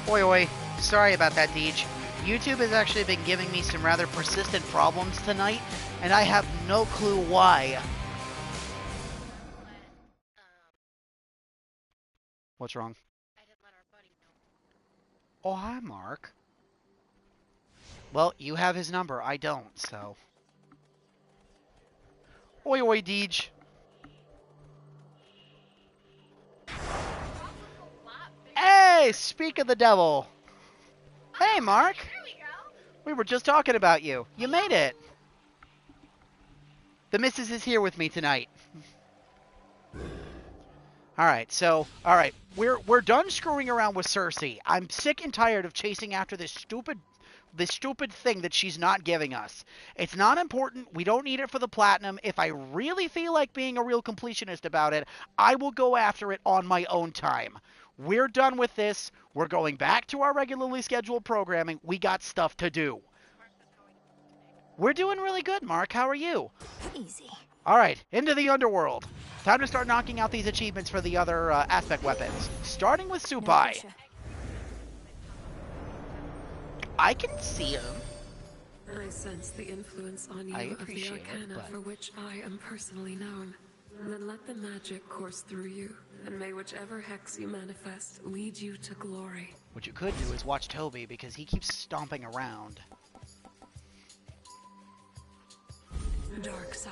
Oi, oi. Sorry about that, Deej. YouTube has actually been giving me some rather persistent problems tonight, and I have no clue why. What's wrong? Oh, hi, Mark. Well, you have his number. I don't, so. Oi, oi, Deej. Hey, speak of the devil. Hey, Mark. We were just talking about you. You made it. The missus is here with me tonight. All right, we're done screwing around with Cersei. I'm sick and tired of chasing after this stupid thing that she's not giving us. It's not important. We don't need it for the platinum. If I really feel like being a real completionist about it, I will go after it on my own time. We're done with this. We're going back to our regularly scheduled programming. We got stuff to do. We're doing really good, Mark. How are you? Easy. All right, into the underworld. Time to start knocking out these achievements for the other aspect weapons. Starting with No Supai. pressure. I can see him. I sense the influence on I you of the appreciate it, arcana but- for which I am personally known. Then let the magic course through you, and may whichever hex you manifest lead you to glory. What you could do is watch Toby, because he keeps stomping around. Dark side.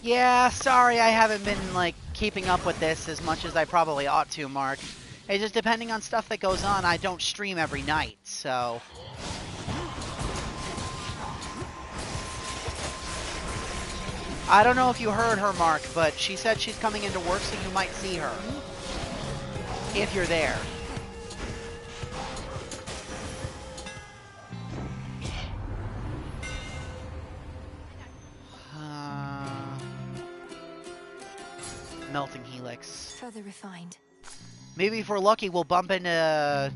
Yeah, sorry I haven't been, like, keeping up with this as much as I probably ought to, Mark. It's just depending on stuff that goes on, I don't stream every night, so... I don't know if you heard her, Mark, but she said she's coming into work, so you might see her. If you're there. Melting Helix. Further refined. Maybe if we're lucky, we'll bump into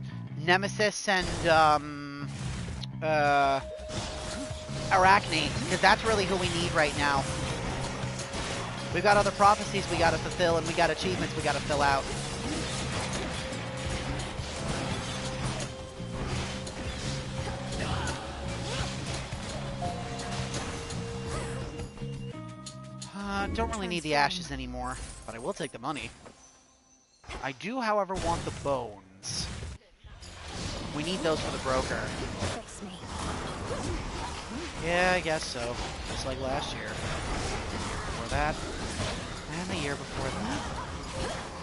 Nemesis and Arachne, because that's really who we need right now. We've got other prophecies we gotta fulfill, and we got achievements we gotta fill out. Don't really need the ashes anymore, but I will take the money. I do, however, want the bones. We need those for the broker. Fix me. Yeah, I guess so. Just like last year. Before that. And the year before that.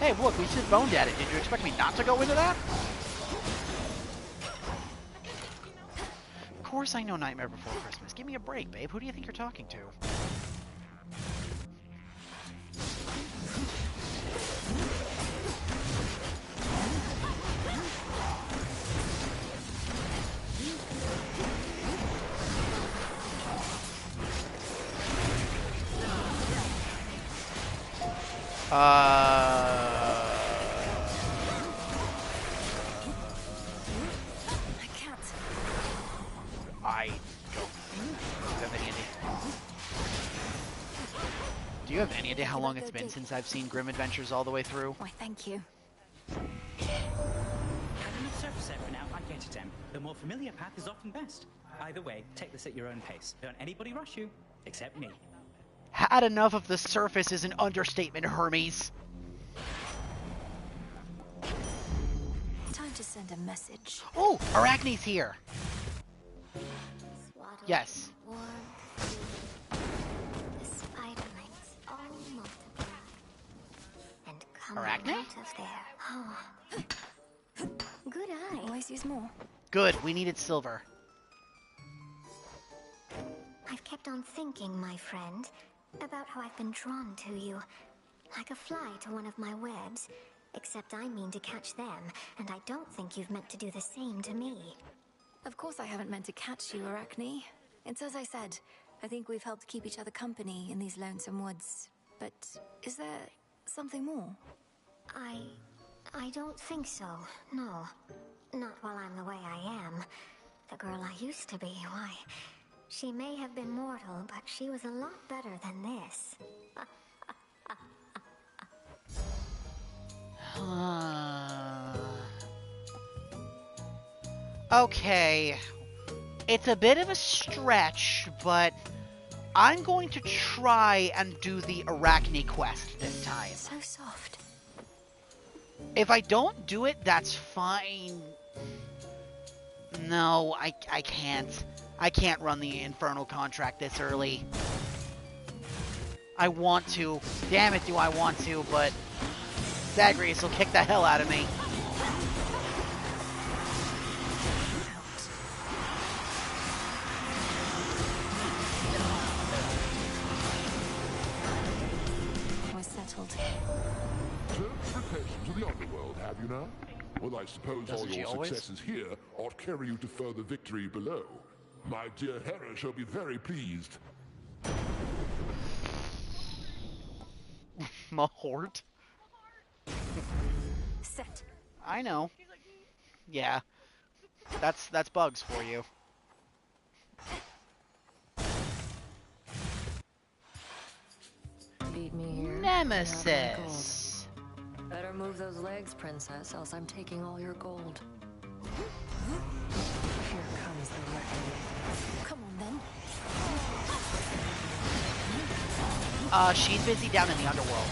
Hey, look, we just boned at it. Did you expect me not to go into that? Of course I know Nightmare Before Christmas. Give me a break, babe. Who do you think you're talking to? I can't. I don't have any idea. Do you have any idea how long it's been since I've seen Grim Adventures all the way through? Why, thank you. Having a surface set for now, I get it, Em. The more familiar path is often best. Either way, take this at your own pace. Don't anybody rush you, except me. Had enough of the surface is an understatement, Hermes. Time to send a message. Oh, Arachne's here. Yes. The spiderlings all multiply and come Arachne? out of there. Oh. Good eye. Always use more. Good, we needed silver. I've kept on thinking, my friend, about how I've been drawn to you. Like a fly to one of my webs. Except I mean to catch them, and I don't think you've meant to do the same to me. Of course I haven't meant to catch you, Arachne. It's as I said. I think we've helped keep each other company in these lonesome woods. But is there something more? I don't think so, no. Not while I'm the way I am. The girl I used to be, why? She may have been mortal, but she was a lot better than this. Okay. It's a bit of a stretch, but I'm going to try and do the Arachne quest this time. So soft. If I don't do it, that's fine. No, I can't. I can't run the Infernal contract this early. I want to. Damn it, do I want to, but Zagreus will kick the hell out of me. We're settled. Certification to the underworld, have you now? Well, I suppose Doesn't all she your always? successes here ought carry you to further victory below. My dear Hera shall be very pleased. Mahort? Set. I know. Yeah. That's bugs for you. Beat me here. Nemesis. Better move those legs, princess, else I'm taking all your gold. Here comes the reckoning. Come on then. She's busy down in the underworld.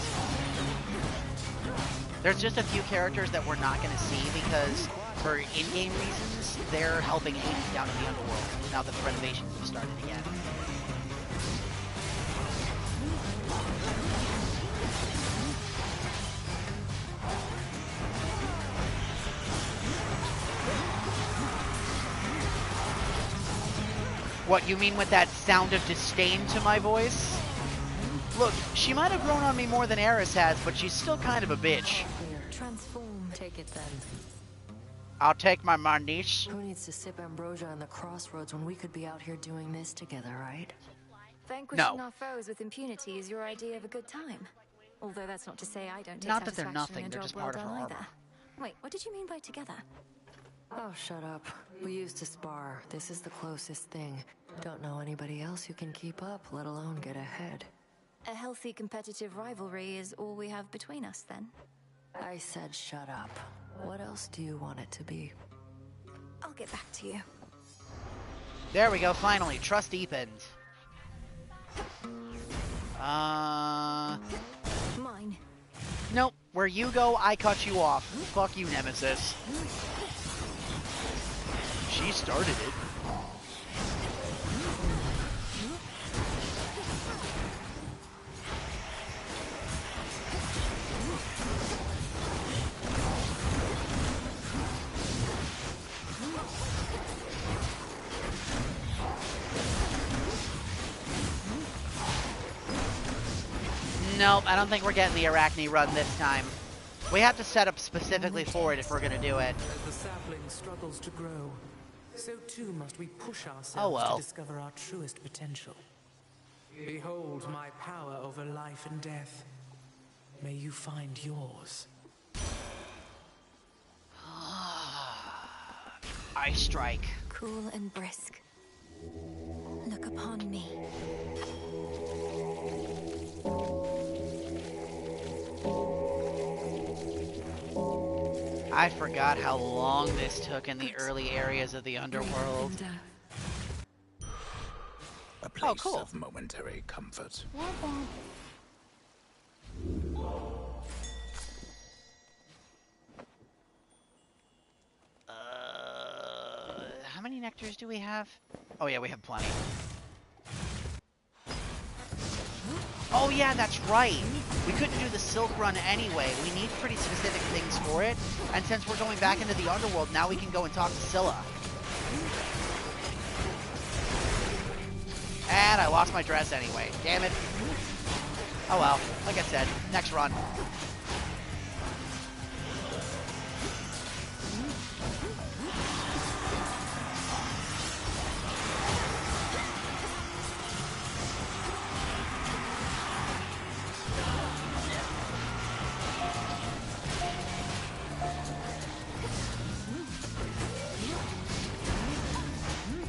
There's just a few characters that we're not going to see because, for in-game reasons, they're helping Hades down in the underworld now that the renovations have started again. What, you mean with that sound of disdain to my voice? Look, she might have grown on me more than Eris has, but she's still kind of a bitch. Here, Transform. take it then. I'll take my niece. Who needs to sip ambrosia in the crossroads when we could be out here doing this together, right? Vanquishing our foes with impunity is your idea of a good time. Although that's not to say I don't take Not that they're satisfaction nothing, in a they're job just well part of done her either. armor. Wait, what did you mean by together? Oh, shut up. We used to spar. This is the closest thing. Don't know anybody else who can keep up, let alone get ahead. A healthy competitive rivalry is all we have between us then. I said shut up. What else do you want it to be? I'll get back to you. There we go, finally. Trust deepened. Mine. Nope. Where you go, I cut you off. Fuck you, Nemesis. She started it. Nope, I don't think we're getting the Arachne run this time. We have to set up specifically for it if we're gonna do it. As the sapling struggles to grow, so too must we push ourselves to discover our truest potential. Behold my power over life and death. May you find yours. I strike. Cool and brisk. Look upon me. I forgot how long this took in the early areas of the underworld. A place cool. of momentary comfort. How many nectars do we have? Oh yeah, we have plenty. Oh yeah, that's right. We couldn't do the Silk Run anyway. We need pretty specific things for it. And since we're going back into the underworld, now we can go and talk to Scylla. And I lost my dress anyway. Damn it. Oh well. Like I said, next run.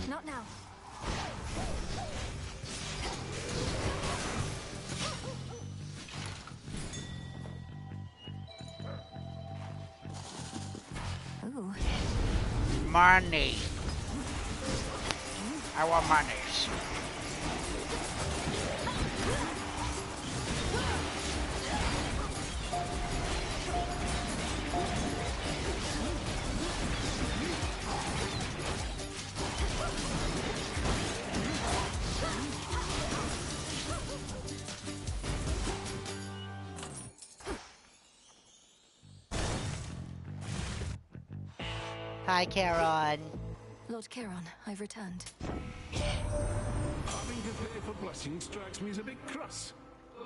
Not now. Ooh. Money. I want monies. Hi, Charon. Lord Charon, I've returned. Having to pay for blessings strikes me as a bit crass.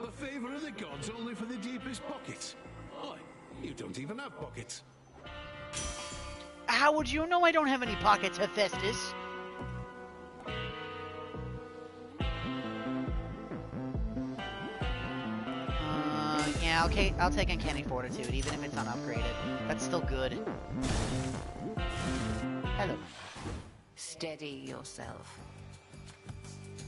The favor of the gods only for the deepest pockets. Oi, you don't even have pockets. How would you know I don't have any pockets, Hephaestus? Yeah, okay, I'll take Uncanny Fortitude, even if it's unupgraded. That's still good. Hello. Steady yourself.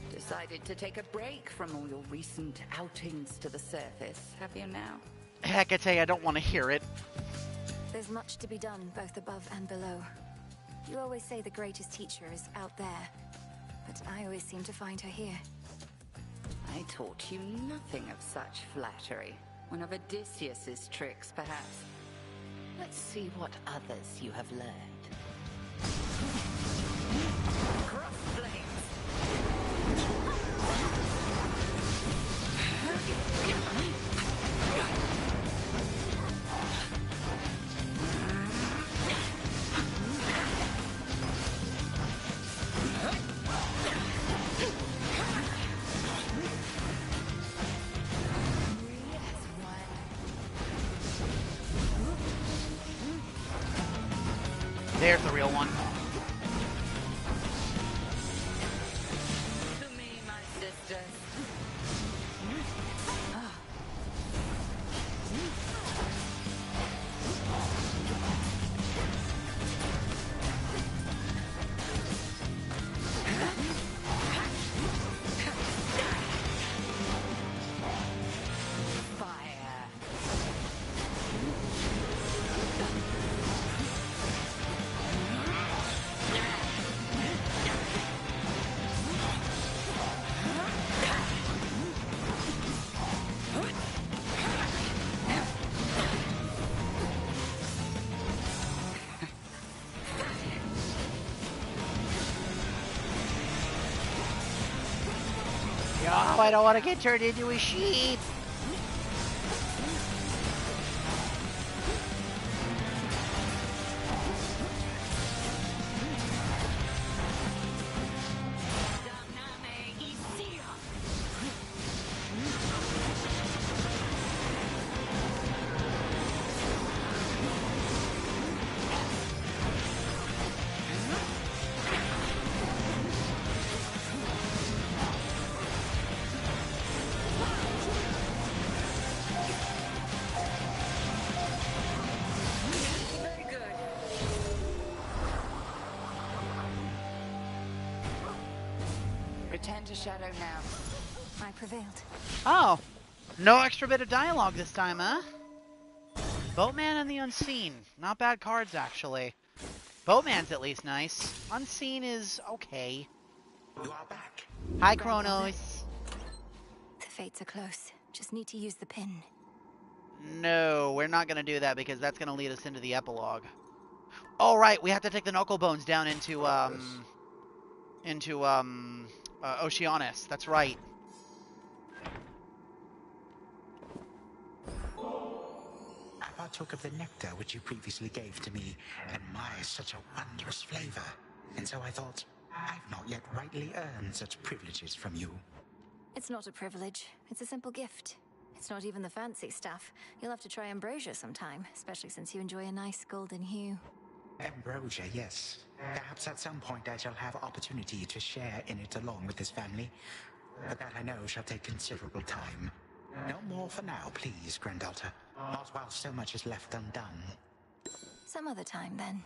Decided to take a break from all your recent outings to the surface, have you now? Hecate, I don't want to hear it. There's much to be done, both above and below. You always say the greatest teacher is out there, but I always seem to find her here. I taught you nothing of such flattery. One of Odysseus's tricks, perhaps. Let's see what others you have learned. Cross flames! There's the real one. To me, my sister. Oh, I don't want to get turned into a sheep. Return to Shadow now. I prevailed. Oh, no extra bit of dialogue this time, huh? Boatman and the Unseen. Not bad cards, actually. Boatman's at least nice. Unseen is okay. You are back. Hi, Kronos. The fates are close. Just need to use the pin. No, we're not going to do that because that's going to lead us into the epilogue. Oh, right, we have to take the knuckle bones down into Oceanus. That's right. I partook of the nectar which you previously gave to me, and my, such a wondrous flavor. And so I thought, I've not yet rightly earned such privileges from you. It's not a privilege. It's a simple gift. It's not even the fancy stuff. You'll have to try ambrosia sometime, especially since you enjoy a nice golden hue. Ambrosia, yes. Perhaps at some point I shall have opportunity to share in it along with this family. But that I know shall take considerable time. No more for now, please, Granddaughter. Not while so much is left undone. Some other time, then.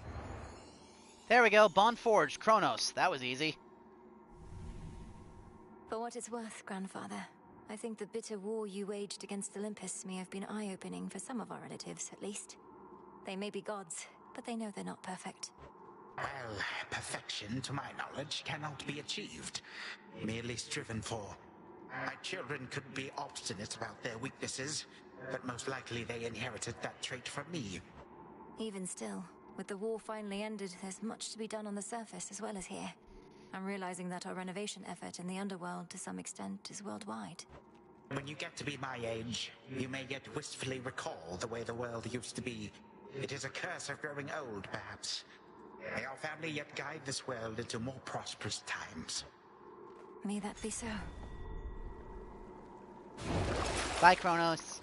There we go. Bond forged. Kronos. That was easy. For what it's worth, Grandfather, I think the bitter war you waged against Olympus may have been eye-opening for some of our relatives, at least. They may be gods, but they know they're not perfect. Well, perfection, to my knowledge, cannot be achieved. Merely striven for. My children could be obstinate about their weaknesses, but most likely they inherited that trait from me. Even still, with the war finally ended, there's much to be done on the surface as well as here. I'm realizing that our renovation effort in the underworld, to some extent, is worldwide. When you get to be my age, you may yet wistfully recall the way the world used to be. It is a curse of growing old, perhaps. May our family yet guide this world into more prosperous times. May that be so. Bye, Kronos.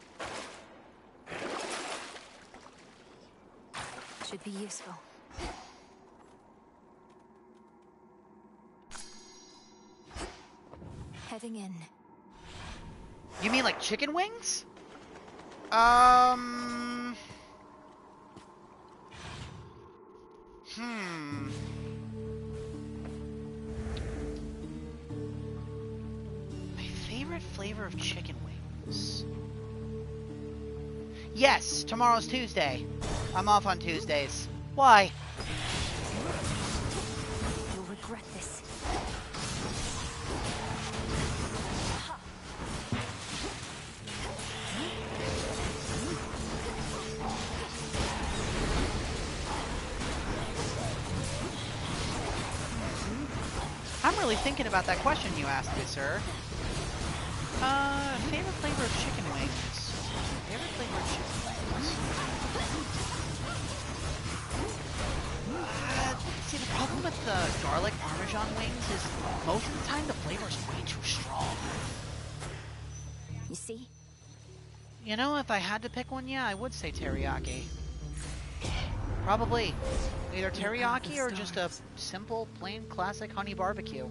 Should be useful. Heading in. You mean like chicken wings? My favorite flavor of chicken wings. Yes, tomorrow's Tuesday. I'm off on Tuesdays. Why? You'll regret this. I'm really thinking about that question you asked me, sir. Favorite flavor of chicken wings. Favorite flavor of chicken wings. See, the problem with the garlic parmesan wings is most of the time the flavor's way too strong. You see? You know, if I had to pick one, yeah, I would say teriyaki. Probably. Either teriyaki or just a simple, plain, classic honey barbecue.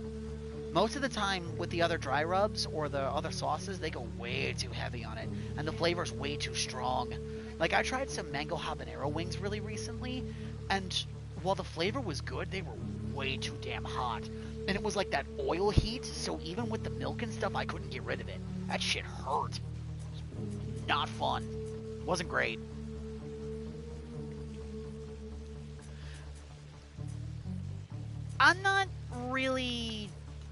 Most of the time, with the other dry rubs or the other sauces, they go way too heavy on it, and the flavor's way too strong. Like, I tried some mango habanero wings really recently, and while the flavor was good, they were way too damn hot. And it was like that oil heat, so even with the milk and stuff, I couldn't get rid of it. That shit hurt. Not fun. Wasn't great.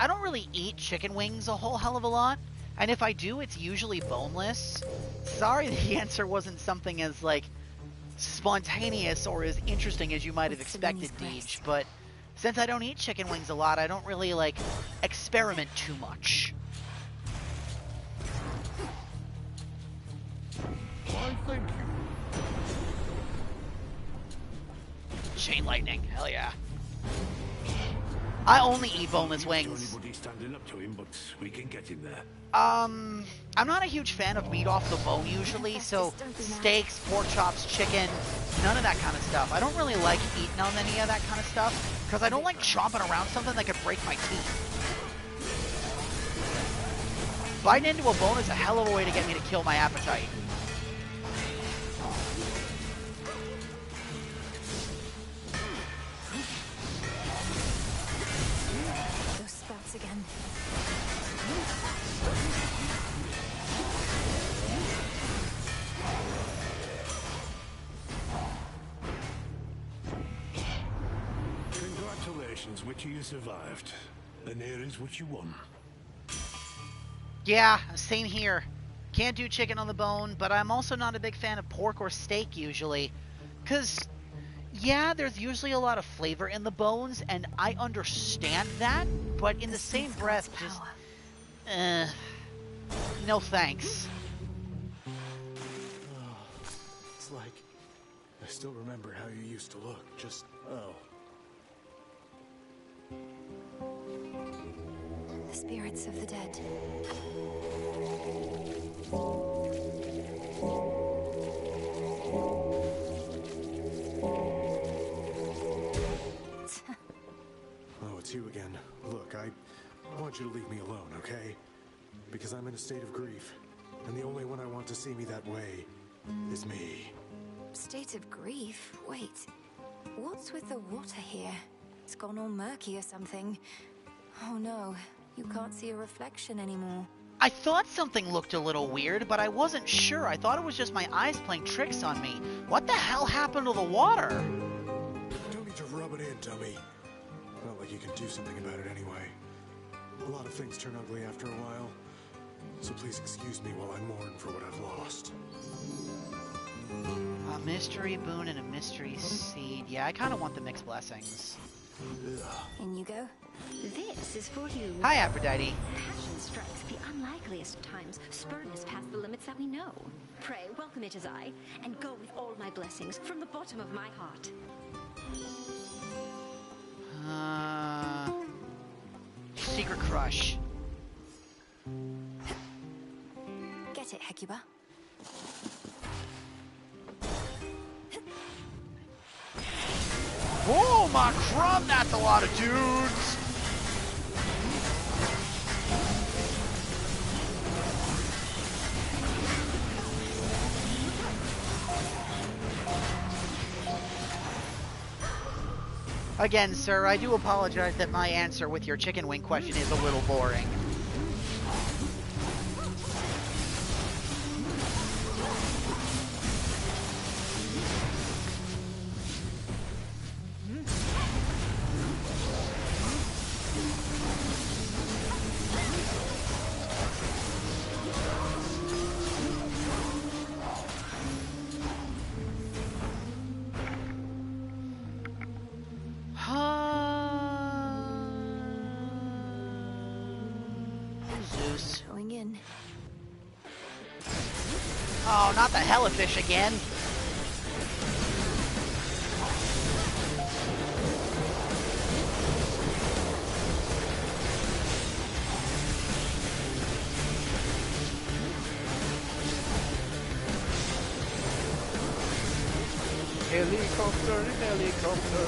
I don't really eat chicken wings a whole hell of a lot, and if I do, it's usually boneless. Sorry the answer wasn't something as, like, spontaneous or as interesting as you might have expected, Deej, but since I don't eat chicken wings a lot, I don't really, like, experiment too much. Why, thank you. Chain lightning, hell yeah. I only eat boneless wings. Standing up to him, but we can get him there. I'm not a huge fan of meat off the bone usually, so steaks, pork chops, chicken, none of that kind of stuff. I don't really like eating on any of that kind of stuff, because I don't like chomping around something that could break my teeth. Biting into a bone is a hell of a way to get me to kill my appetite. Again. Congratulations, Witcher, you survived. And here is what you won. Yeah, same here. Can't do chicken on the bone, but I'm also not a big fan of pork or steak usually. 'Cause yeah, there's usually a lot of flavor in the bones, and I understand that, but in the same breath, just, no thanks. Oh, it's like, I still remember how you used to look, just, The spirits of the dead. Oh, it's you again. Look, I want you to leave me alone, okay? Because I'm in a state of grief, and the only one I want to see me that way is me. State of grief? Wait. What's with the water here? It's gone all murky or something. Oh no, you can't see a reflection anymore. I thought something looked a little weird, but I wasn't sure. I thought it was just my eyes playing tricks on me. What the hell happened to the water? it, dummy. Not like you can do something about it anyway. A lot of things turn ugly after a while. So please excuse me while I mourn for what I've lost. A mystery boon and a mystery seed. Yeah, I kind of want the mixed blessings. In you go. This is for you. Hi, Aphrodite. Passion strikes the unlikeliest times. Spurn has passed the limits that we know. Pray, welcome it as I, and go with all my blessings from the bottom of my heart. Secret crush. Get it, Hecuba. Oh, my crumb, that's a lot of dudes. Again, sir, I do apologize that my answer with your chicken wing question is a little boring. Zeus. Going in. Oh, not the Hellifish again. Helicopter, helicopter.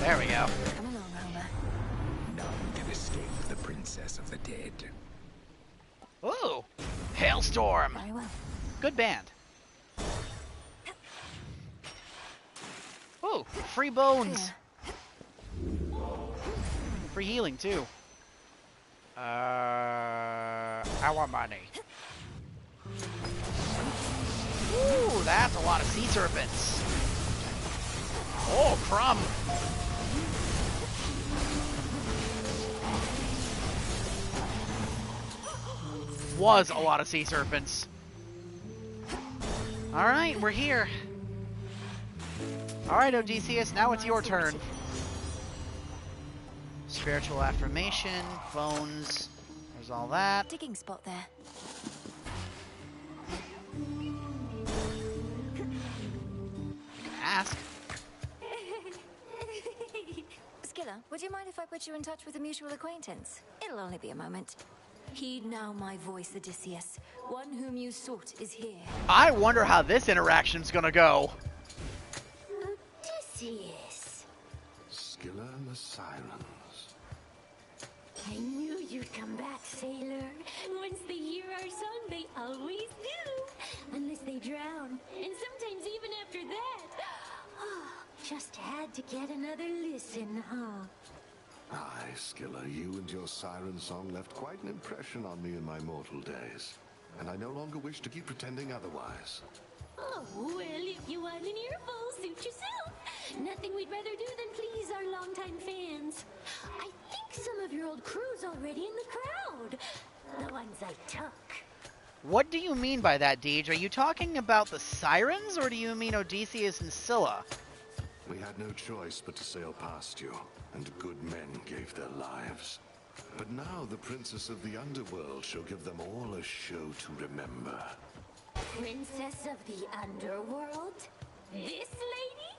There we go. Come along, Homer. None can escape the princess of the dead. Ooh, Hailstorm. Very well. Good band. Ooh, free bones. Free healing too. I want money. Ooh, that's a lot of sea serpents. Oh, crumb. Was a lot of sea serpents. Alright, we're here. Alright, Odysseus, now it's your turn. Spiritual affirmation, bones, there's all that. Digging spot there. You can ask. Skilla, would you mind if I put you in touch with a mutual acquaintance? It'll only be a moment. Heed now my voice, Odysseus. One whom you sought is here. I wonder how this interaction's gonna go. Odysseus. Skilla and the Sirens. I knew you'd come back, sailor. Once they hear our song, they always do. Unless they drown. And sometimes even after that. Oh, just had to get another listen, huh? Aye, Skilla, you and your siren song left quite an impression on me in my mortal days. And I no longer wish to keep pretending otherwise. Oh, well, if you want an earful, suit yourself. Nothing we'd rather do than please our longtime fans. I think some of your old crew's already in the crowd. The ones I took. What do you mean by that, Deej? Are you talking about the Sirens, or do you mean Odysseus and Scylla? We had no choice but to sail past you, and good men gave their lives. But now the Princess of the Underworld shall give them all a show to remember. Princess of the Underworld? This lady?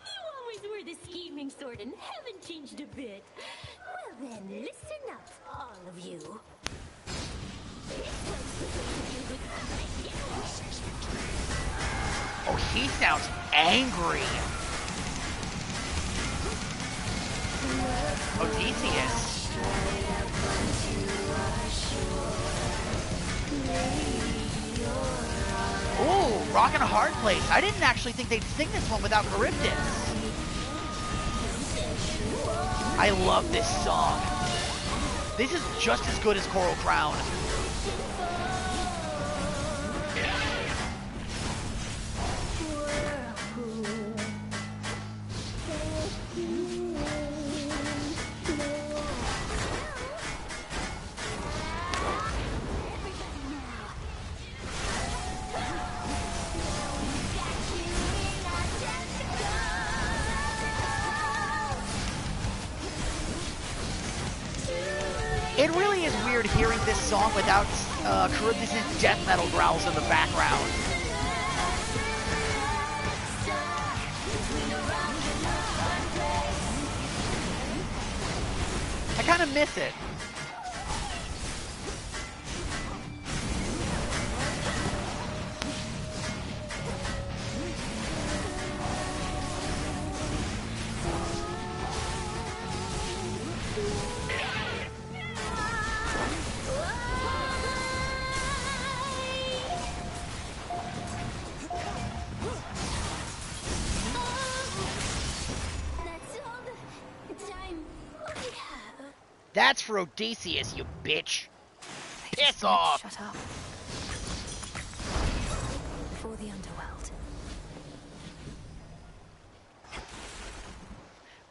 You always were the scheming sort and haven't changed a bit. Well then, listen up, all of you. Oh, he sounds angry. Odysseus. Ooh, Rockin' a Hard Place. I didn't actually think they'd sing this one without Charybdis. I love this song. This is just as good as Coral Crown. It really is weird hearing this song without Charybdis' death metal growls in the background. I kind of miss it. That's for Odysseus, you bitch. Piss off. Shut up. For the underworld.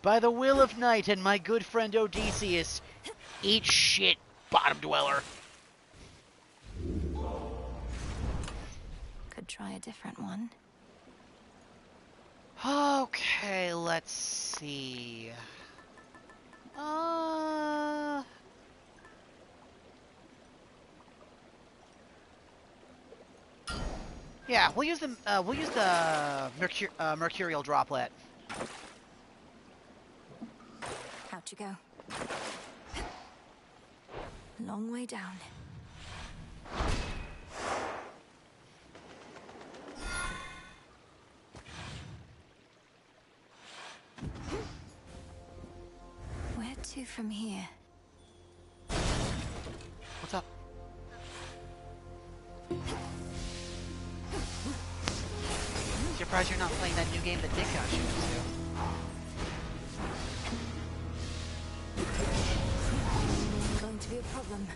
By the will of night and my good friend Odysseus, eat shit, bottom dweller. Could try a different one. Okay, let's see. Yeah, we'll use the mercurial droplet. Out you go. Long way down. Where to from here? What's up? Surprised you're not playing that new game that Dick got you into. Going to be a problem.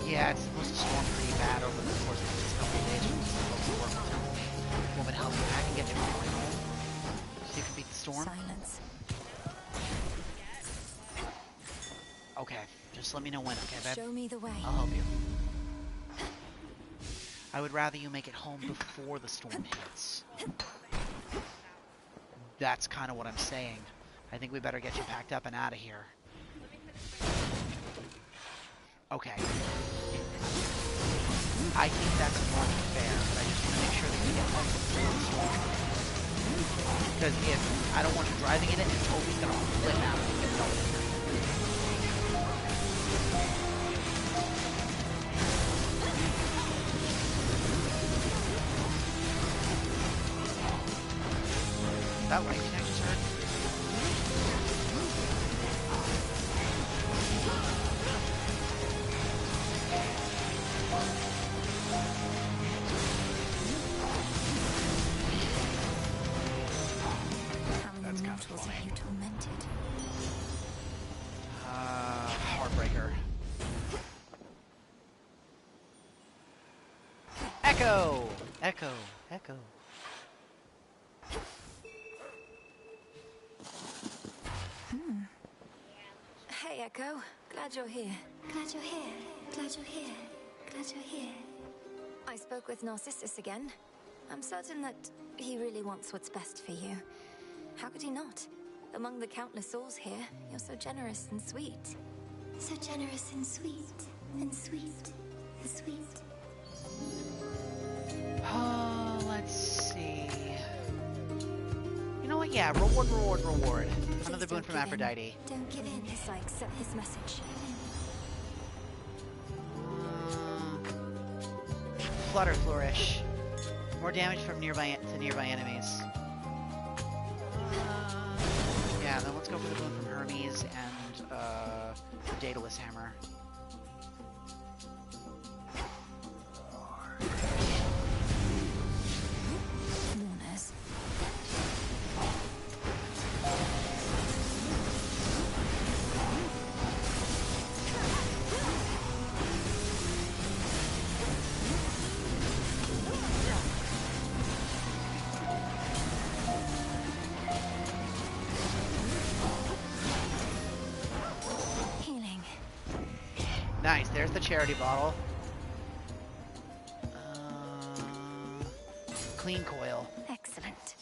Yeah, it's supposed to storm pretty bad over the course of the next couple of days. We're supposed to work with them. Will it help you back and get you home so you can beat the storm? Silence. Okay, just let me know when, okay, babe? Show me the way. I'll help you. I would rather you make it home before the storm hits. That's kind of what I'm saying. I think we better get you packed up and out of here. Okay. I think that's more than fair, but I just want to make sure that you get home before the storm. Because if I don't want you driving in it, and Toby's gonna flip out and get going. That way, can I just heard? That's kind of funny. Have you tormented? Heartbreaker. Echo! Echo! Echo. Hey, Echo. Glad you're here. Glad you're here. Glad you're here. Glad you're here. I spoke with Narcissus again. I'm certain that he really wants what's best for you. How could he not? Among the countless souls here, you're so generous and sweet. So generous and sweet, and sweet, and sweet. Let's see. You know what? Yeah, reward, reward, reward. Another boon from Aphrodite. Don't give in as I accept his message. Flutter Flourish. More damage from nearby enemies. Yeah, then let's go for the boon from Hermes and the Daedalus Hammer. Nice, there's the charity bottle. Clean coil. Excellent.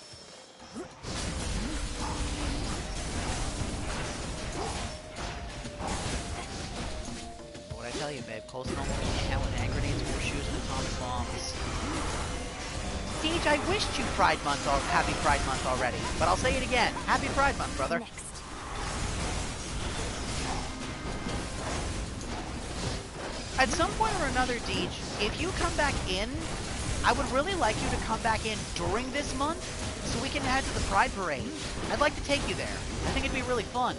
What'd I tell you, babe? Close and almost count with hand grenades, horseshoes, and atomic bombs. Siege, I wished you Happy Pride Month already, but I'll say it again. Happy Pride Month, brother. Next. At some point or another, Deej, if you come back in, I would really like you to come back in during this month so we can head to the Pride Parade. I'd like to take you there. I think it'd be really fun.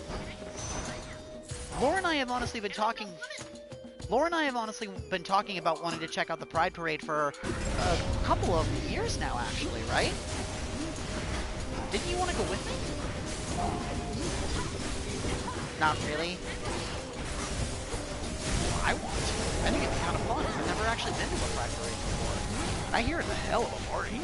Laura and I have honestly been talking about wanting to check out the Pride Parade for a couple of years now, actually, right? Didn't you want to go with me? Not really. I want to. I think it's kind of fun. I've never actually been to a Pride Parade before. I hear it's a hell of a party.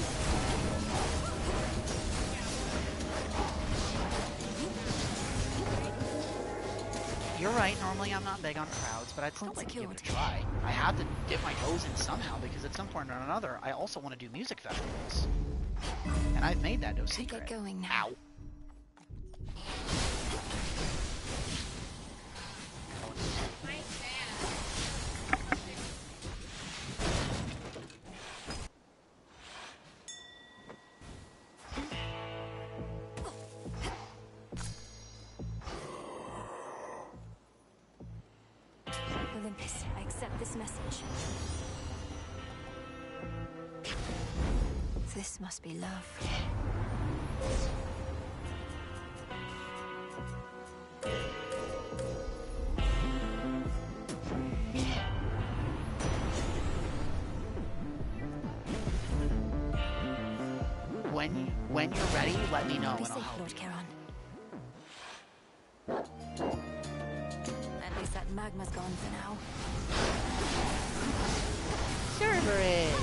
You're right, normally I'm not big on crowds, but I'd still like to give it a try. I have to dip my toes in somehow, because at some point or another, I also want to do music festivals. And I've made that no secret. Get going now. Ow. Olympus, I accept this message. This must be love. When you're ready, let me know and I'll help Lord Charon. At least that magma's gone for now. Cerberus!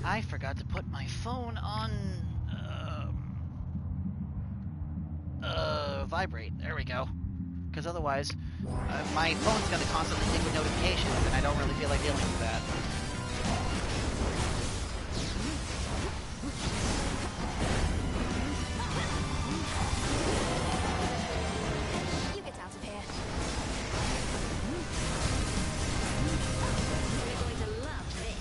I forgot to put my phone on vibrate. There we go. Because otherwise, my phone's going to constantly ding with notifications, and I don't really feel like dealing with that. You get out of here. You're going to love this.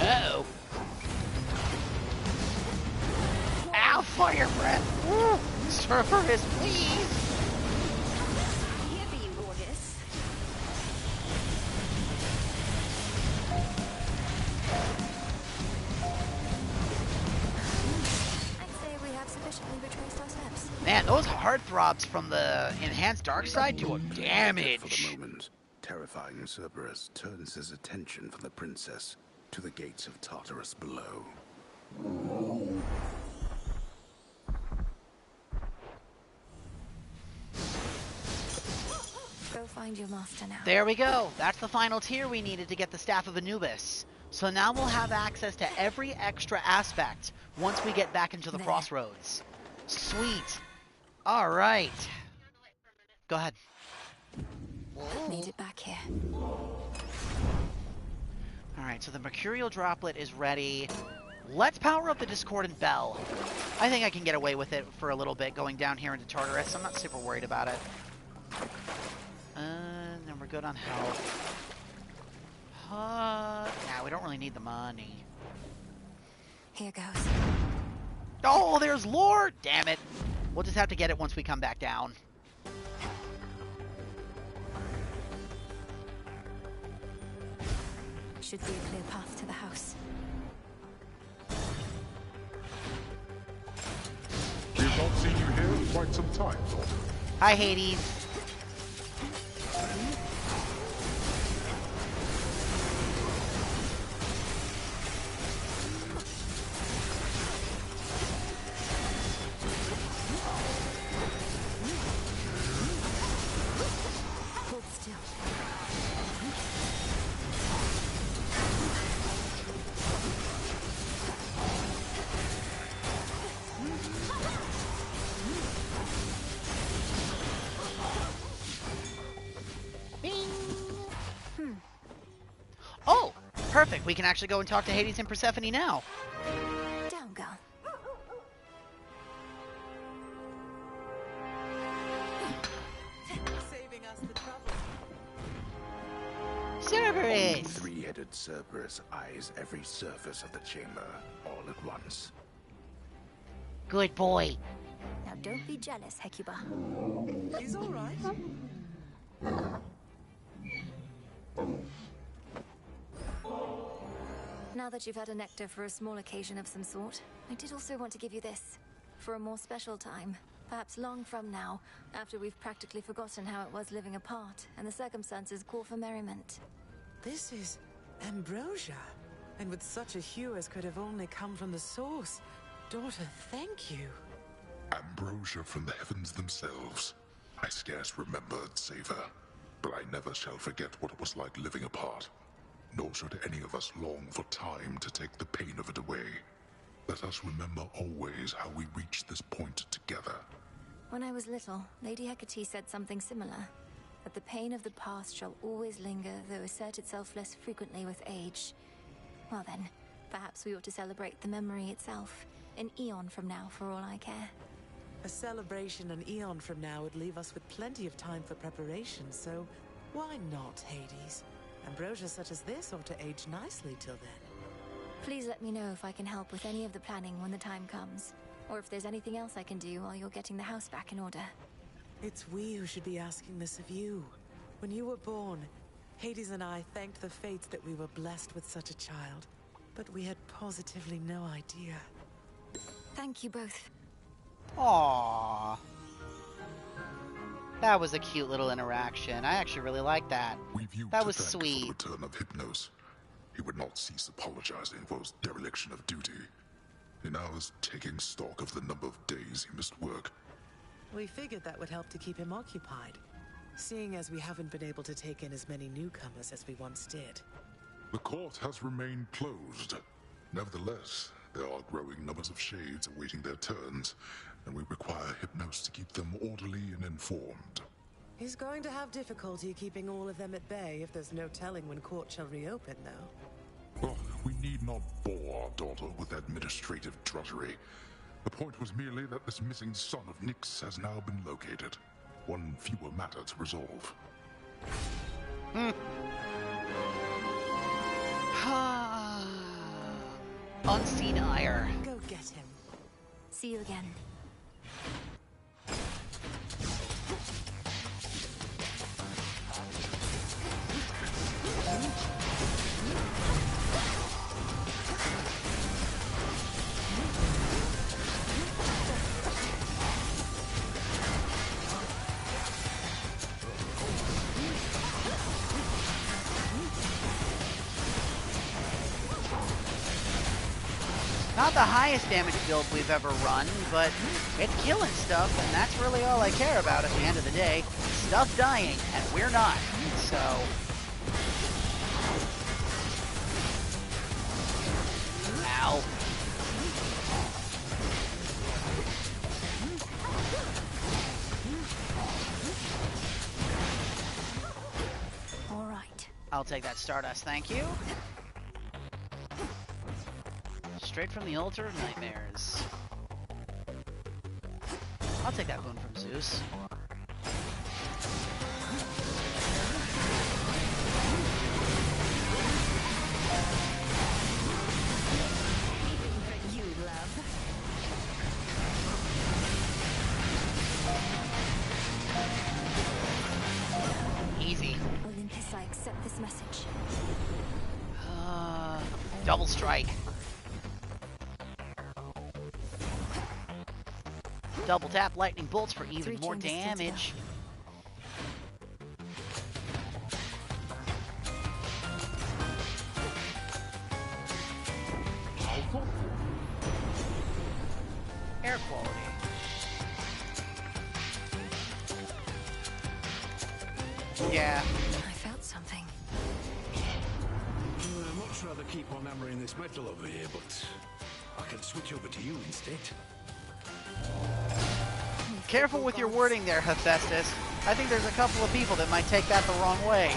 Uh-oh. Ow, fire breath! Woo! Cerberus, please! Here for you, Gorgeous. I'd say we have sufficiently retraced our steps. Man, those heartthrobs from the enhanced dark side do damage. For the moment, terrifying Cerberus turns his attention from the princess to the gates of Tartarus below. Go find your master now. There we go. That's the final tier we needed to get the Staff of Anubis. So now we'll have access to every extra aspect once we get back into the Crossroads. Sweet. All right. Go ahead. Need it back here. All right, so the Mercurial Droplet is ready. Let's power up the Discordant Bell. I think I can get away with it for a little bit going down here into Tartarus. I'm not super worried about it. Then we're good on health. Nah, we don't really need the money. Here goes. Oh, there's lore! Damn it. We'll just have to get it once we come back down. Should be a clear path to the house. We have not seen you here in quite some time, Lord. Hi, Hades. Hold still. Oh, perfect. We can actually go and talk to Hades and Persephone now. Down, girl. Saving us the trouble. Cerberus! Three-headed Cerberus eyes every surface of the chamber all at once. Good boy. Now don't be jealous, Hecuba. He's all right. Now that you've had a nectar for a small occasion of some sort, I did also want to give you this. For a more special time. Perhaps long from now, after we've practically forgotten how it was living apart, and the circumstances call for merriment. This is ambrosia. And with such a hue as could have only come from the source. Daughter, thank you. Ambrosia from the heavens themselves. I scarce remember its savor, but I never shall forget what it was like living apart. Nor should any of us long for time to take the pain of it away. Let us remember always how we reached this point together. When I was little, Lady Hecate said something similar. That the pain of the past shall always linger, though assert itself less frequently with age. Well then, perhaps we ought to celebrate the memory itself. An eon from now, for all I care. A celebration an eon from now would leave us with plenty of time for preparation, so why not, Hades? Ambrosia such as this ought to age nicely till then. Please let me know if I can help with any of the planning when the time comes. Or if there's anything else I can do while you're getting the house back in order. It's we who should be asking this of you. When you were born, Hades and I thanked the fates that we were blessed with such a child. But we had positively no idea. Thank you both. Aww. That was a cute little interaction. I actually really liked that. That was sweet. For the return of Hypnos. He would not cease apologizing for his dereliction of duty. He now is taking stock of the number of days he missed work. We figured that would help to keep him occupied, seeing as we haven't been able to take in as many newcomers as we once did. The court has remained closed. Nevertheless, there are growing numbers of shades awaiting their turns, and we require Hypnos to keep them orderly and informed. He's going to have difficulty keeping all of them at bay if there's no telling when court shall reopen, though. Oh, we need not bore our daughter with administrative drudgery. The point was merely that this missing son of Nyx has now been located. One fewer matter to resolve. Unseen ire. Go get him. See you again. Not the highest damage build we've ever run, but it's killing stuff, and that's really all I care about at the end of the day. Stuff dying, and we're not, so... Ow. All right. I'll take that Stardust, thank you. Straight from the altar of nightmares. I'll take that boon from Zeus. You love. Easy. Olympus, I accept this message. Double strike. Double tap lightning bolts for even more damage. Air quality. Yeah. I felt something. I'd much rather keep on hammering this metal over here, but I can switch over to you instead. Careful with your wording there, Hephaestus. I think there's a couple of people that might take that the wrong way.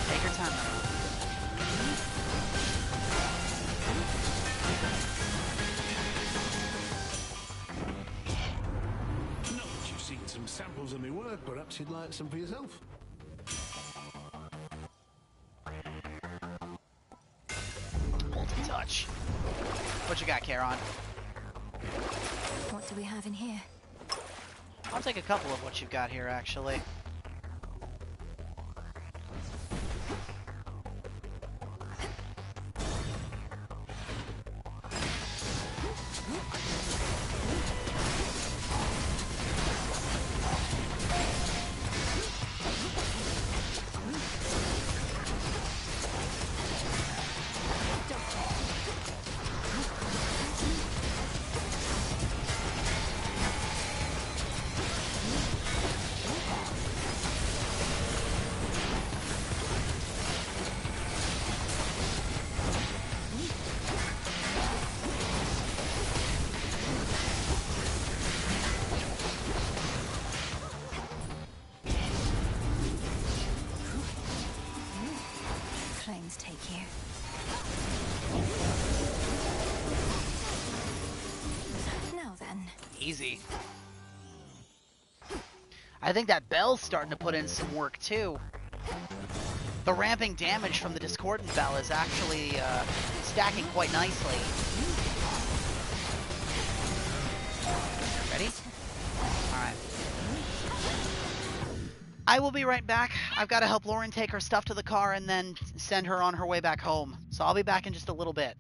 Take your time. Some samples of my work, perhaps you'd like some for yourself. Multi-touch. What you got, Charon? What do we have in here? I'll take a couple of what you've got here, actually. Flames take you. Now then. Easy. I think that bell's starting to put in some work too. The ramping damage from the Discordant Bell is actually stacking quite nicely. Ready? Alright. I will be right back. I've got to help Lauren take her stuff to the car and then send her on her way back home. So I'll be back in just a little bit.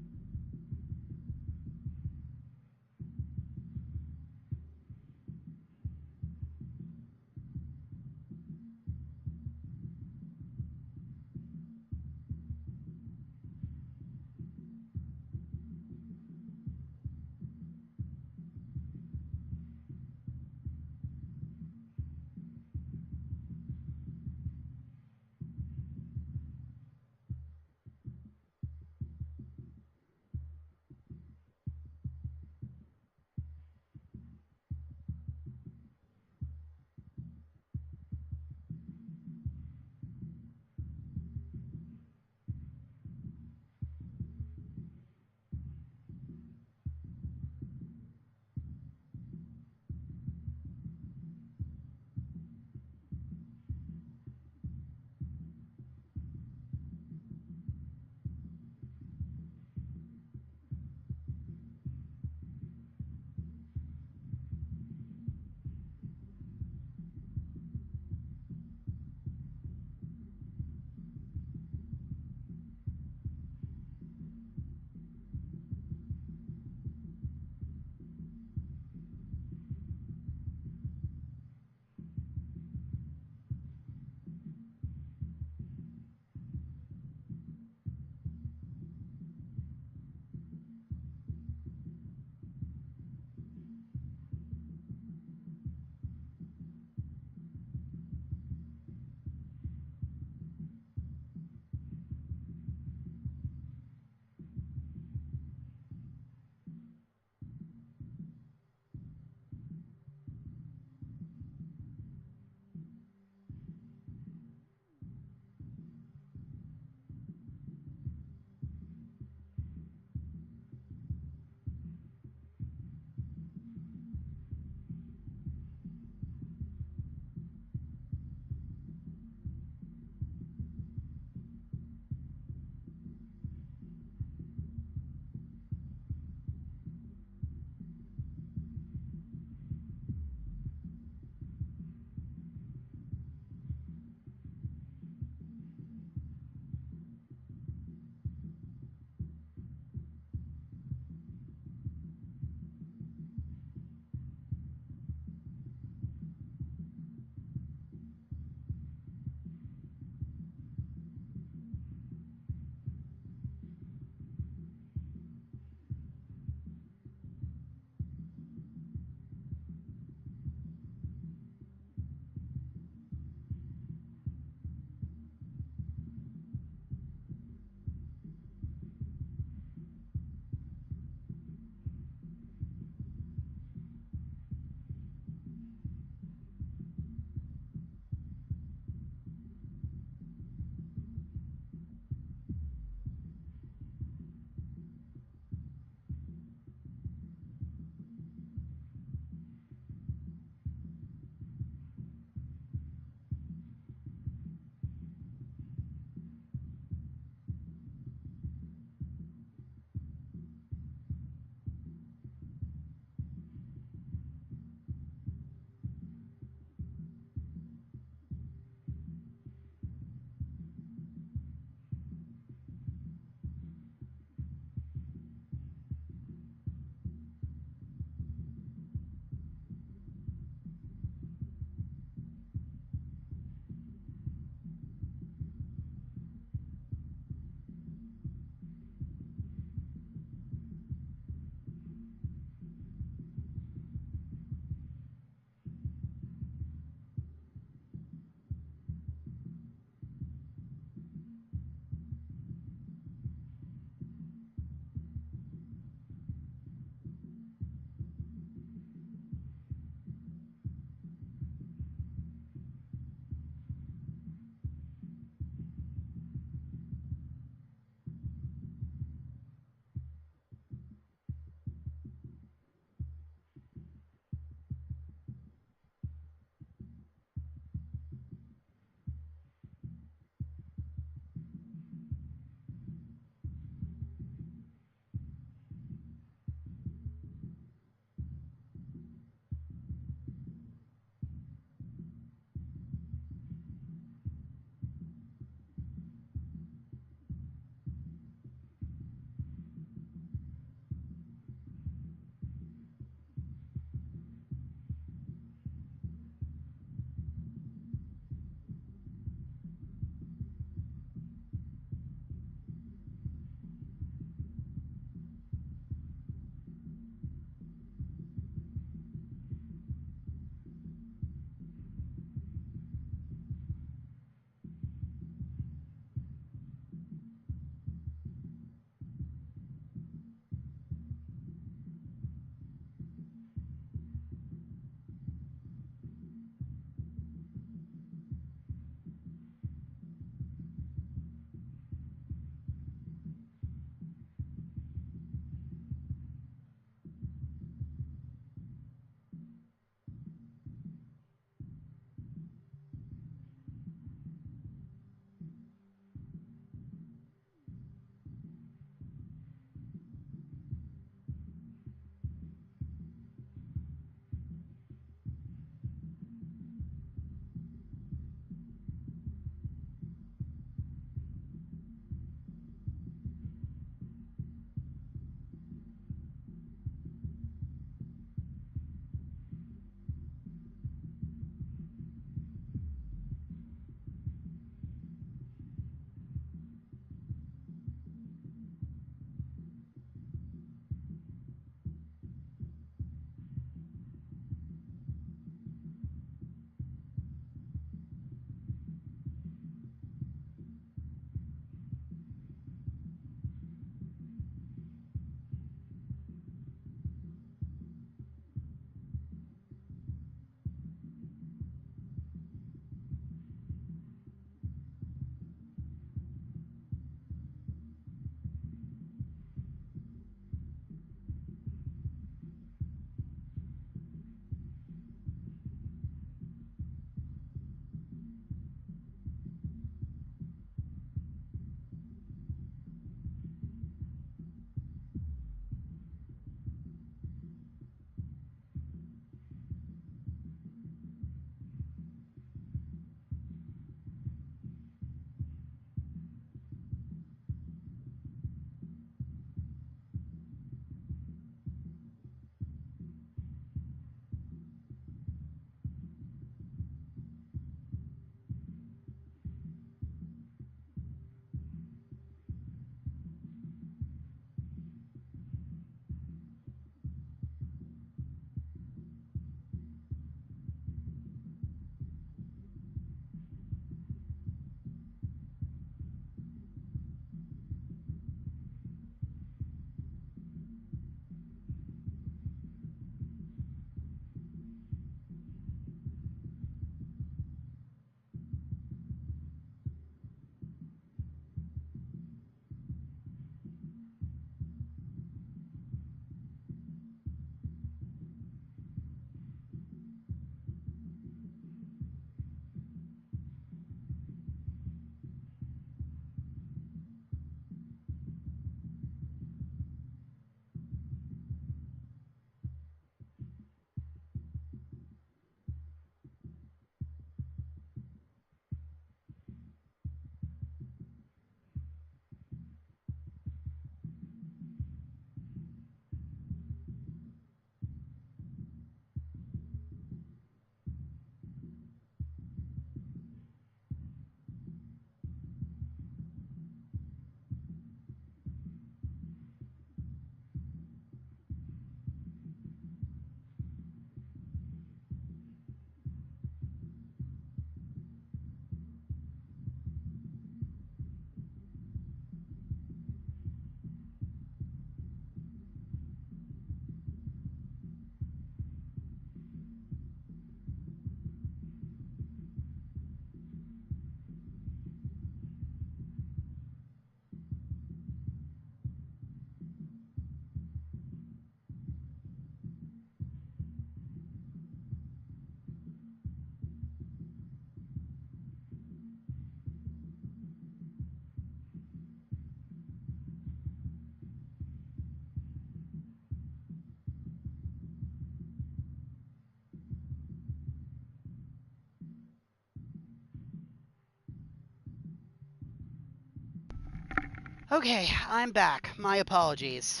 Okay, I'm back. My apologies.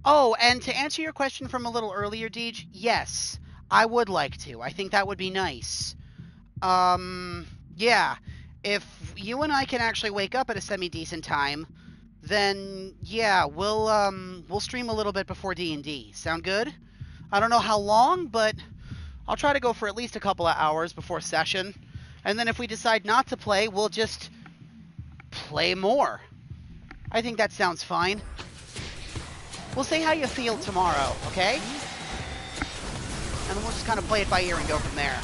Oh, and to answer your question from a little earlier, Deej, yes, I would like to. I think that would be nice. Yeah, if you and I can actually wake up at a semi-decent time, then yeah, we'll stream a little bit before D&D. Sound good? I don't know how long, but I'll try to go for at least a couple of hours before session. And then if we decide not to play, we'll just play more. I think that sounds fine. We'll say how you feel tomorrow, okay? And then we'll just kind of play it by ear and go from there.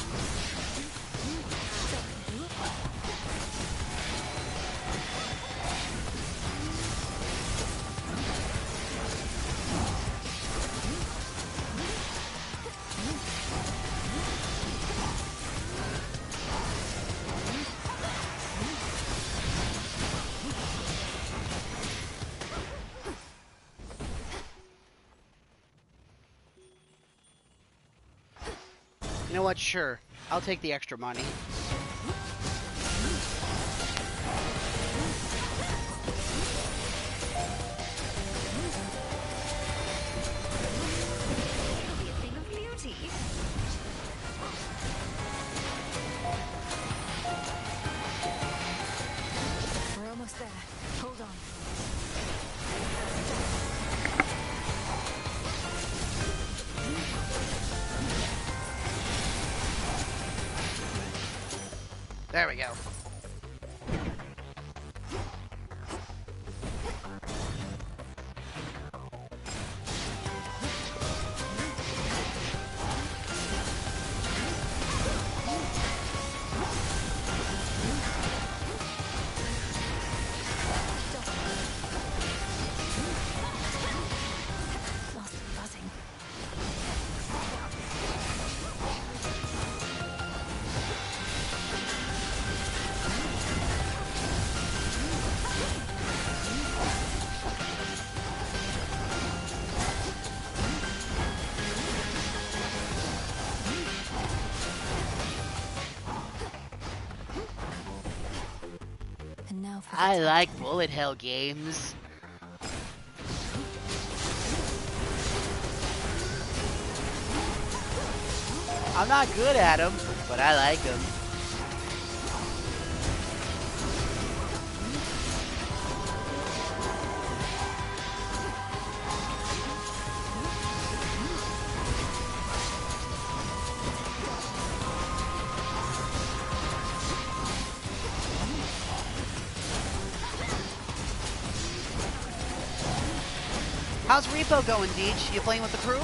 You know what? Sure. I'll take the extra money. We're almost there. Hold on. There we go. Lost buzzing. And now for the I like bullet hell games. I'm not good at them, but I like them. How's Repo going, Deej? You playing with the crew?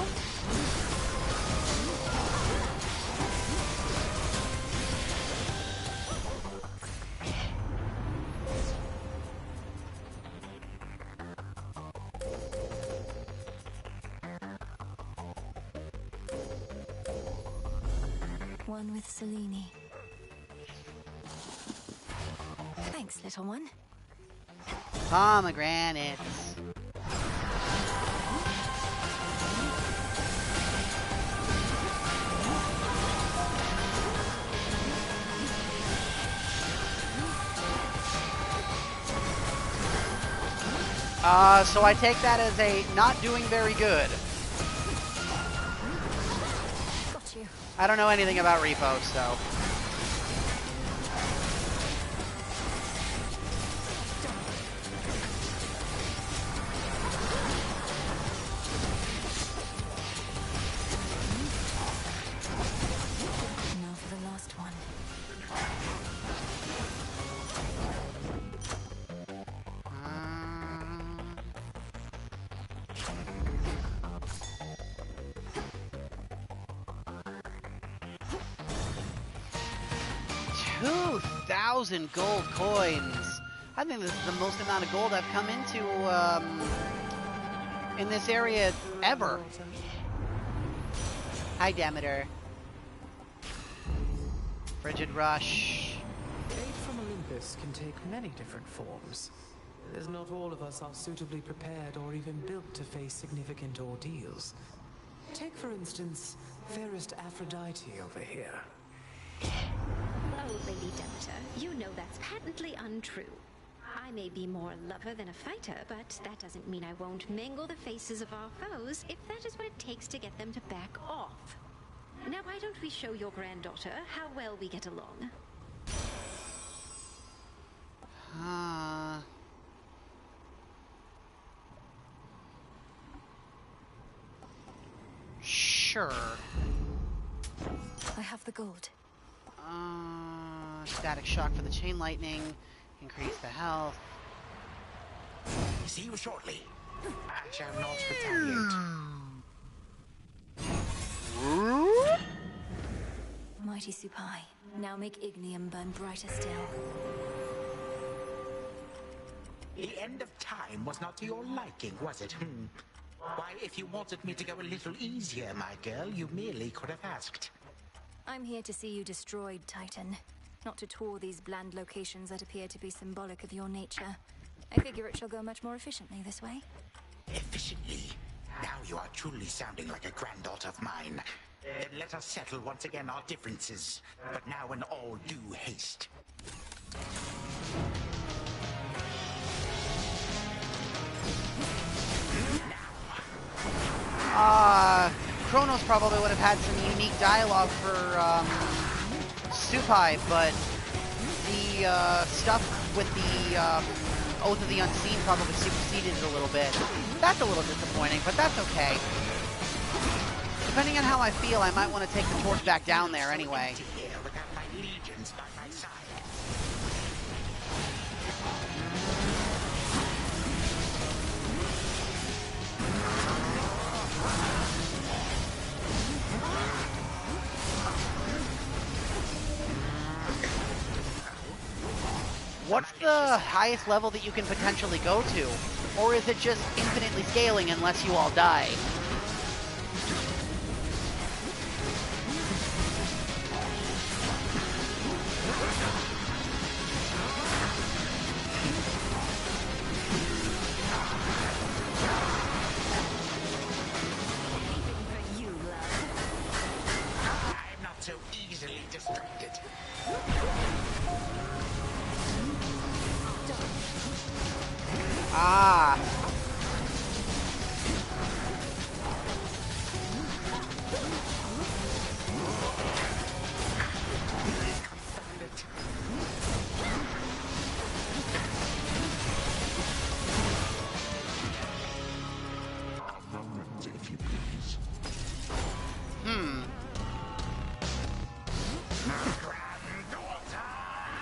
one with Selene. Thanks, little one. Pomegranates. So I take that as a not doing very good. Got you. I don't know anything about Repo, so. Now for the last one. 2,000 gold coins. I think this is the most amount of gold I've come into in this area ever. Hi, Demeter. Frigid Rush. Aid from Olympus can take many different forms, as not all of us are suitably prepared or even built to face significant ordeals. Take, for instance, fairest Aphrodite over here. Demeter. You know that's patently untrue. I may be more a lover than a fighter, but that doesn't mean I won't mangle the faces of our foes if that is what it takes to get them to back off. Now why don't we show your granddaughter how well we get along? Sure. I have the gold. Static shock for the chain lightning. Increase the health. See you shortly. I shall not retaliate. Mighty Supai, now make Ignium burn brighter still. The end of time was not to your liking, was it? Why, if you wanted me to go a little easier, my girl, you merely could have asked. I'm here to see you destroyed, Titan. Not to tour these bland locations that appear to be symbolic of your nature. I figure it shall go much more efficiently this way. Efficiently? Now you are truly sounding like a granddaughter of mine. Then let us settle once again our differences, but now in all due haste. Kronos probably would have had some unique dialogue for Supai, but the stuff with the Oath of the Unseen probably superseded it a little bit. That's a little disappointing, but that's okay. Depending on how I feel, I might want to take the torch back down there anyway. What's the highest level that you can potentially go to? Or is it just infinitely scaling unless you all die? I'm not so easily distracted. Ah. A moment, if you please.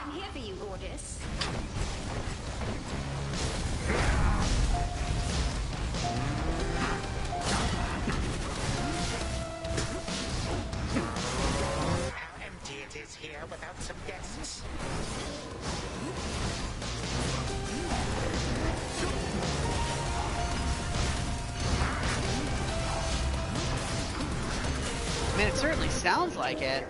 I'm here for you, Gorgeous. How empty it is here without some guests. I mean, it certainly sounds like it.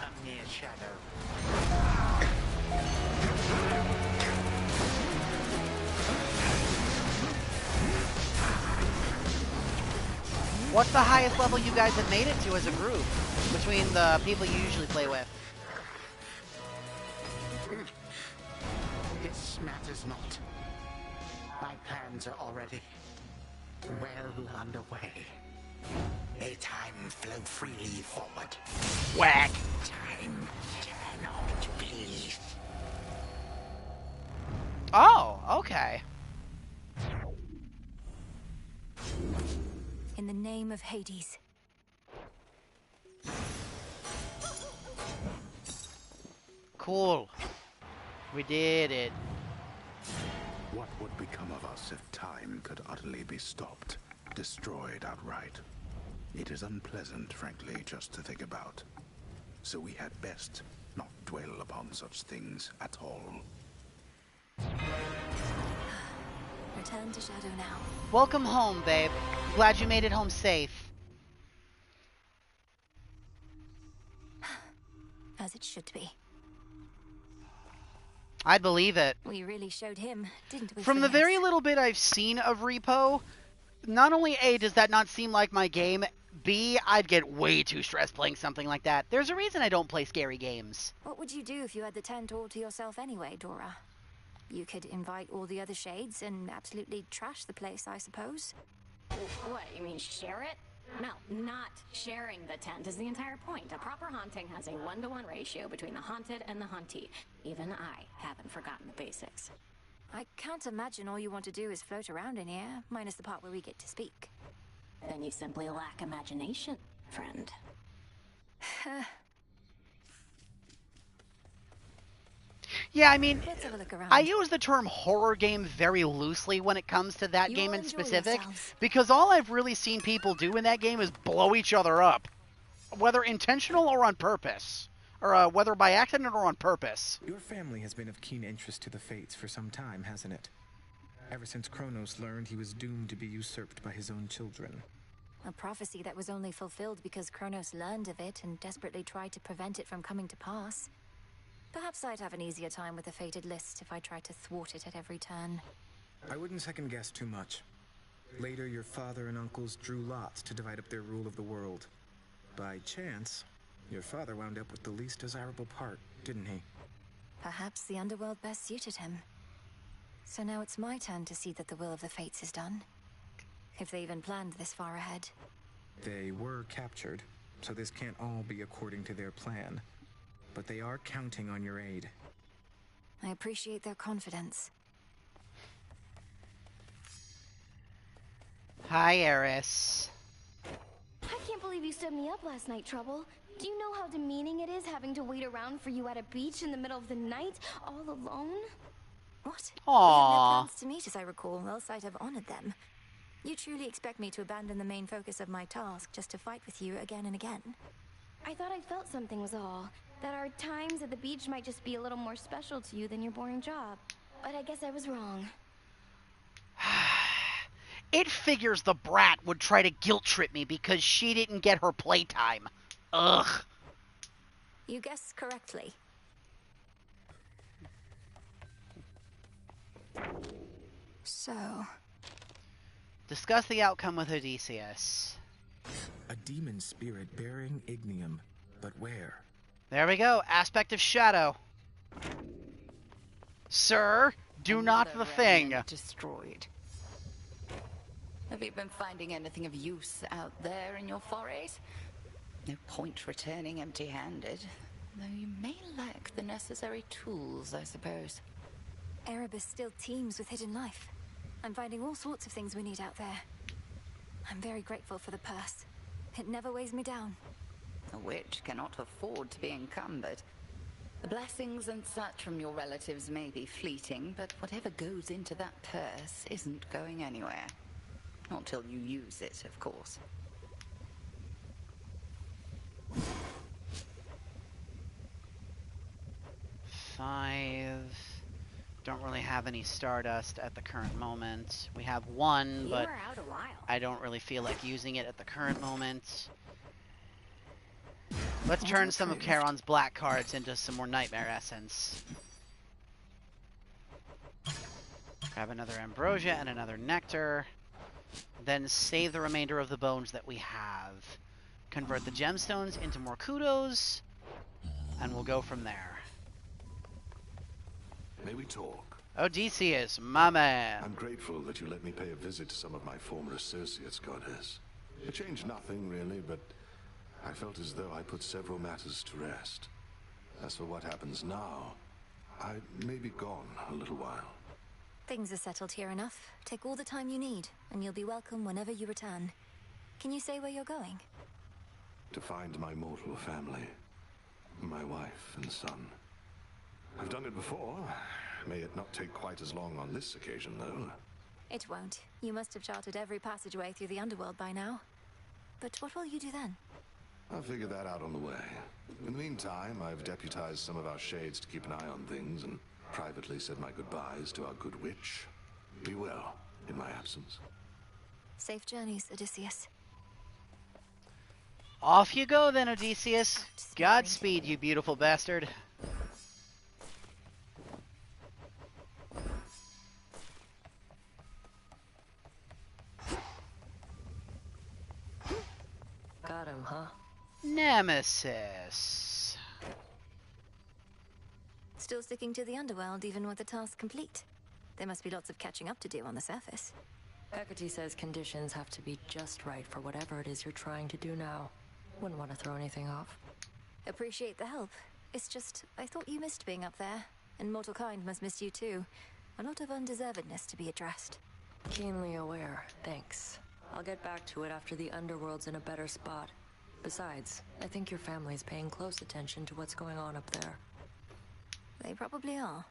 A mere shadow. What's the highest level you guys have made it to as a group between the people you usually play with? This matters not. My plans are already well underway. May time flow freely forward. Whack! Time cannot please. Oh, okay. In the name of Hades. Cool. We did it. What would become of us if time could utterly be stopped, destroyed outright? It is unpleasant, frankly, just to think about. So we had best not dwell upon such things at all. Return to Shadow now. Welcome home, babe. Glad you made it home safe. As it should be. I'd believe it. We really showed him, didn't we? From the very little bit I've seen of Repo, not only A, does that not seem like my game, B, I'd get way too stressed playing something like that. There's a reason I don't play scary games. What would you do if you had the tent all to yourself anyway, Dora? You could invite all the other shades and absolutely trash the place, I suppose. What, you mean share it? No, not sharing the tent is the entire point. A proper haunting has a 1-to-1 ratio between the haunted and the hauntee. Even I haven't forgotten the basics. I can't imagine all you want to do is float around in here, minus the part where we get to speak. Then you simply lack imagination, friend. Yeah, I mean, Let's have a look around. I use the term horror game very loosely when it comes to that game in specific, because all I've really seen people do in that game is blow each other up, whether intentional or on purpose, or whether by accident or on purpose. Your family has been of keen interest to the Fates for some time, hasn't it? Ever since Kronos learned he was doomed to be usurped by his own children. A prophecy that was only fulfilled because Kronos learned of it and desperately tried to prevent it from coming to pass. Perhaps I'd have an easier time with the fated list if I tried to thwart it at every turn. I wouldn't second guess too much. Later, your father and uncles drew lots to divide up their rule of the world. By chance, your father wound up with the least desirable part, didn't he? Perhaps the underworld best suited him. So now it's my turn to see that the will of the Fates is done. If they even planned this far ahead. They were captured, so this can't all be according to their plan. But they are counting on your aid. I appreciate their confidence. Hi, Eris. I can't believe you stood me up last night, Trouble. Do you know how demeaning it is having to wait around for you at a beach in the middle of the night, all alone? What? Aww. We had no plans to meet, as I recall, else I'd have honored them. You truly expect me to abandon the main focus of my task just to fight with you again and again? I thought I felt something was all. That our times at the beach might just be a little more special to you than your boring job. But I guess I was wrong. It figures the brat would try to guilt trip me because she didn't get her playtime. Ugh. You guessed correctly. So... Discuss the outcome with Odysseus. A demon spirit bearing Ignium, but where? There we go. Aspect of shadow. Sir, do not the thing. Destroyed. Have you been finding anything of use out there in your forays? No point returning empty-handed, though you may lack the necessary tools, I suppose. Erebus still teems with hidden life. I'm finding all sorts of things we need out there. I'm very grateful for the purse. It never weighs me down. A witch cannot afford to be encumbered. The blessings and such from your relatives may be fleeting, but whatever goes into that purse isn't going anywhere. Not till you use it, of course. Don't really have any Stardust at the current moment. We have one, but I don't really feel like using it at the current moment. Let's turn some of Charon's black cards into some more Nightmare Essence. Grab another Ambrosia and another Nectar. Then save the remainder of the bones that we have. Convert the gemstones into more kudos, and we'll go from there. May we talk? Odysseus, my man. I'm grateful that you let me pay a visit to some of my former associates, Goddess. It changed nothing, really, but I felt as though I put several matters to rest. As for what happens now, I may be gone a little while. Things are settled here enough. Take all the time you need, and you'll be welcome whenever you return. Can you say where you're going? To find my mortal family. My wife and son. I've done it before. May it not take quite as long on this occasion, though. It won't. You must have charted every passageway through the underworld by now. But what will you do then? I'll figure that out on the way. In the meantime, I've deputized some of our shades to keep an eye on things and privately said my goodbyes to our good witch. Be well in my absence. Safe journeys, Odysseus. Off you go then, Odysseus. Godspeed, you beautiful bastard. Nemesis. Still sticking to the underworld even with the task complete. There must be lots of catching up to do on the surface. Hecate says conditions have to be just right for whatever it is you're trying to do now. Wouldn't want to throw anything off. Appreciate the help. It's just, I thought you missed being up there. And mortal kind must miss you too. A lot of undeservedness to be addressed. Keenly aware, thanks. I'll get back to it after the underworld's in a better spot. Besides, I think your family's paying close attention to what's going on up there. They probably are.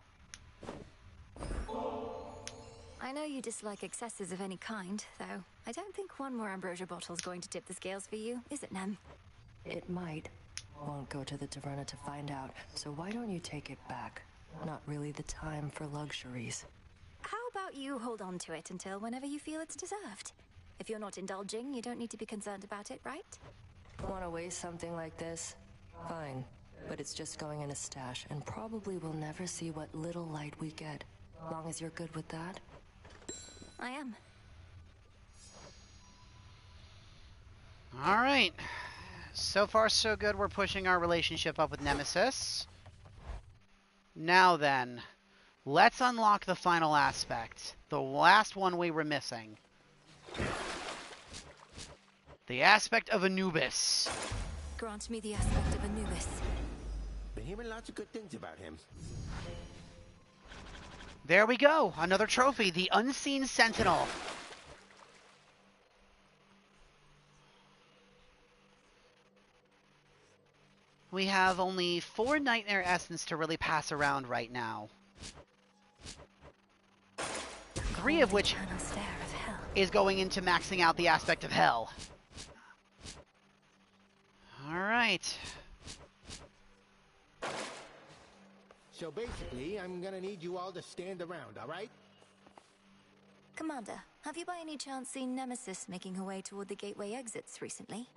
I know you dislike excesses of any kind, though. I don't think one more ambrosia bottle's going to tip the scales for you, is it, Nem? It might. Won't go to the taverna to find out, so why don't you take it back? Not really the time for luxuries. How about you hold on to it until whenever you feel it's deserved? If you're not indulging, you don't need to be concerned about it, right? Want to waste something like this? Fine. But it's just going in a stash, and probably we'll never see what little light we get. Long as you're good with that? I am. Alright. So far, so good. We're pushing our relationship up with Nemesis. Now then, let's unlock the final aspect. The last one we were missing. The aspect of Anubis. Grant me the aspect of Anubis. Been hearing lots of good things about him. There we go. Another trophy. The Unseen Sentinel. We have only 4 Nightmare Essence to really pass around right now. 3 of which is going into maxing out the aspect of Hell. Alright. So basically, I'm gonna need you all to stand around, alright? Commander, have you by any chance seen Nemesis making her way toward the gateway exits recently?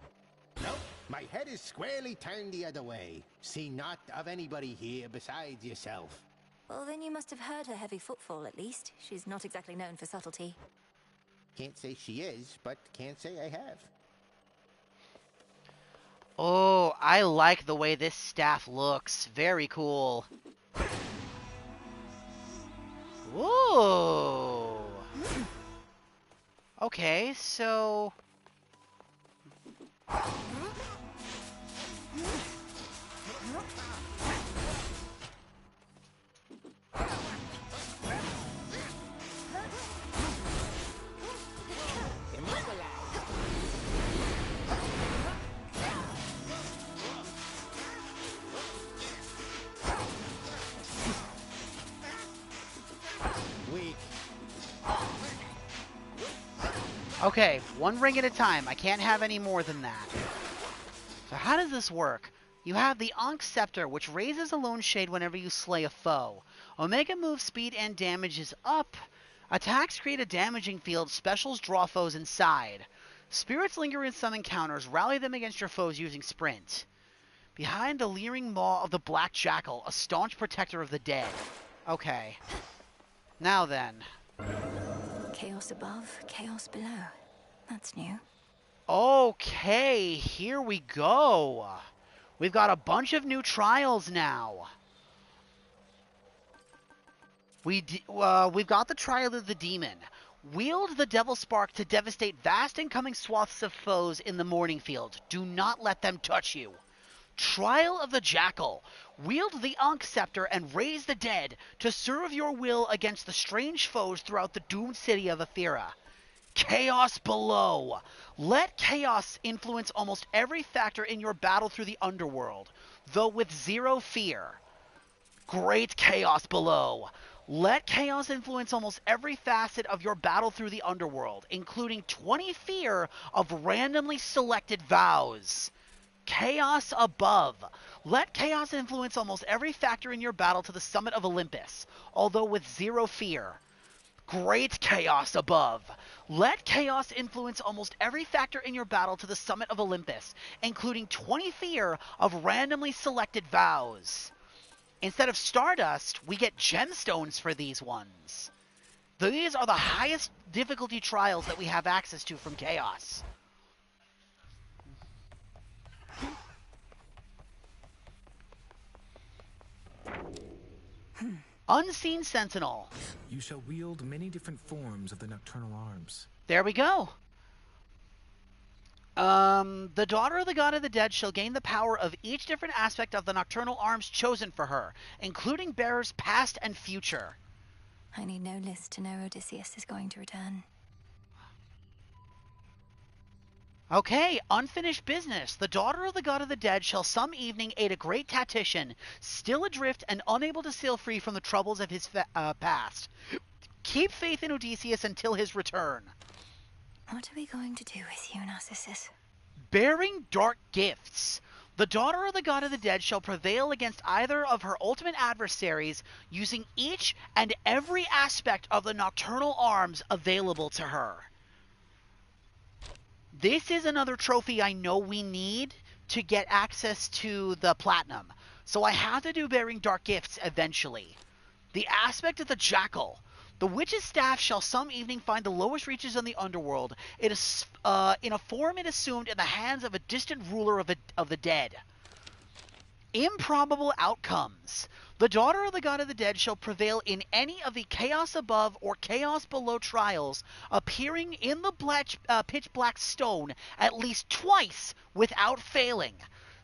Nope. My head is squarely turned the other way. See not of anybody here besides yourself. Well, then you must have heard her heavy footfall, at least. She's not exactly known for subtlety. Can't say she is, but can't say I have. Oh, I like the way this staff looks. Very cool. Whoa. Okay, so... Okay, 1 ring at a time. I can't have any more than that. So how does this work? You have the Ankh Scepter, which raises a lone shade whenever you slay a foe. Omega move speed and damage is up. Attacks create a damaging field. Specials draw foes inside. Spirits linger in some encounters. Rally them against your foes using sprint. Behind the leering maw of the Black Jackal, a staunch protector of the dead. Okay. Now then. Chaos above, chaos below. That's new. Okay, here we go. We've got a bunch of new trials now. We've got the Trial of the Demon. Wield the Devil Spark to devastate vast incoming swaths of foes in the Mourningfield. Do not let them touch you. Trial of the Jackal. Wield the Ankh Scepter and raise the dead to serve your will against the strange foes throughout the doomed city of Aethera. Chaos below. Let chaos influence almost every factor in your battle through the underworld, though with 0 fear. Great chaos below. Let chaos influence almost every facet of your battle through the underworld, including 20 fear of randomly selected vows. Chaos above. Let chaos influence almost every factor in your battle to the summit of Olympus, although with 0 fear. Great chaos above. Let chaos influence almost every factor in your battle to the summit of Olympus, including 20 fear of randomly selected vows. Instead of Stardust, we get gemstones for these ones. These are the highest difficulty trials that we have access to from Chaos. Unseen Sentinel. You shall wield many different forms of the nocturnal arms. There we go. The daughter of the god of the dead shall gain the power of each different aspect of the nocturnal arms chosen for her, including bearers past and future. I need no list to know Odysseus is going to return. Okay, unfinished business. The daughter of the god of the dead shall some evening aid a great tactician, still adrift and unable to sail free from the troubles of his past. Keep faith in Odysseus until his return. What are we going to do with you, Narcissus? Bearing dark gifts. The daughter of the god of the dead shall prevail against either of her ultimate adversaries using each and every aspect of the nocturnal arms available to her. This is another trophy I know we need to get access to the platinum. So I have to do Bearing Dark Gifts eventually. The aspect of the Jackal. The witch's staff shall some evening find the lowest reaches in the underworld. It is in a form it assumed in the hands of a distant ruler of the dead. Improbable outcomes. The daughter of the god of the dead shall prevail in any of the chaos above or chaos below trials, appearing in the pitch black stone at least twice without failing.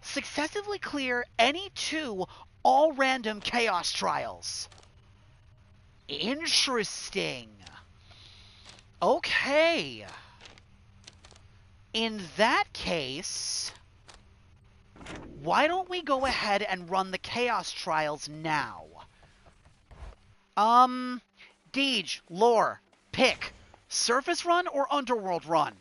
Successively clear any 2 all random chaos trials. Interesting. Okay. In that case, why don't we go ahead and run the chaos trials now? Deej, Lore, pick. Surface run or underworld run?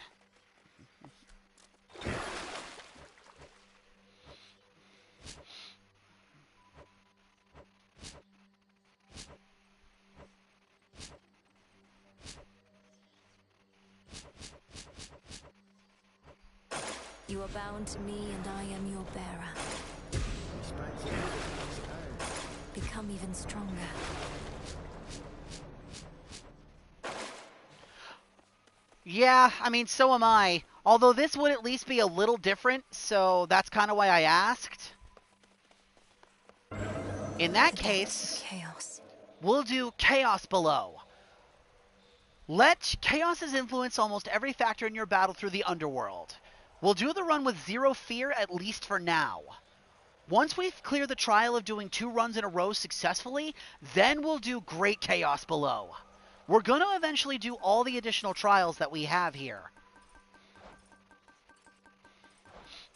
You are bound to me, and I am your bearer. Become even stronger. Yeah, I mean, so am I. Although this would at least be a little different, so that's kind of why I asked. In that case, we'll do Chaos Below. Let Chaos's influence almost every factor in your battle through the underworld. We'll do the run with 0 fear, at least for now. Once we've cleared the trial of doing 2 runs in a row successfully, then we'll do Great Chaos Below. We're going to eventually do all the additional trials that we have here.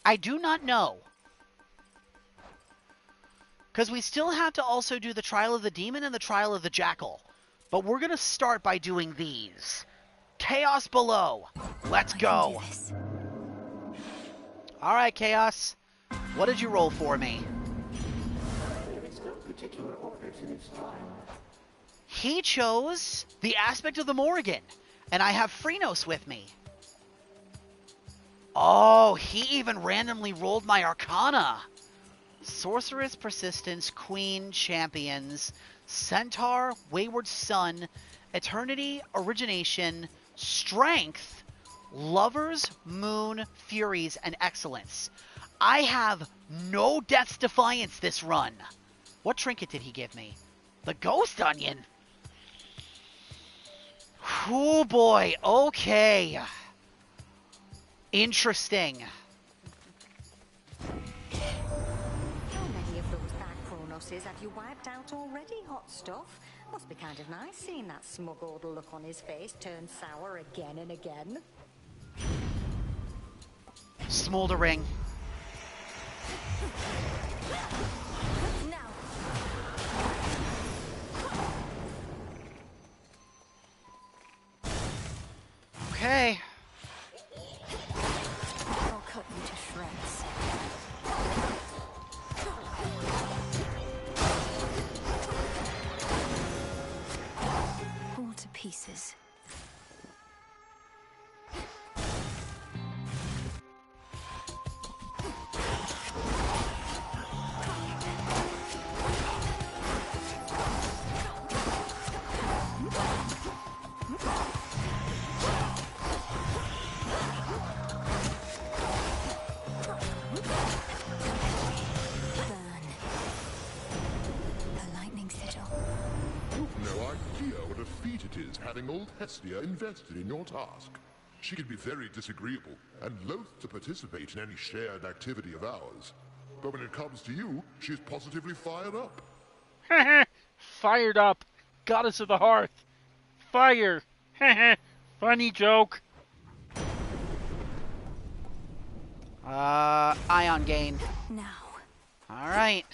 I do not know. Because we still have to also do the Trial of the Demon and the Trial of the Jackal. But we're going to start by doing these. Chaos Below. Let's go. Alright, Chaos. What did you roll for me? He chose the aspect of the Morrigan, and I have Phrynos with me. Oh, he even randomly rolled my Arcana. Sorceress, Persistence, Queen, Champions, Centaur, Wayward Son, Eternity, Origination, Strength, Lovers, Moon, Furies, and Excellence. I have no Death's Defiance this run. What trinket did he give me? The Ghost Onion. Oh boy, okay. Interesting. How many of those back Chronoses have you wiped out already, hot stuff? Must be kind of nice seeing that smug old look on his face turn sour again and again. Smoldering. Okay. I'll cut you to shreds. All to pieces. having old Hestia invested in your task. She can be very disagreeable and loath to participate in any shared activity of ours. But when it comes to you, she's positively fired up. Fired up. Goddess of the hearth. Fire. Funny joke. Ion gain. No. Alright.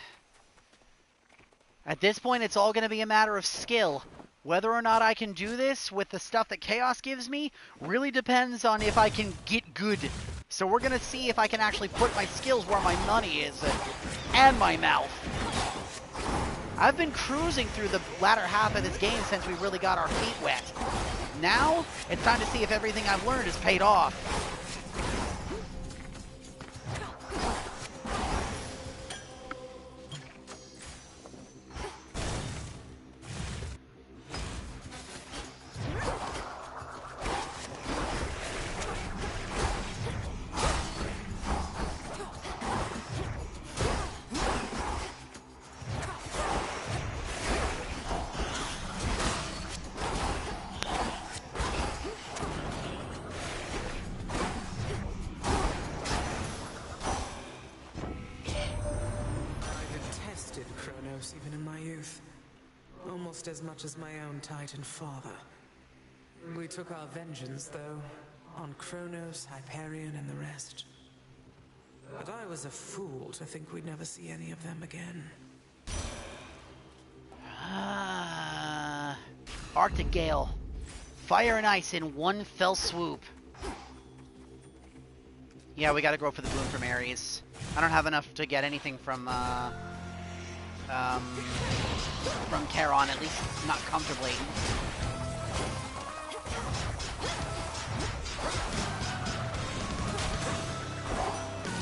At this point, it's all going to be a matter of skill. Whether or not I can do this with the stuff that Chaos gives me really depends on if I can get good. So we're going to see if I can actually put my skills where my money is and my mouth. I've been cruising through the latter half of this game since we really got our feet wet. Now, it's time to see if everything I've learned has paid off. Even in my youth, almost as much as my own Titan father. We took our vengeance, though, on Kronos, Hyperion, and the rest. But I was a fool to think we'd never see any of them again. Arctic Gale. Fire and ice in one fell swoop. Yeah, we gotta go for the boon from Ares. I don't have enough to get anything from Charon, at least not comfortably.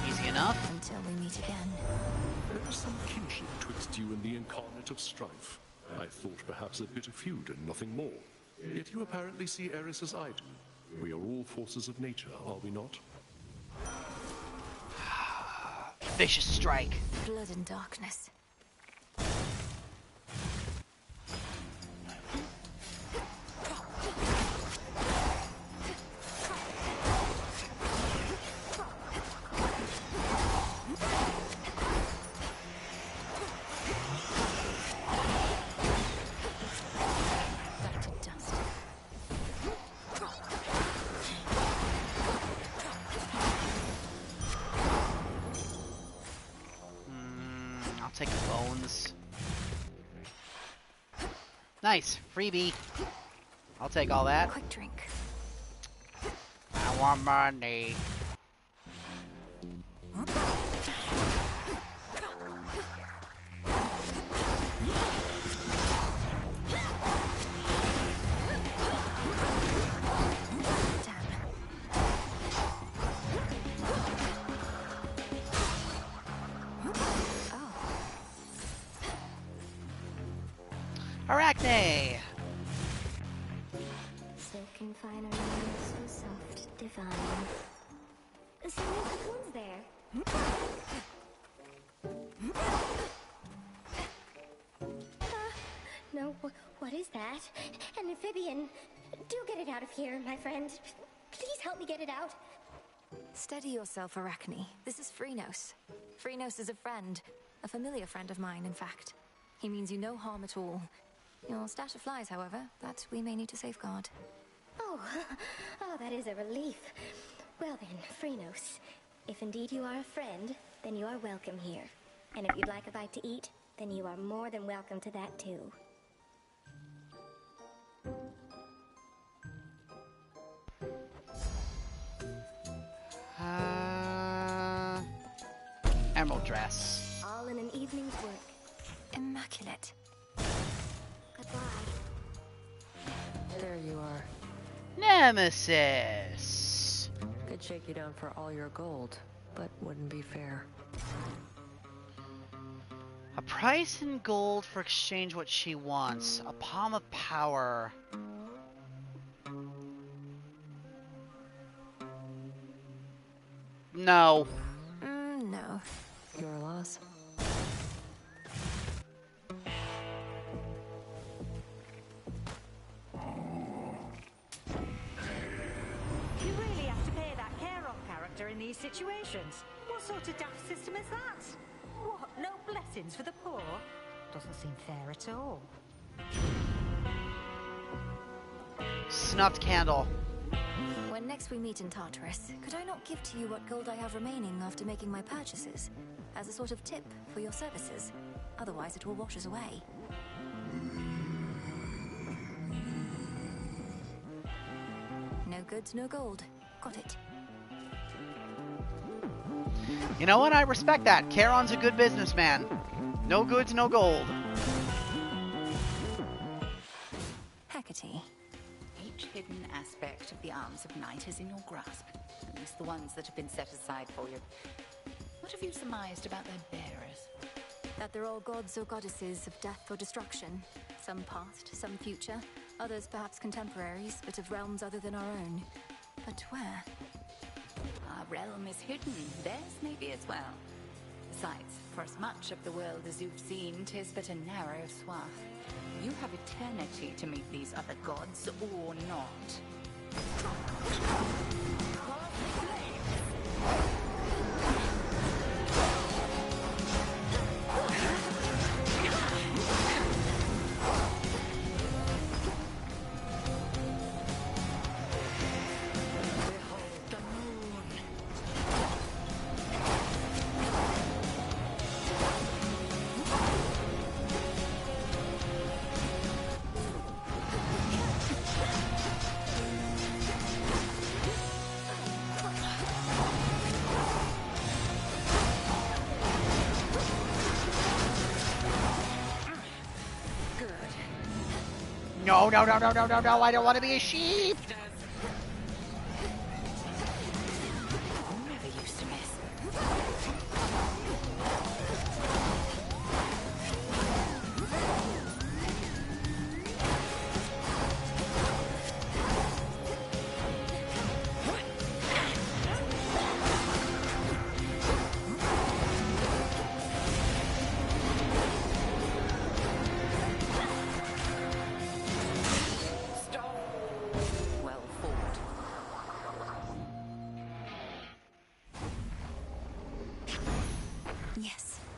Easy enough. Until we meet again. There is some kinship twixt you and the incarnate of strife. I thought perhaps a bit of feud and nothing more. Yet you apparently see Eris as I do. We are all forces of nature, are we not? Vicious strike. Blood and darkness. Take the bones. Nice. Freebie. I'll take all that. Quick drink. I want money. Arachne! Silk and fine around, so soft, divine. So many cocoons there. No, what is that? An amphibian. Do get it out of here, my friend. Please help me get it out. Steady yourself, Arachne. This is Phrynos. Phrynos is a friend. A familiar friend of mine, in fact. He means you no harm at all. Your stash of flies, however, that we may need to safeguard. Oh, that is a relief. Well then, Phrynos, if indeed you are a friend, then you are welcome here. And if you'd like a bite to eat, then you are more than welcome to that too. Emerald dress. All in an evening's work. Immaculate. Goodbye. There you are. Nemesis! Could shake you down for all your gold, but wouldn't be fair. A price in gold for exchange what she wants. A palm of power. No. No. Your loss. these situations? What sort of daft system is that? What, no blessings for the poor? Doesn't seem fair at all. Snuffed candle. When next we meet in Tartarus, could I not give to you what gold I have remaining after making my purchases? As a sort of tip for your services. Otherwise it will wash us away. No goods, no gold. Got it. You know what? I respect that. Charon's a good businessman. No goods, no gold. Hecate. Each hidden aspect of the arms of night is in your grasp. At least the ones that have been set aside for you. What have you surmised about their bearers? That they're all gods or goddesses of death or destruction. Some past, some future. Others perhaps contemporaries, but of realms other than our own. But where? Our realm is hidden. Theirs may be as well. Besides, for as much of the world as you've seen, 'tis but a narrow swath. You have eternity to meet these other gods, or not. No, no, no, no, no, no, no, I don't want to be a sheep! Never used to miss.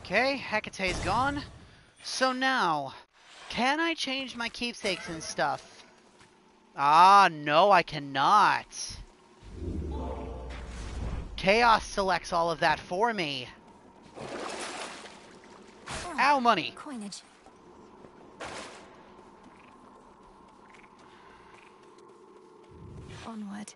Okay, Hecate's gone. So now, can I change my keepsakes and stuff? Ah, no, I cannot. Chaos selects all of that for me. Ow, money. Coinage. Onward.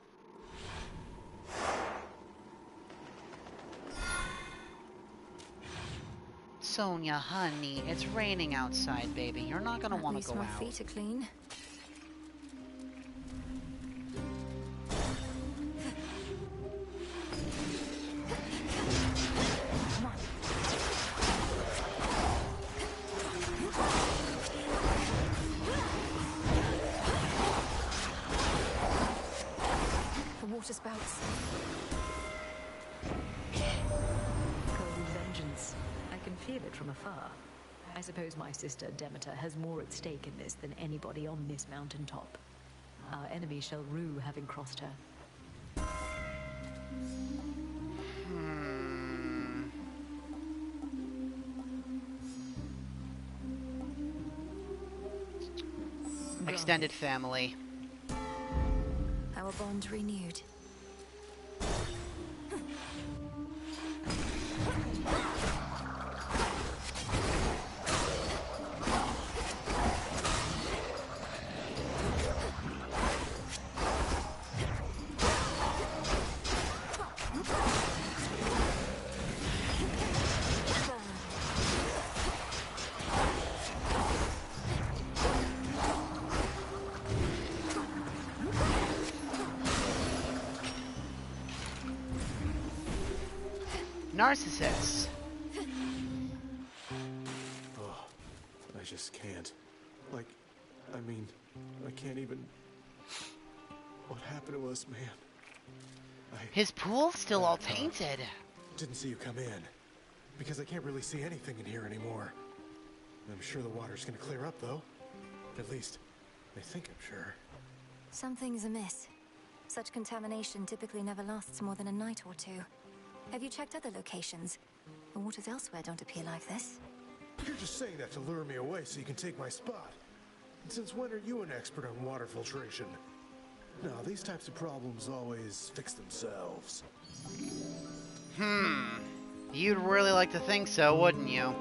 Sonia, honey, it's raining outside, baby. You're not gonna want to go out. My feet are clean. The water spouts. Vengeance. I can feel it from afar. I suppose my sister Demeter has more at stake in this than anybody on this mountaintop. Our enemy shall rue having crossed her. Extended family. Our bond renewed. Narcissus. Oh, I just can't. Like, I mean, I can't even... What happened to us, man? His pool's still all tainted. Didn't see you come in. Because I can't really see anything in here anymore. I'm sure the water's gonna clear up, though. At least, I think I'm sure. Something's amiss. Such contamination typically never lasts more than a night or two. Have you checked other locations? The waters elsewhere don't appear like this. You're just saying that to lure me away so you can take my spot. And since when are you an expert on water filtration? No, these types of problems always fix themselves. You'd really like to think so, wouldn't you?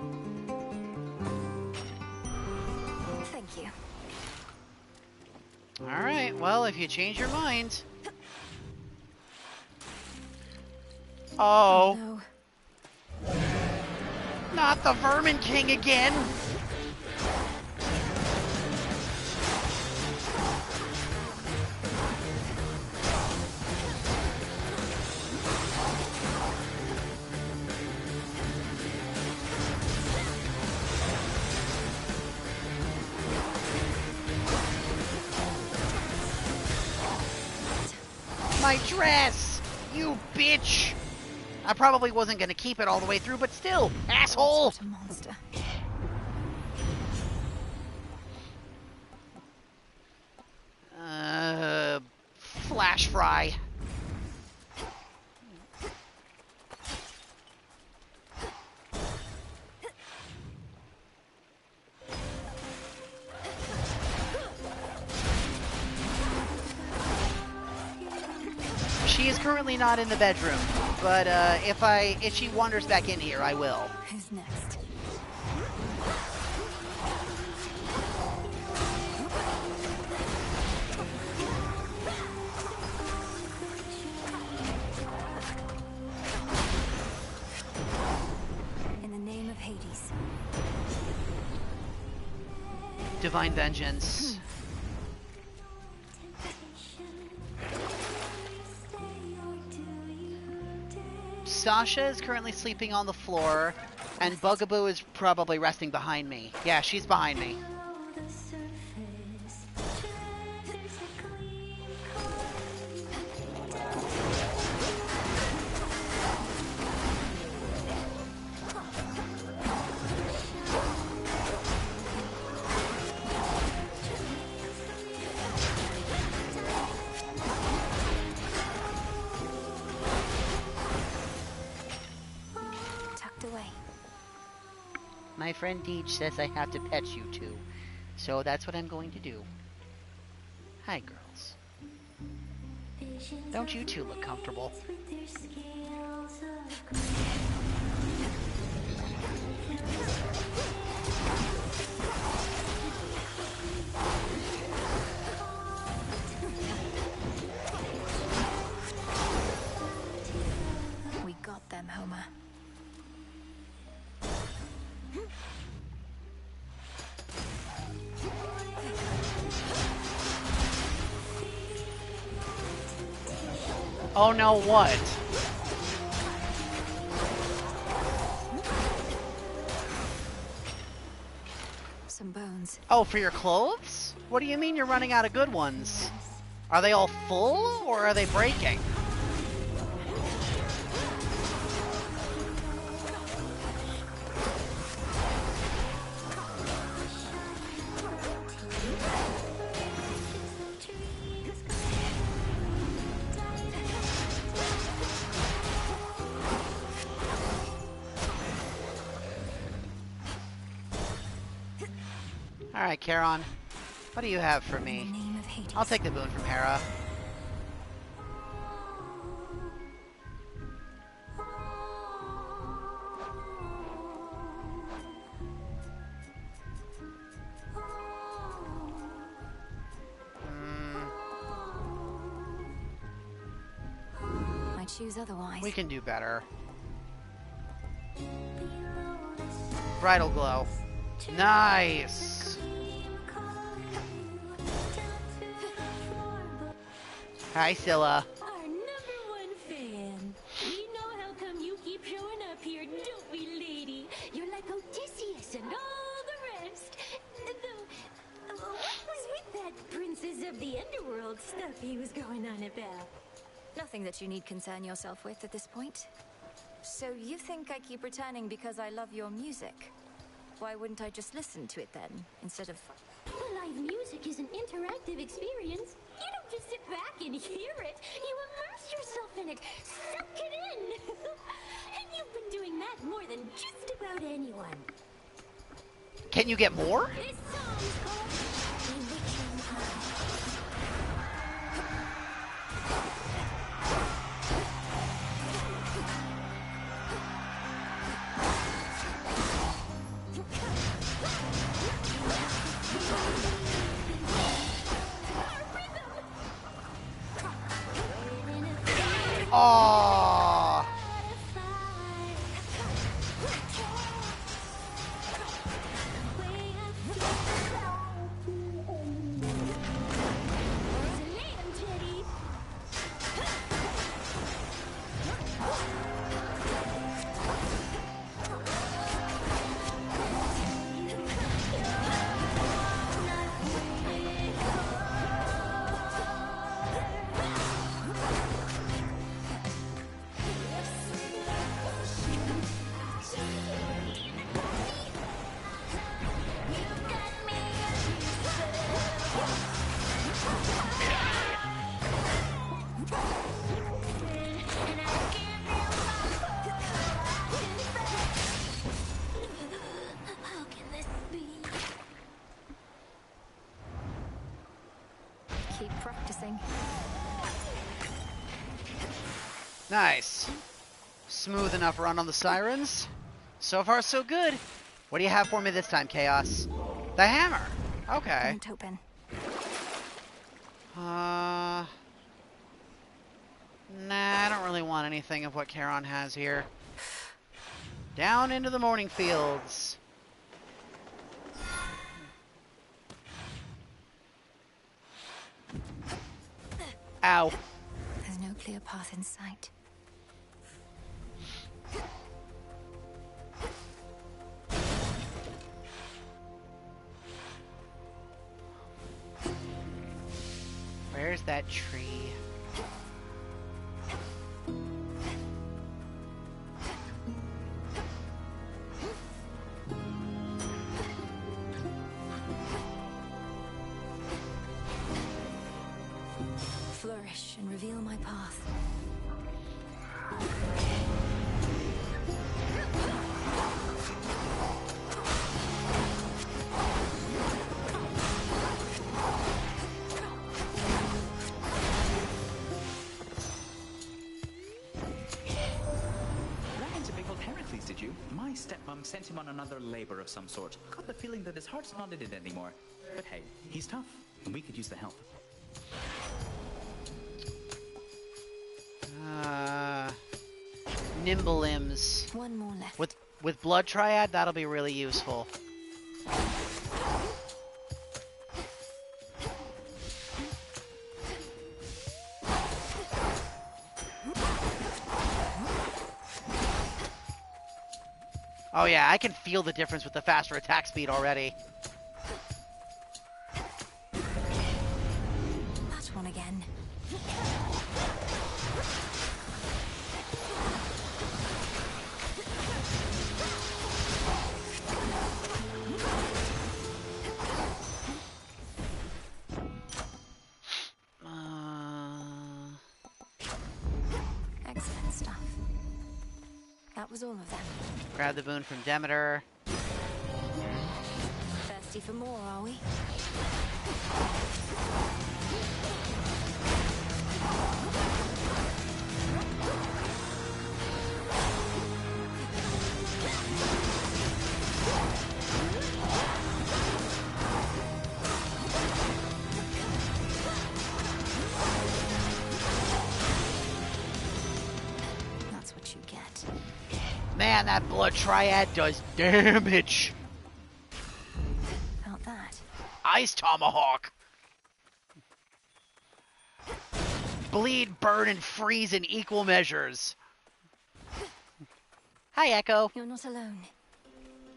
Thank you. Alright, well, if you change your mind... Oh. No. Not the Vermin King again! My dress! You bitch! I probably wasn't gonna keep it all the way through, but still, asshole! What a monster. Flash fry. She is currently not in the bedroom, but if she wanders back in here, I will. Who's next? In the name of Hades. Divine vengeance. Sasha is currently sleeping on the floor, and Bugaboo is probably resting behind me. Yeah, she's behind me. My friend Deej says I have to pet you two, so that's what I'm going to do. Hi, girls. Don't you two look comfortable? We got them, Homer. Oh no, what? Some bones. Oh, for your clothes? What do you mean you're running out of good ones? Are they all full, or are they breaking? Alright, Charon. What do you have for me? I'll take the boon from Hera. I choose otherwise. We can do better. Bridal glow. Nice! Hi, Scylla. Our #1 fan. We know how come you keep showing up here, don't we, lady? You're like Odysseus and all the rest. Though, what was with that Princess of the Underworld stuff he was going on about? Nothing that you need concern yourself with at this point. So you think I keep returning because I love your music? Why wouldn't I just listen to it then, instead of... Well, live music is an interactive experience. You don't just sit back and hear it. You immerse yourself in it. Suck it in. with anyone. Can you get more? This song's called Bewitching Eye. Aww. Keep practicing. Nice. Smooth enough run on the sirens. So far, so good. What do you have for me this time, Chaos? The hammer. Okay. Won't open. Nah, I don't really want anything of what Charon has here. Down into the morning fields. Ow. There's no clear path in sight. Where's that tree? Flourish and reveal my path. Ran into big old Heracles, did you? My stepmom sent him on another labor of some sort. Got the feeling that his heart's not in it anymore. But hey, he's tough, and we could use the help. Nimble limbs. One more left. With Blood Triad, that'll be really useful. Oh yeah, I can feel the difference with the faster attack speed already. That one again. Excellent stuff. That was all of them. Grab the boon from Demeter. Thirsty for more, are we? That's what you get. Man, that Blood Triad does damage. Felt that. Ice Tomahawk. Bleed, burn, and freeze in equal measures. Hi, Echo. You're not alone.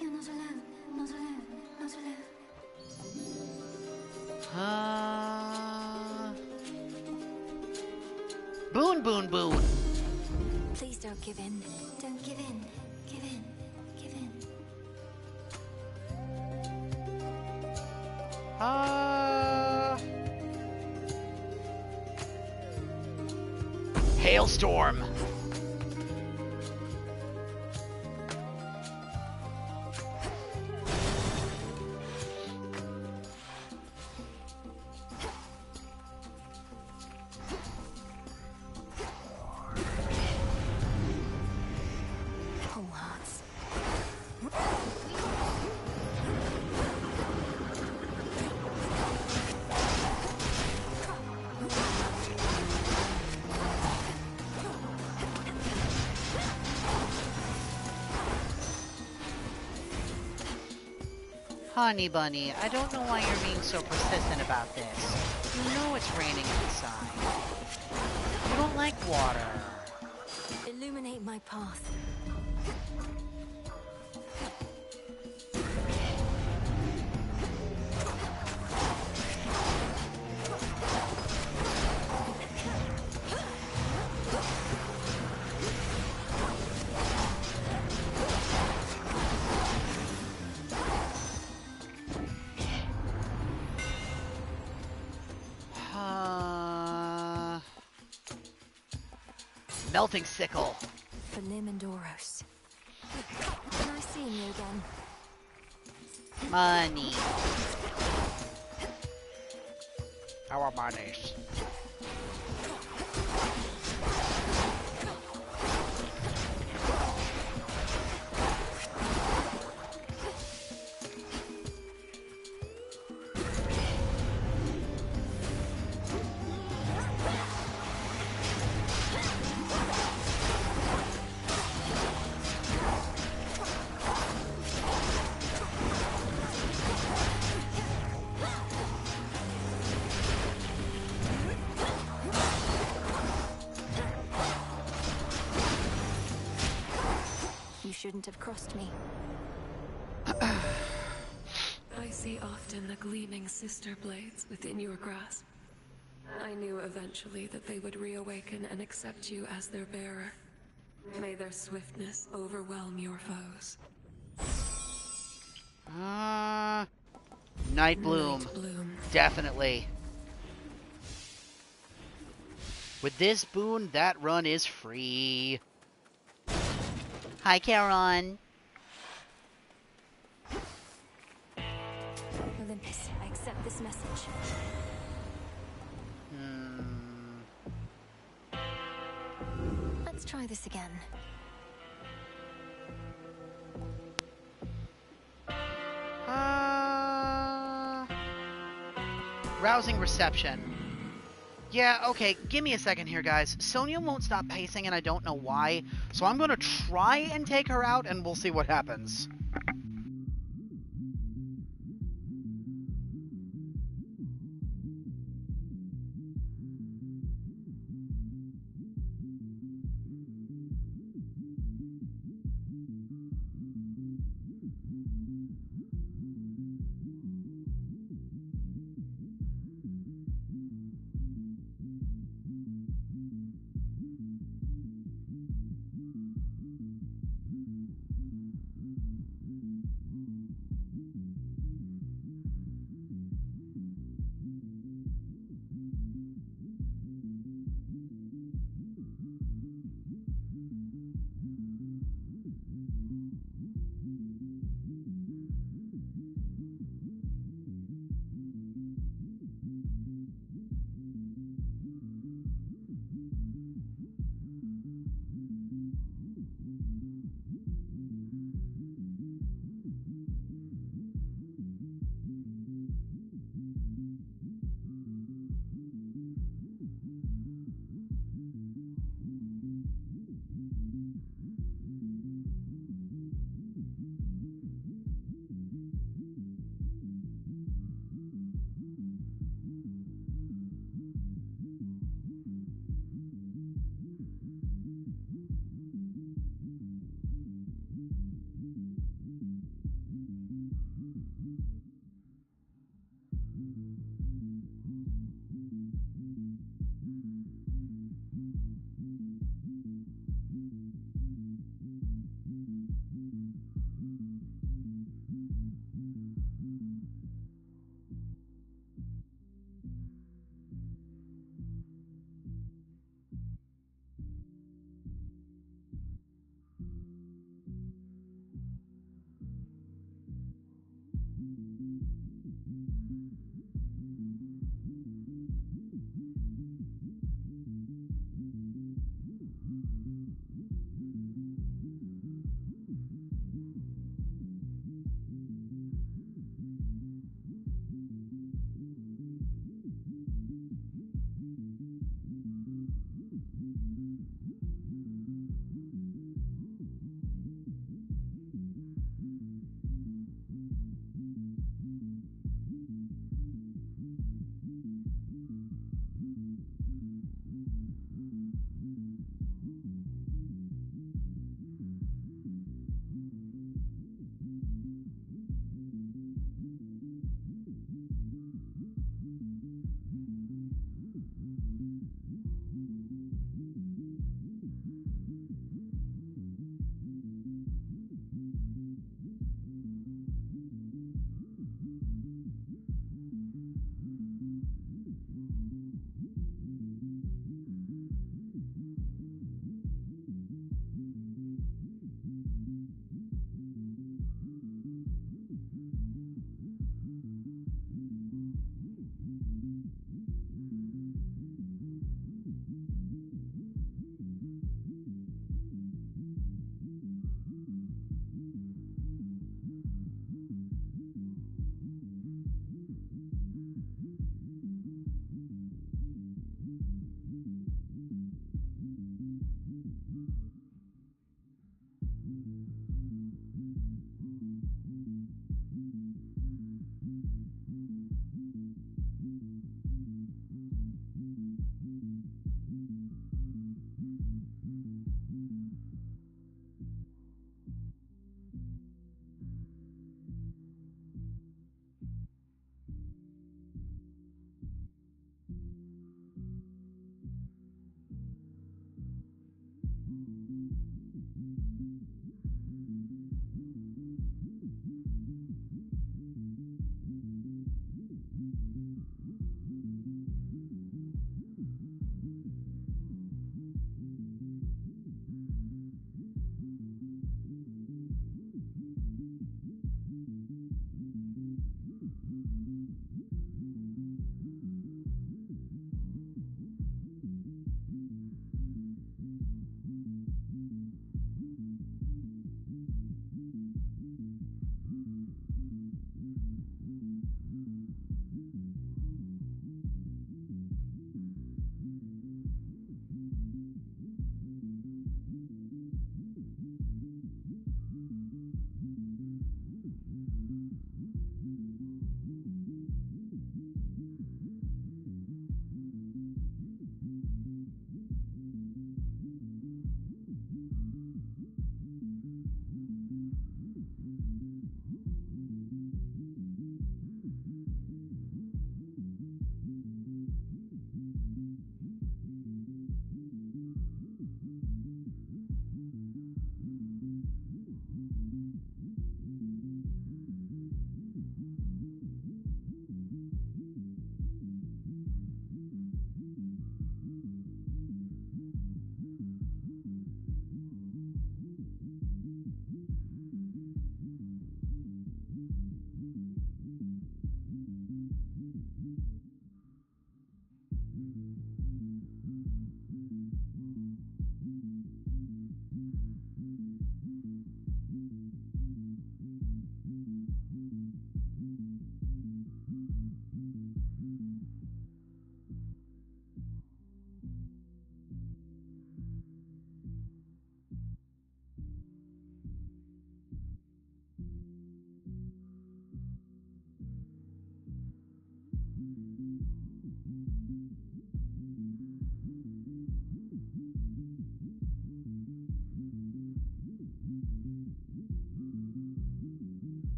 You're not alone. Not alone. Not alone. Boon, boon, boon. Please don't give in. Don't give in. Give in. Give in. Hailstorm. Honey Bunny, I don't know why you're being so persistent about this. You know it's raining outside. You don't like water. Illuminate my path. Melting sickle. For Limandoros. Nice seeing you again. Money. Our monies. Shouldn't have crossed me. I see often the gleaming sister blades within your grasp. I knew eventually that they would reawaken and accept you as their bearer. May their swiftness overwhelm your foes. Night Bloom. Definitely. With this boon, that run is free. Hi, Charon. Olympus, I accept this message. Let's try this again. Rousing reception. Yeah, okay, give me a second here, guys. Sonia won't stop pacing, and I don't know why, so I'm gonna try and take her out, and we'll see what happens.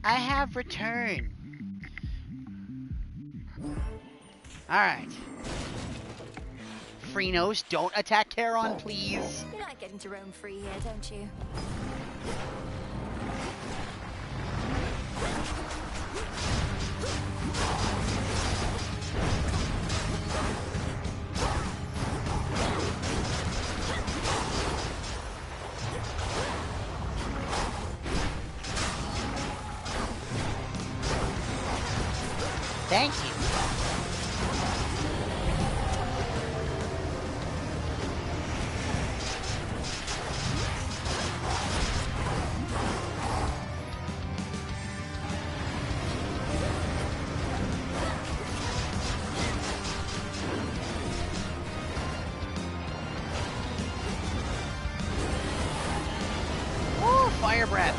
I have returned. Alright. Freenos, don't attack Charon, please. You like getting to roam free here, don't you? Thank you. breath.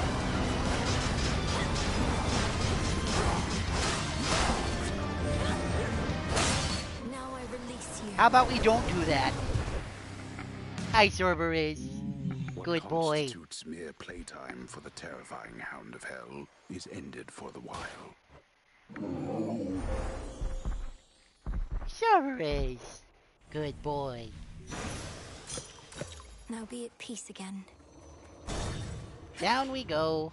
Now I release you. How about we don't do that? Hi, Cerberus. Good boy. What constitutes mere playtime for the terrifying Hound of Hell is ended for the while. Cerberus. Good boy. Now be at peace again. Down we go.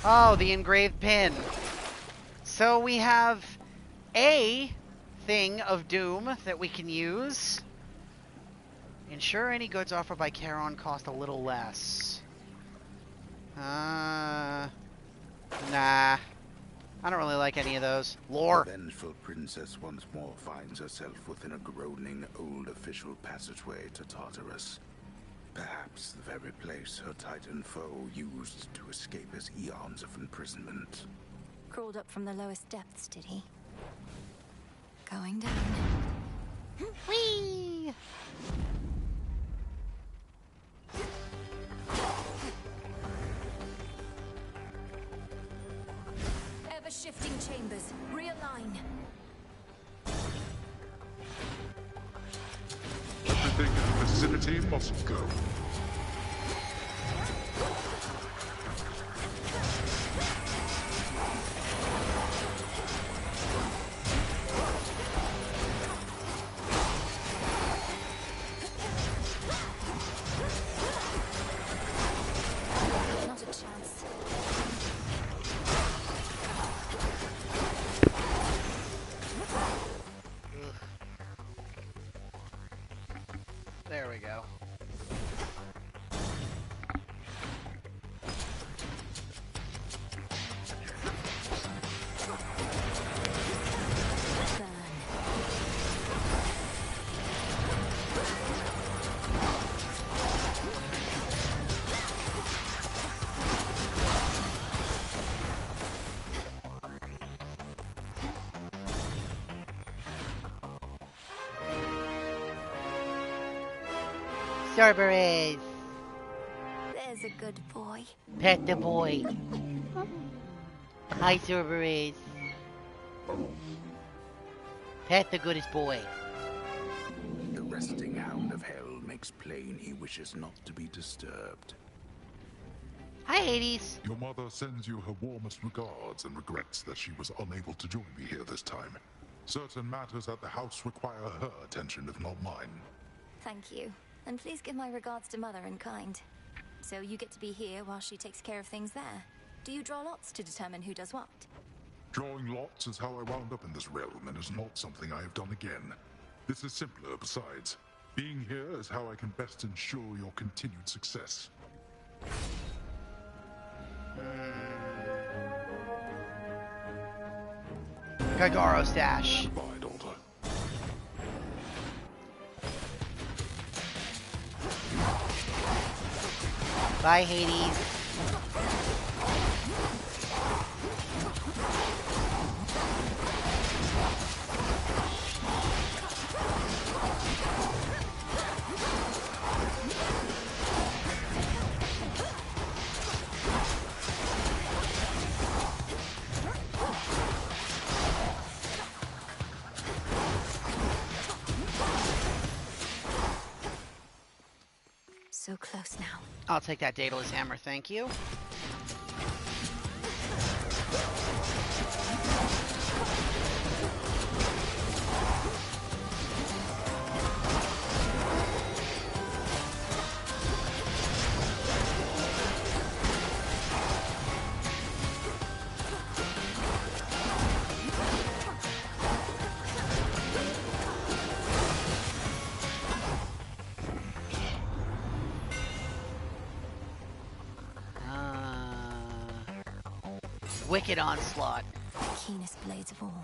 Oh, the engraved pin. So we have a thing of doom that we can use. Ensure any goods offered by Charon cost a little less. Nah. I don't really like any of those. Lore. The vengeful princess once more finds herself within a groaning old official passageway to Tartarus. Perhaps the very place her Titan foe used to escape his eons of imprisonment. Crawled up from the lowest depths, did he? Going down. Whee! Ever-shifting chambers. Realign. Everything in the vicinity must go. Not a chance. There we go. Cerberus. There's a good boy. Pet the boy. Hi, Cerberus. Pet the goodest boy. The resting Hound of Hell makes plain he wishes not to be disturbed. Hi, Hades. Your mother sends you her warmest regards and regrets that she was unable to join me here this time. Certain matters at the house require her attention, if not mine. Thank you. And please give my regards to Mother in kind. So you get to be here while she takes care of things there. Do you draw lots to determine who does what? Drawing lots is how I wound up in this realm, and is not something I have done again. This is simpler, besides. Being here is how I can best ensure your continued success. Gagaro stash. Goodbye, daughter. Bye, Hades. So close now. I'll take that Daedalus hammer, thank you. Wicked onslaught. Keenest blades of all.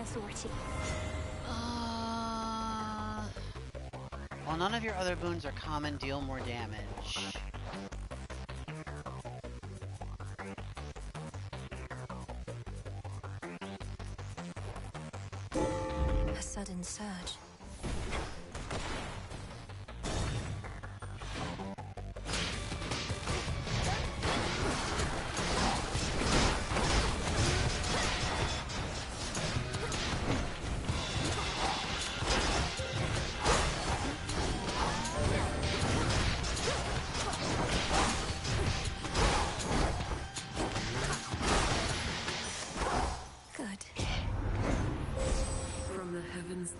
authority. While none of your other boons are common, deal more damage. A sudden surge.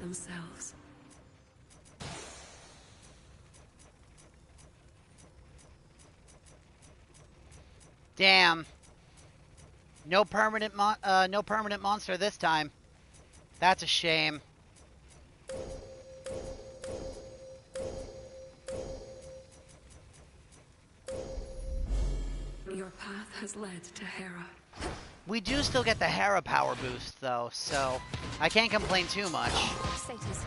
Themselves. Damn. No permanent monster this time. That's a shame. Your path has led to Hera. We do still get the Hera power boost, though, so I can't complain too much. Satyrs.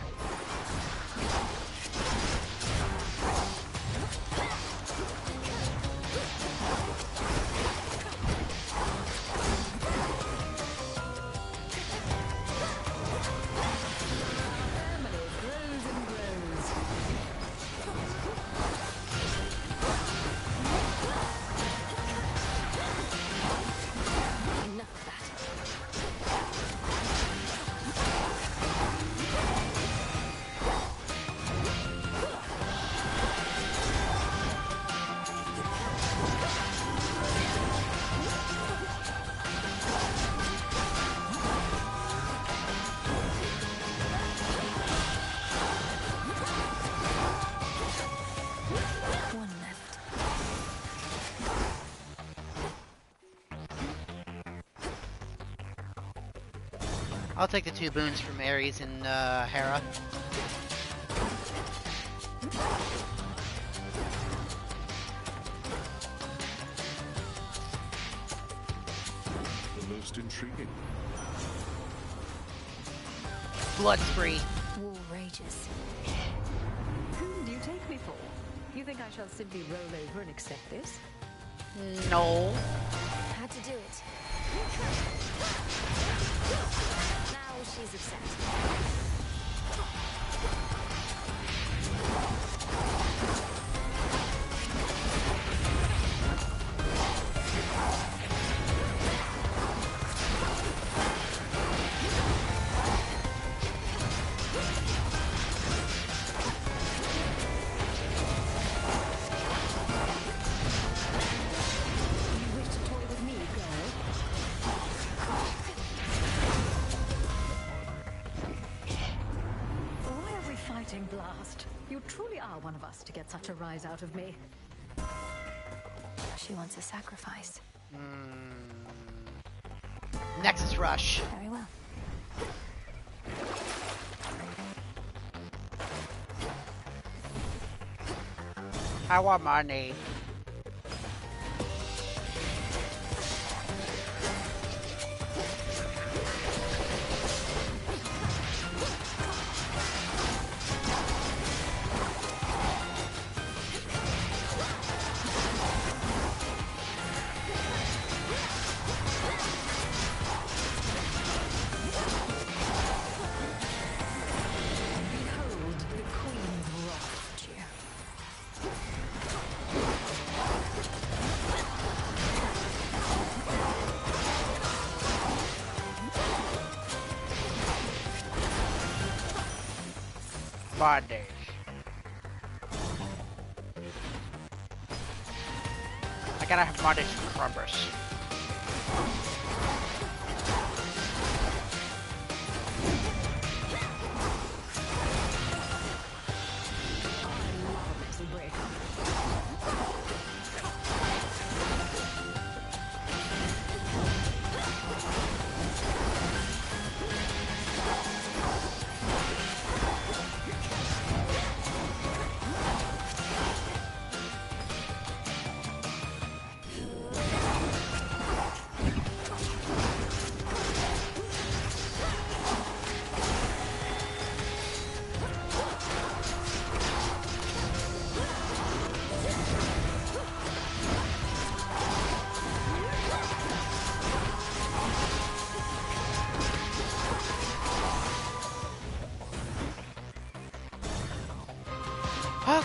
I'll take the 2 boons from Ares and Hera. The most intriguing. Blood spree. War rages. Whom do you take me for? You think I shall simply roll over and accept this? No. Had to do it. Now she's upset. Blast. You truly are one of us to get such a rise out of me. She wants a sacrifice. Nexus Rush. Very well. I want money. Bondage. I gotta have bondage for Crumbers.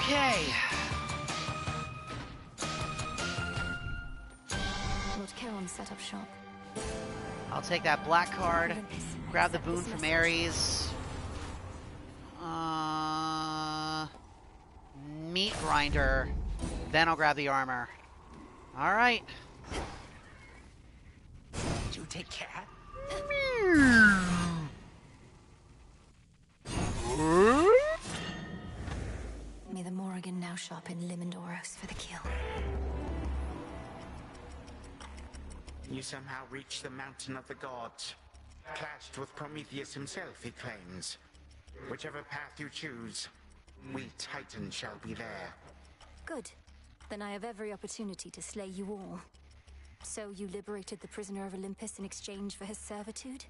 Okay. Lord Charon set up shop. I'll take that black card. Grab the boon from Ares. Meat grinder. Then I'll grab the armor. All right. You take care. May the Morrigan now sharpen Limandoros for the kill. You somehow reached the Mountain of the Gods. Clashed with Prometheus himself, he claims. Whichever path you choose, we Titans shall be there. Good. Then I have every opportunity to slay you all. So you liberated the prisoner of Olympus in exchange for his servitude?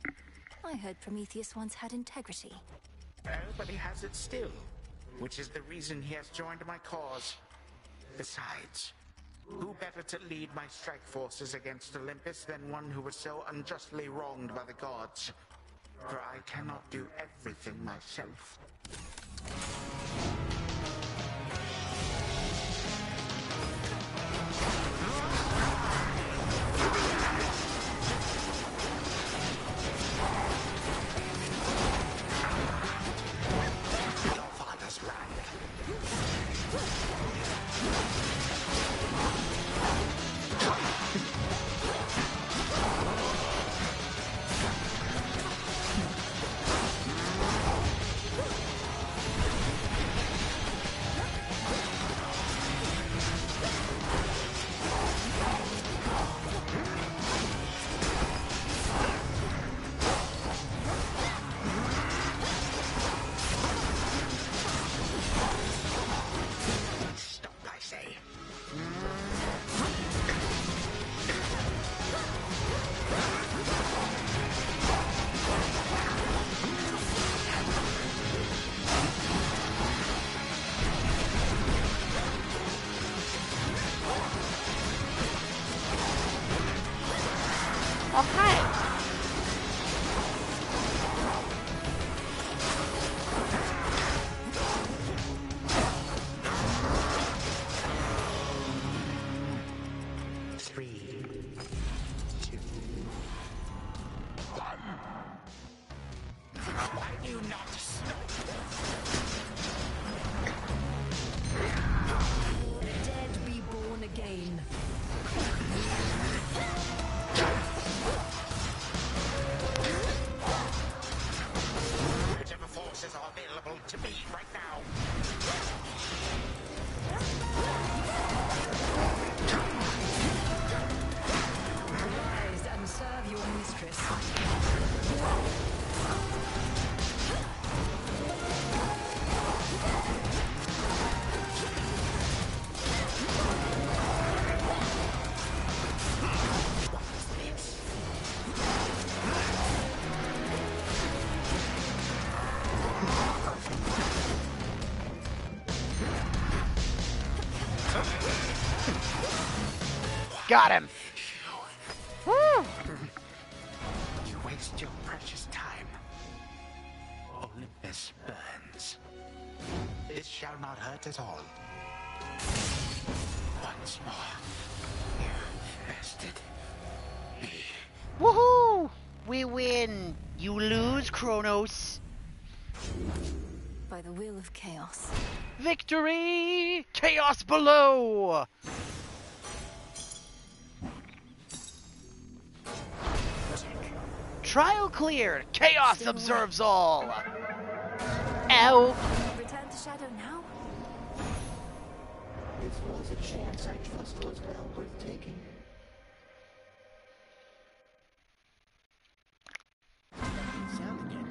I heard Prometheus once had integrity. Oh, but he has it still. Which is the reason he has joined my cause. Besides, who better to lead my strike forces against Olympus than one who was so unjustly wronged by the gods? For I cannot do everything myself. Your father's right. Stop, I say. Okay. Three, two, one. Why do you not stop? Dead be born again. Whichever forces are available to me right now. Rise and serve your mistress. Got him. Woo. You waste your precious time. Olympus burns. This shall not hurt at all. Once more, you bested me. Woohoo! We win. You lose, Kronos. By the will of chaos. Victory! Chaos below! Trial cleared. Chaos observes all. Ow. Return to Shadow now? This was a chance I trust was well worth taking.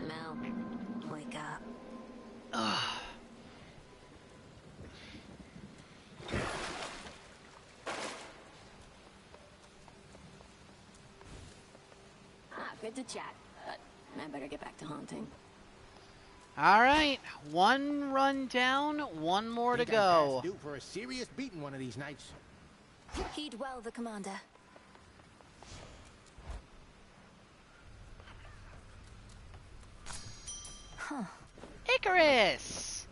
Mel, wake up. Good to chat, but I better get back to haunting. All right, one run down, one more to go. Due for a serious beating one of these nights. Heed well the commander. Icarus!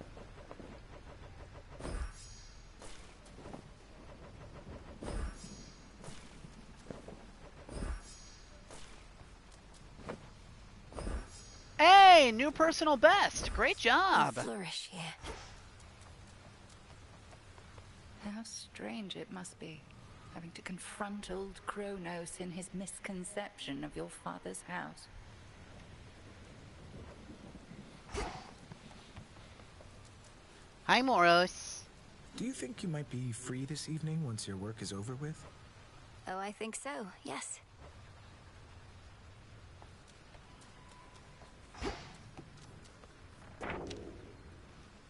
Hey, new personal best. Great job. Flourish here. How strange it must be, having to confront old Kronos in his misconception of your father's house. Hi, Moros. Do you think you might be free this evening once your work is over with? Oh, I think so, yes.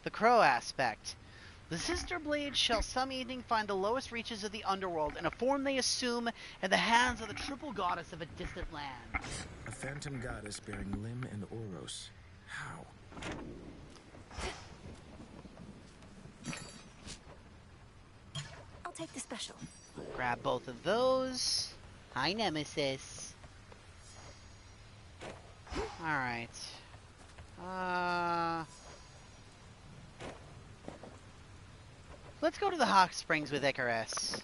The crow aspect. The Sister Blades shall some evening find the lowest reaches of the underworld in a form they assume in the hands of the triple goddess of a distant land. A phantom goddess bearing Lim and Oros. How? I'll take the special. Grab both of those. Hi, Nemesis. Alright. Let's go to the Hawk Springs with Icarus.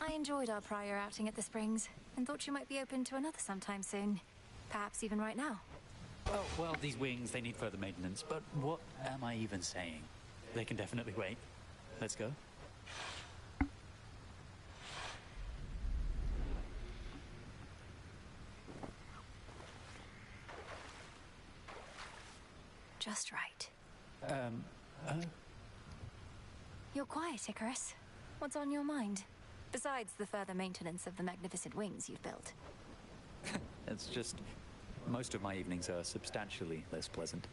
I enjoyed our prior outing at the Springs, and thought you might be open to another sometime soon. Perhaps even right now. Oh, well, these wings, they need further maintenance, but what am I even saying? They can definitely wait. Let's go. Just right. Oh? You're quiet, Icarus. What's on your mind? Besides the further maintenance of the magnificent wings you've built. It's just... most of my evenings are substantially less pleasant.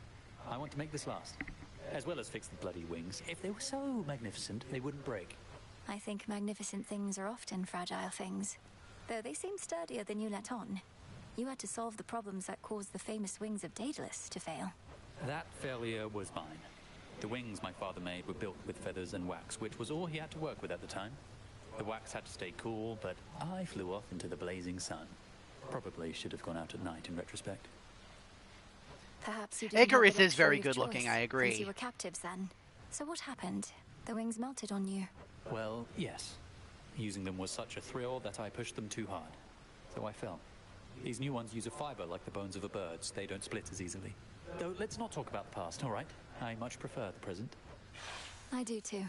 I want to make this last, as well as fix the bloody wings. If they were so magnificent, they wouldn't break. I think magnificent things are often fragile things. Though they seem sturdier than you let on. You had to solve the problems that caused the famous wings of Daedalus to fail. That failure was mine. The wings my father made were built with feathers and wax, which was all he had to work with at the time. The wax had to stay cool, but I flew off into the blazing sun. Probably should have gone out at night in retrospect. Perhaps you didn't Icarus have the is very luxurious good looking, choice, I agree. Since you were captives then. So what happened? The wings melted on you. Well, yes. Using them was such a thrill that I pushed them too hard. So I fell. These new ones use a fiber like the bones of a bird. They don't split as easily. Though, let's not talk about the past, all right? I much prefer the present. I do too.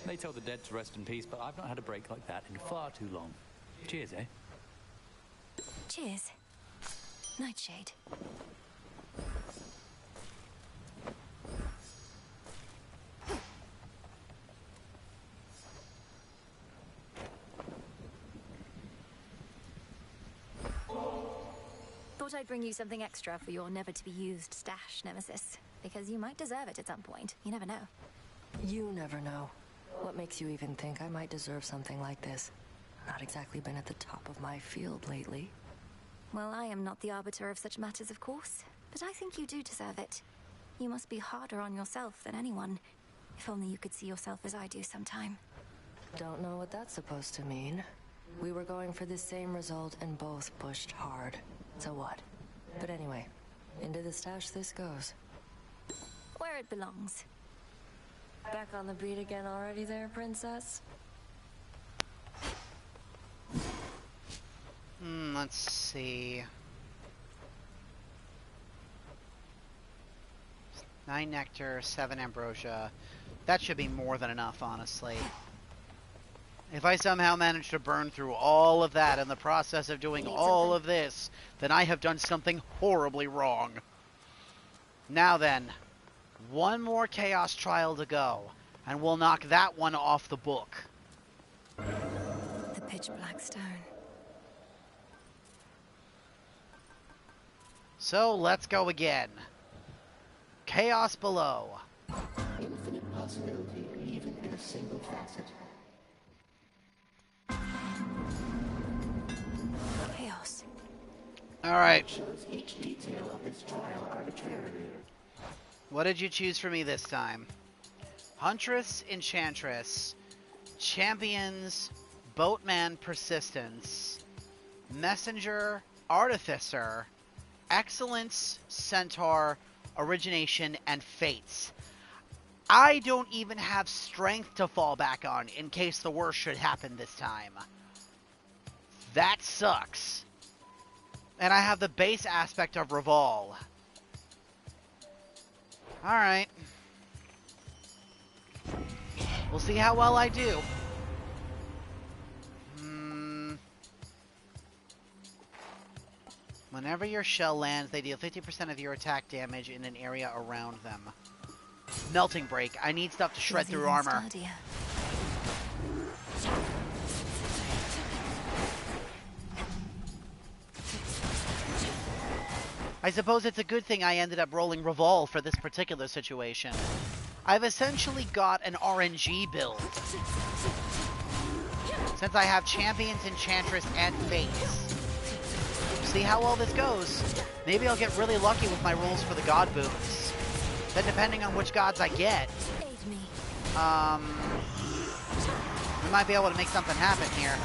They tell the dead to rest in peace, but I've not had a break like that in far too long. Cheers, eh? Cheers. Nightshade. Thought I'd bring you something extra for your never-to-be-used stash, Nemesis. Because you might deserve it at some point. You never know. You never know. What makes you even think I might deserve something like this? Not exactly been at the top of my field lately. Well, I am not the arbiter of such matters, of course. But I think you do deserve it. You must be harder on yourself than anyone. If only you could see yourself as I do sometime. Don't know what that's supposed to mean. We were going for the same result and both pushed hard. So what? But anyway, into the stash this goes. Where it belongs. Back on the beat again already there, princess? Let's see. 9 nectar, 7 ambrosia. That should be more than enough, honestly. If I somehow manage to burn through all of that in the process of doing all of this, then I have done something horribly wrong. Now then, one more chaos trial to go, and we'll knock that one off the book. The pitch black stone. So let's go again. Chaos below. Infinite possibility, even in a single facet. Chaos. Alright. Chose each detail of this trial arbitrarily. What did you choose for me this time? Huntress, Enchantress, Champions, Boatman, Persistence, Messenger, Artificer, Excellence, Centaur, Origination, and Fates. I don't even have strength to fall back on in case the worst should happen this time. That sucks. And I have the base aspect of Revol. Alright. We'll see how well I do. Whenever your shell lands, they deal 50% of your attack damage in an area around them. Melting Break. I need stuff to shred through armor. I suppose it's a good thing I ended up rolling Revol for this particular situation. I've essentially got an RNG build. Since I have Champions, Enchantress, and Fates. See how well this goes. Maybe I'll get really lucky with my rolls for the God Boons. Then depending on which gods I get, we might be able to make something happen here.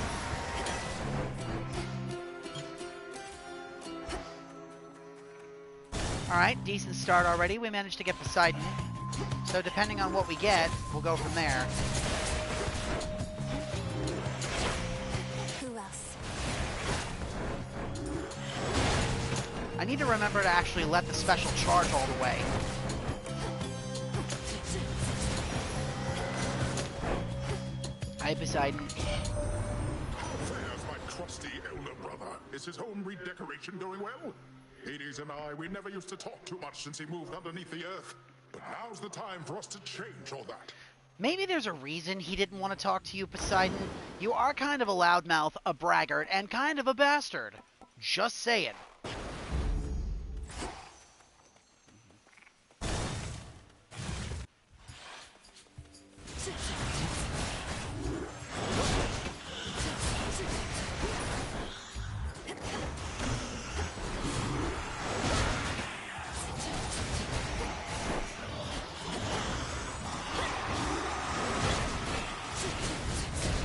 Alright, decent start already. We managed to get Poseidon. So depending on what we get, we'll go from there. Who else? I need to remember to actually let the special charge all the way. Hi, Poseidon. There's my trusty elder brother. Is his home redecoration going well? Hades and I, we never used to talk too much since he moved underneath the earth. But now's the time for us to change all that. Maybe there's a reason he didn't want to talk to you, Poseidon. You are kind of a loudmouth, a braggart, and kind of a bastard. Just saying.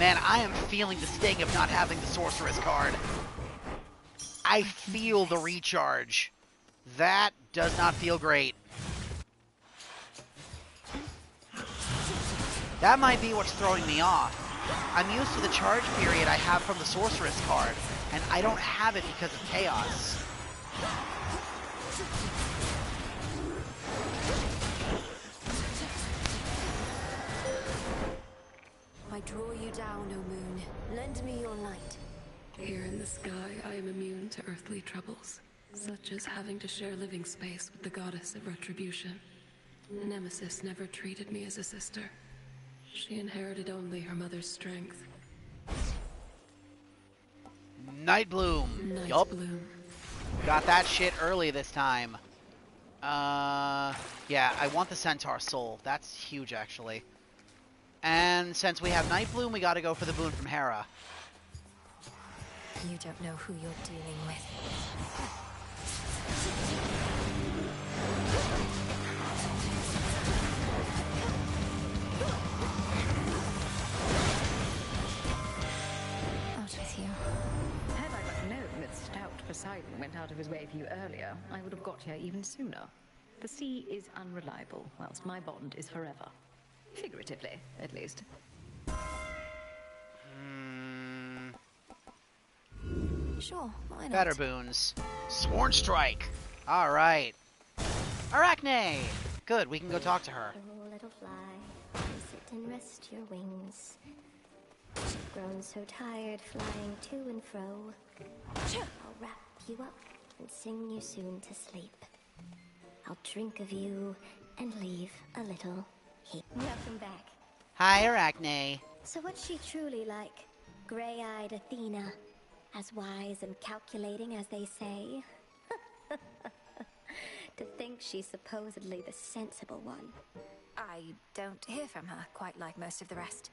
Man, I am feeling the sting of not having the Sorceress card. I feel the recharge. That does not feel great. That might be what's throwing me off. I'm used to the charge period I have from the Sorceress card, and I don't have it because of Chaos. I draw you down, O moon. Lend me your light. Here in the sky, I am immune to earthly troubles, such as having to share living space with the goddess of retribution. Nemesis never treated me as a sister. She inherited only her mother's strength. Nightbloom. Yup. Got that shit early this time. Yeah, I want the Centaur Soul. That's huge, actually. And since we have Nightbloom, we gotta go for the boon from Hera. You don't know who you're dealing with. Out with you. Had I but known that stout Poseidon went out of his way for you earlier, I would have got here even sooner. The sea is unreliable, whilst my bond is forever. Figuratively, at least. Sure, why not? Better boons. Sworn Strike. Alright. Arachne! Good, we can go talk to her. Oh, little fly, sit and rest your wings. Grown so tired flying to and fro. I'll wrap you up and sing you soon to sleep. I'll drink of you and leave a little heap. Welcome back. Hi, Arachne. So what's she truly like? Gray-eyed Athena? As wise and calculating as they say? To think she's supposedly the sensible one. I don't hear from her, quite like most of the rest.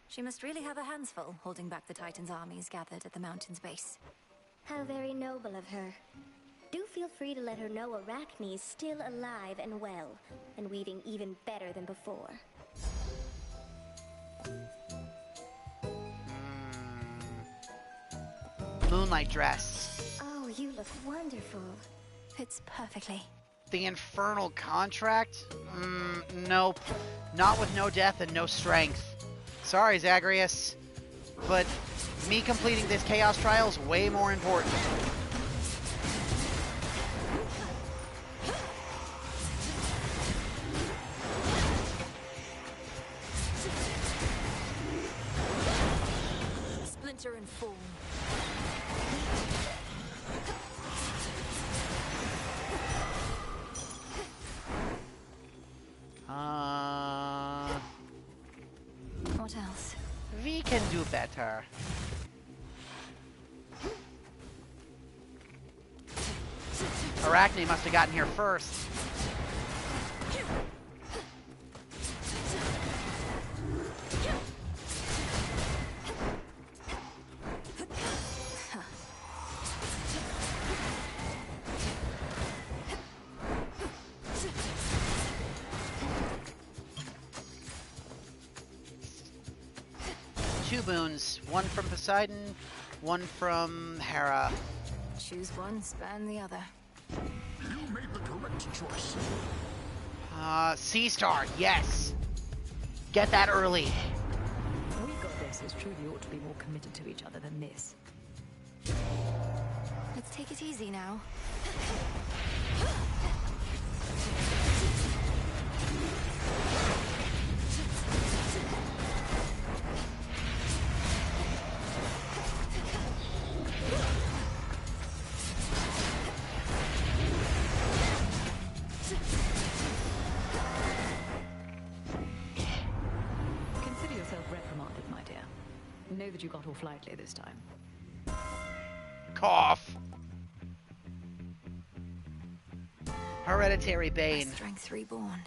She must really have her hands full, holding back the Titan's armies gathered at the mountain's base. How very noble of her. Do feel free to let her know Arachne's still alive and well, and weaving even better than before. Moonlight dress. Oh, you look wonderful. Fits perfectly. The Infernal Contract? Nope. Not with no death and no strength. Sorry, Zagreus. But me completing this Chaos Trial is way more important. Splinter and fall. What else? We can do better. Arachne must have gotten here first. Two boons, one from Poseidon, one from Hera. Choose one, spurn the other. You made the correct choice. Sea Star, yes! Get that early. We goddesses truly ought to be more committed to each other than this. Let's take it easy now. Consider yourself reprimanded, my dear. Know that you got off lightly this time. Cough. Hereditary Bane. Strength reborn.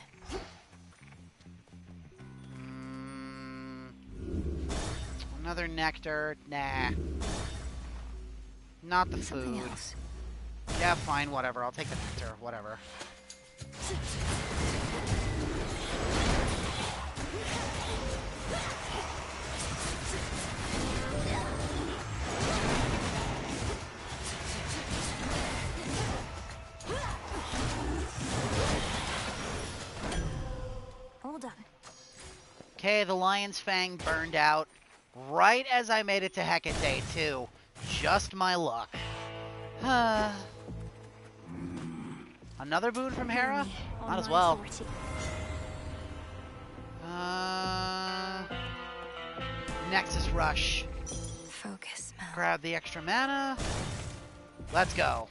Another nectar. Nah. Not the Something food. else. Yeah, fine, whatever. I'll take the nectar, whatever. All done. Okay, the Lion's Fang burned out right as I made it to Hecate, too. Just my luck. Another boon from Hera? Might as well. Nexus Rush. Focus, man. Grab the extra mana. Let's go.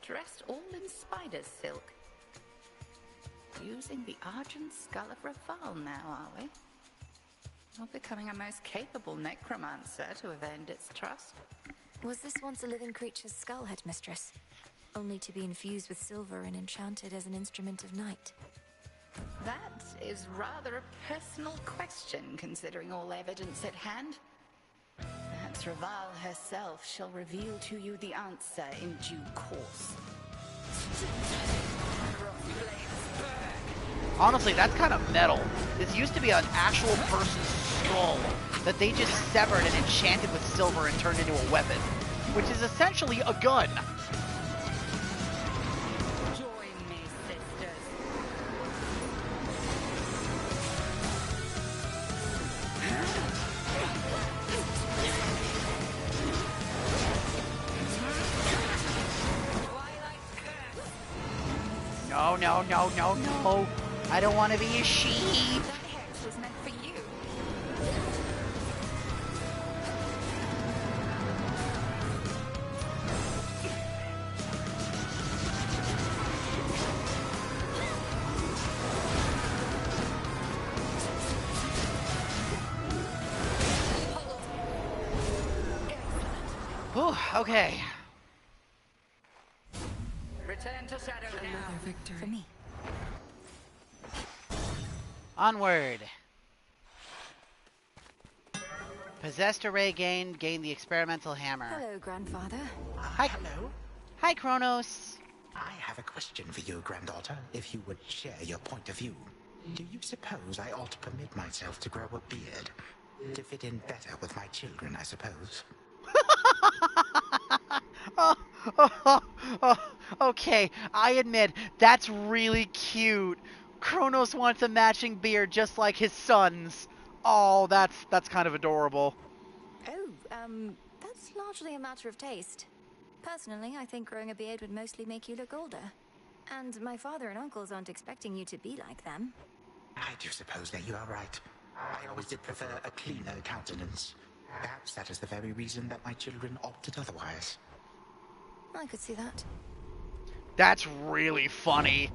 Dressed all in spider silk. Using the Argent Skull of Raval now, are we? You're becoming a most capable necromancer to have earned its trust. Was this once a living creature's skull, Headmistress? Only to be infused with silver and enchanted as an instrument of night. That is rather a personal question, considering all evidence at hand. Perhaps Raval herself shall reveal to you the answer in due course. Honestly, that's kind of metal. This used to be an actual person's skull that they just severed and enchanted with silver and turned into a weapon, which is essentially a gun. Join me, sisters. No, no, no, no, no. I don't want to be a sheep. That hex was meant for you. Whew, okay. Return to Shadow now. Another victory. For me. Onward. Possessed array gained. Gain the experimental hammer. Hello, Grandfather. Hi. Hello. Hi, Kronos. I have a question for you, granddaughter, if you would share your point of view. Do you suppose I ought to permit myself to grow a beard? To fit in better with my children, I suppose. Okay, I admit, that's really cute. Kronos wants a matching beard just like his son's. Oh, that's kind of adorable. Oh, that's largely a matter of taste. Personally, I think growing a beard would mostly make you look older. And my father and uncles aren't expecting you to be like them. I do suppose that you are right. I always did prefer a cleaner countenance. Perhaps that is the very reason that my children opted otherwise. I could see that. That's really funny.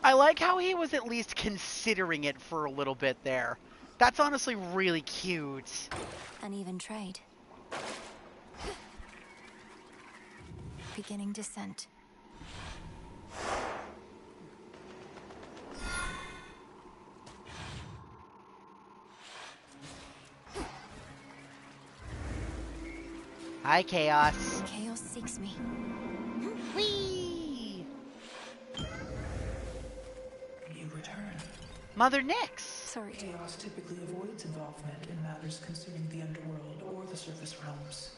I like how he was at least considering it for a little bit there. That's honestly really cute. An even trade. Beginning descent. Hi, Chaos. Chaos seeks me. Whee! You return. Mother Nyx! Sorry. Chaos typically avoids involvement in matters concerning the underworld or the surface realms,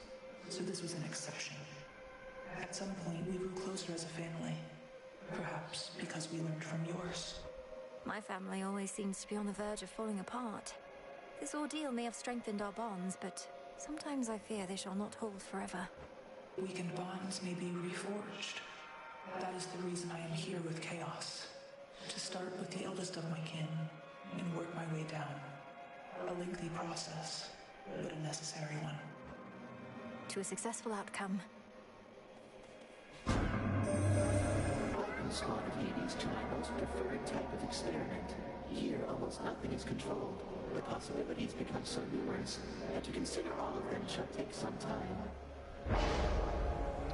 so this was an exception. At some point, we grew closer as a family. Perhaps because we learned from yours. My family always seems to be on the verge of falling apart. This ordeal may have strengthened our bonds, but sometimes I fear they shall not hold forever. Weakened bonds may be reforged. That is the reason I am here with Chaos. To start with the eldest of my kin, and work my way down. A lengthy process, but a necessary one. To a successful outcome. Squad of Hades to my most preferred type of experiment. Here, almost nothing is controlled. The possibilities become so numerous that to consider all of them shall take some time.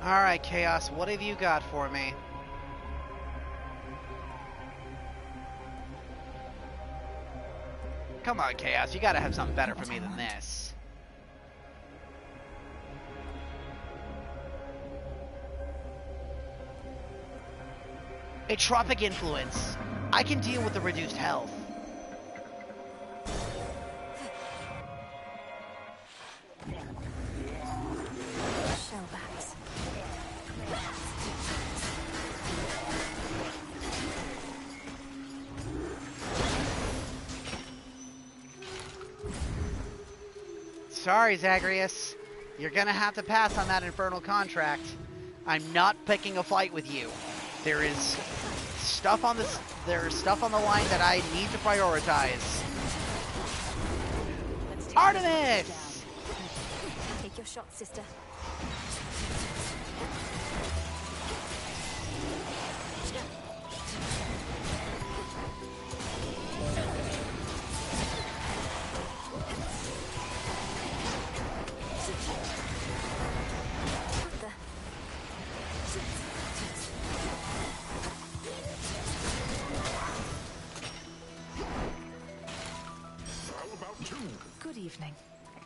Alright, Chaos, what have you got for me? Come on, Chaos, you gotta have something better for me than this. A tropic influence. I can deal with the reduced health. Shellbacks. Sorry, Zagreus. You're gonna have to pass on that infernal contract. I'm not picking a fight with you. There's stuff on the line that I need to prioritize. Artemis! Take your shot, sister. Good evening.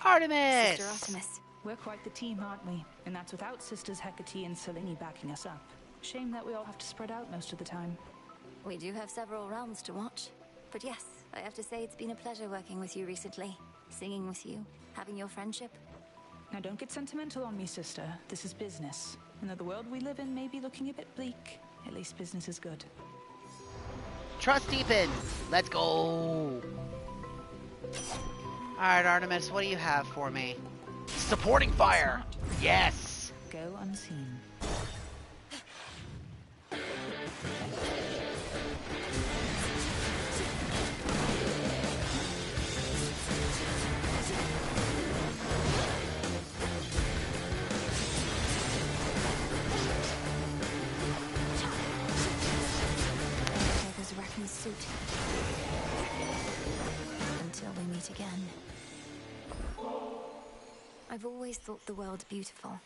Artemis! Sister Artemis. We're quite the team, aren't we? And that's without Sisters Hecate and Selene backing us up. Shame that we all have to spread out most of the time. We do have several realms to watch. But yes, I have to say it's been a pleasure working with you recently. Singing with you, having your friendship. Now don't get sentimental on me, sister. This is business. And though the world we live in may be looking a bit bleak, at least business is good. Trust deepen. Let's go. Alright, Artemis, what do you have for me? Supporting fire! Yes! Go unseen. There's Arachne's suit. Until we meet again. I've always thought the world beautiful.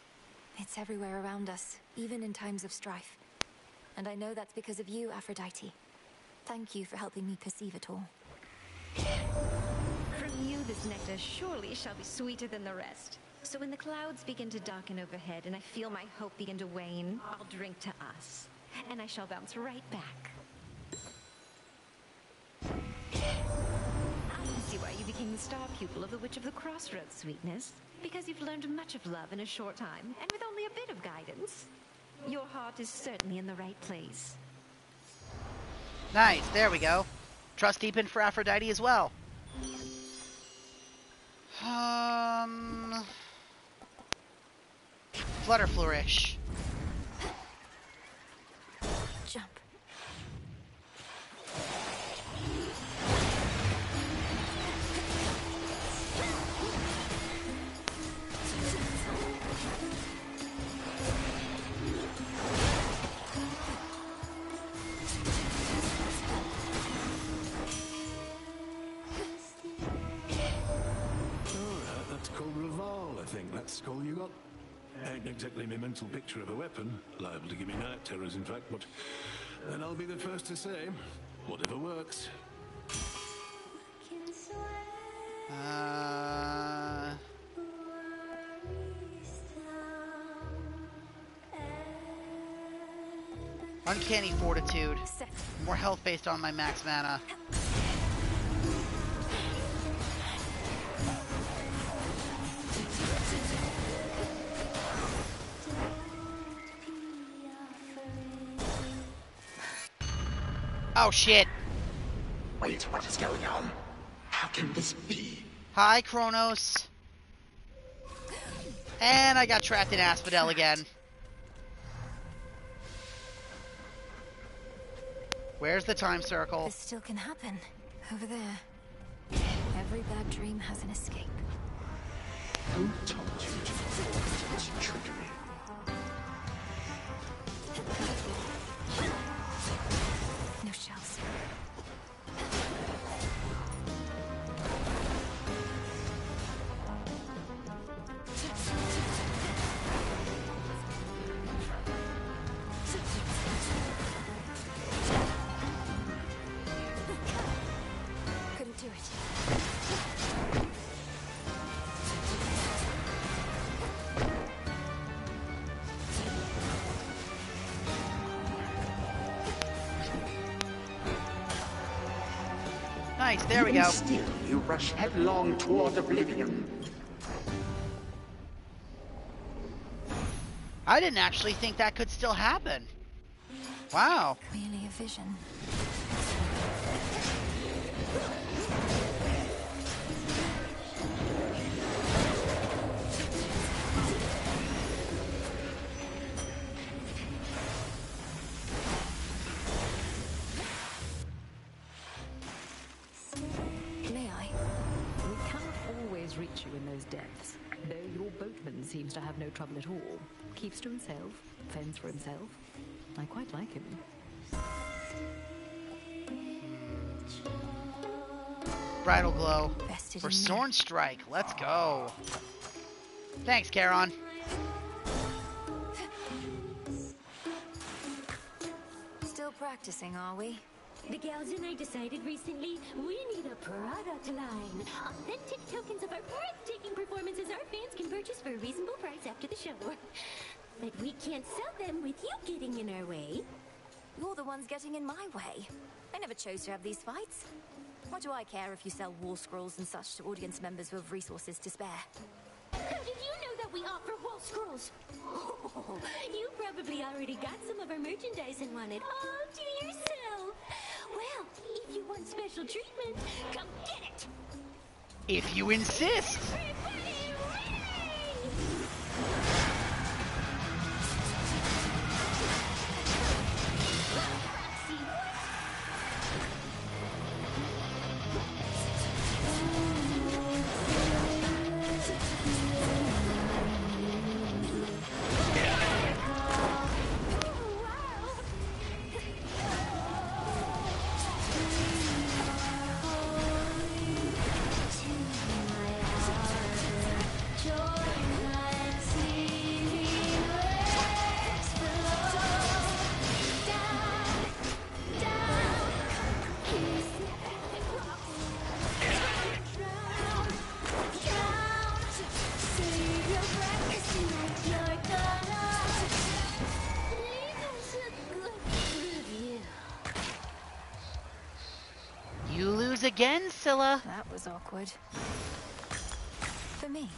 It's everywhere around us, even in times of strife. And I know that's because of you, Aphrodite. Thank you for helping me perceive it all. From you, this nectar surely shall be sweeter than the rest. So when the clouds begin to darken overhead and I feel my hope begin to wane, I'll drink to us. And I shall bounce right back. I see why you became the star pupil of the Witch of the Crossroads, Sweetness. Because you've learned much of love in a short time, and with only a bit of guidance. Your heart is certainly in the right place. Nice, there we go. Trust deepened for Aphrodite as well. Flutter Flourish. Jump. That's called Raval, I think. That's the call you got. Ain't exactly my mental picture of a weapon. Liable to give me night terrors, in fact, but then I'll be the first to say, whatever works. Uncanny Fortitude. More health based on my max mana. Oh shit. Wait, what is going on? How can this be? Hi, Kronos. And I got trapped in Asphodel again. Where's the time circle? This still can happen. Over there. Every bad dream has an escape. Who told you to fall into this trickery? No shells. Couldn't do it. Nice, there we Even go. Still, you rush headlong toward oblivion. I didn't actually think that could still happen. Wow. Merely a vision. May I? We cannot always reach you in those depths, though your boatman seems to have no trouble at all. Keeps to himself, fends for himself. I quite like him. Bridal Glow for Sorn Strike. Let's go. Thanks, Charon. Still practicing, are we? The gals and I decided recently we need a product line. Authentic tokens of our breathtaking performances our fans can purchase for a reasonable price after the show. But we can't sell them with you getting in our way. You're the ones getting in my way. I never chose to have these fights. What do I care if you sell war scrolls and such to audience members who have resources to spare? How did you know that we offer wall scrolls? Oh, you probably already got some of our merchandise and want it all to yourself. Well, if you want special treatment, come get it. If you insist. You lose again, Scylla. That was awkward. For me.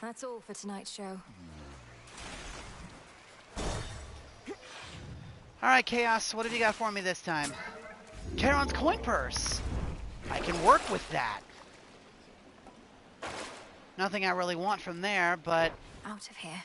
That's all for tonight's show. Alright, Chaos, what have you got for me this time? Charon's coin purse! I can work with that. Nothing I really want from there, but... Out of here.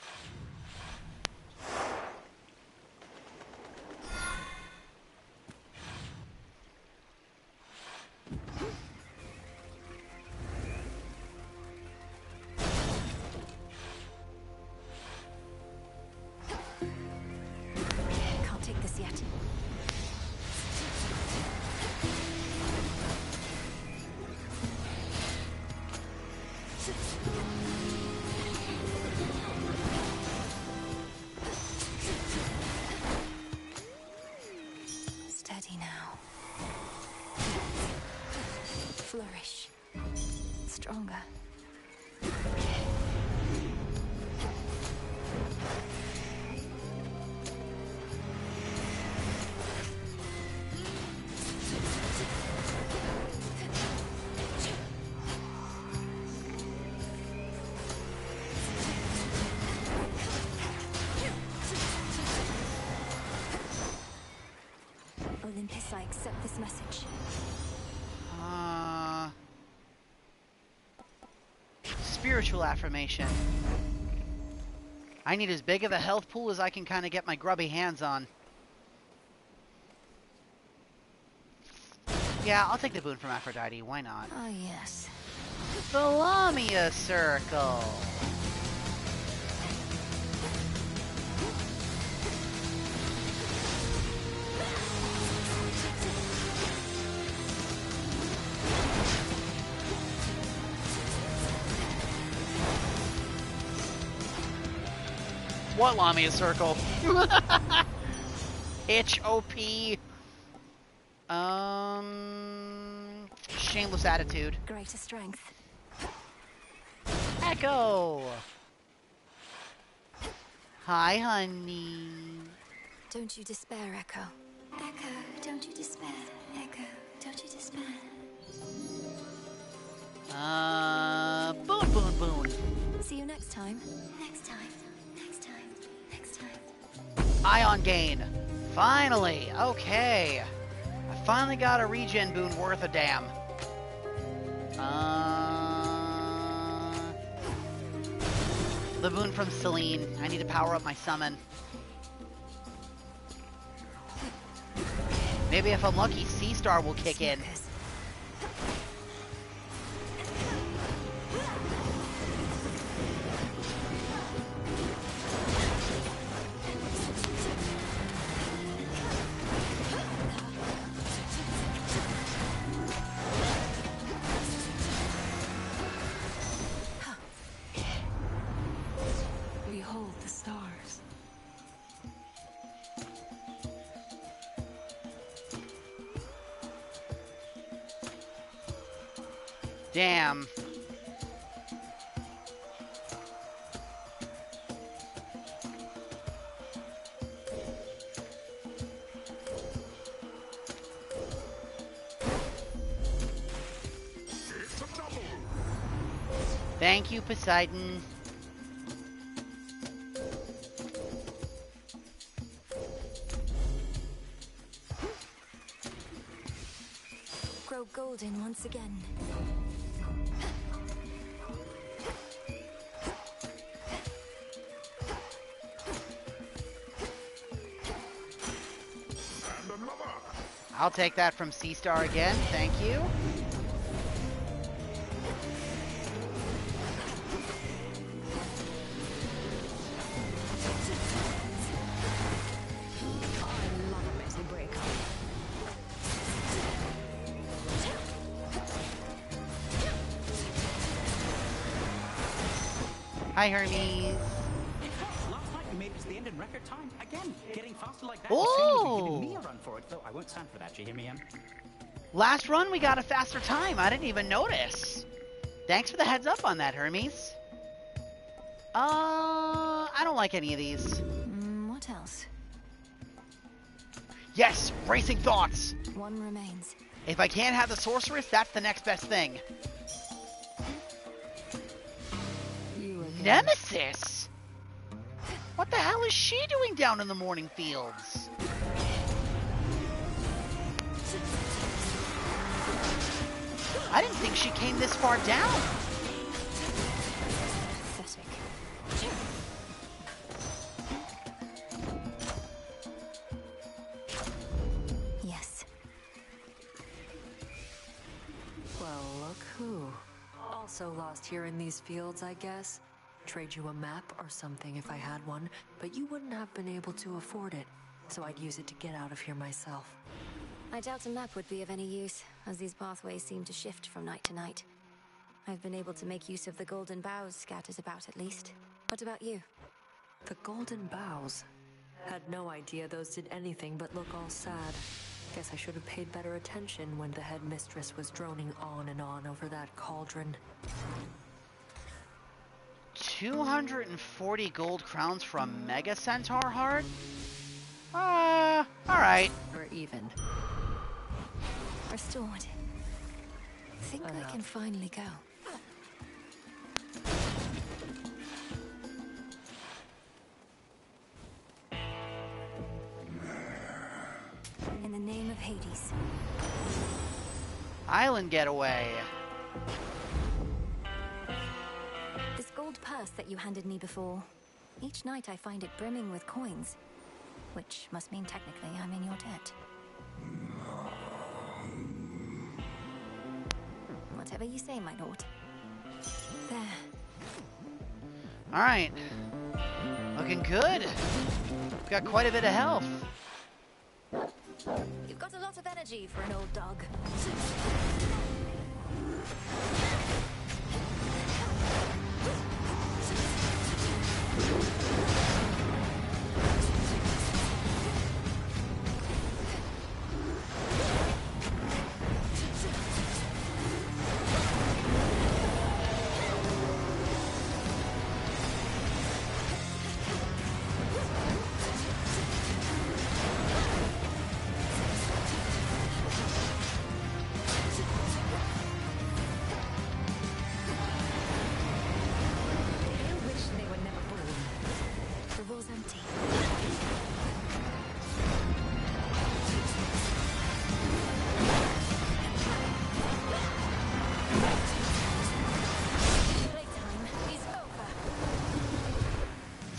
Can't take this yet. Steady now. Flourish. Stronger. Olympus, I accept this message. Spiritual affirmation. I need as big of a health pool as I can kind of get my grubby hands on. Yeah, I'll take the boon from Aphrodite. Why not? Ah, yes. The Lamia Circle. What Lamia Circle? H-O-P. Shameless attitude. Greater strength. Echo. Hi, honey. Don't you despair, Echo. Echo, don't you despair. Echo, don't you despair. Boon, boon, boon. See you next time. Next time. Next time. Next time. Ion gain. Finally. Okay. I finally got a regen boon worth a damn. The boon from Celine. I need to power up my summon. Maybe if I'm lucky, Sea Star will kick in. Behold the stars. Damn. Thank you, Poseidon. Grow golden once again. I'll take that from Sea Star again. Thank you. Hi, Hermes. Last night we made it to the end in record time. Again, getting faster like that. Ooh. You're giving me a run for it, though I won't stand for that. You hear me, Em? Last run, we got a faster time. I didn't even notice. Thanks for the heads up on that, Hermes. I don't like any of these. What else? Yes, racing thoughts. One remains. If I can't have the sorceress, that's the next best thing. Nemesis? What the hell is she doing down in the morning fields? I didn't think she came this far down. Pathetic. Yes. Well, look who. Also lost here in these fields, I guess. Trade you a map or something if I had one, but you wouldn't have been able to afford it, so I'd use it to get out of here myself. I doubt a map would be of any use, as these pathways seem to shift from night to night. I've been able to make use of the golden boughs scattered about, at least. What about you? The golden boughs? Had no idea those did anything but look all sad. Guess I should have paid better attention when the headmistress was droning on and on over that cauldron. 240 gold crowns from Mega Centaur Heart? Alright. We're even. Restored. Think I can finally go. In the name of Hades. Island getaway. This gold purse that you handed me before. Each night I find it brimming with coins. Which must mean technically I'm in your debt. Whatever you say, my lord. There. Alright. Looking good. We've got quite a bit of health. You've got a lot of energy for an old dog.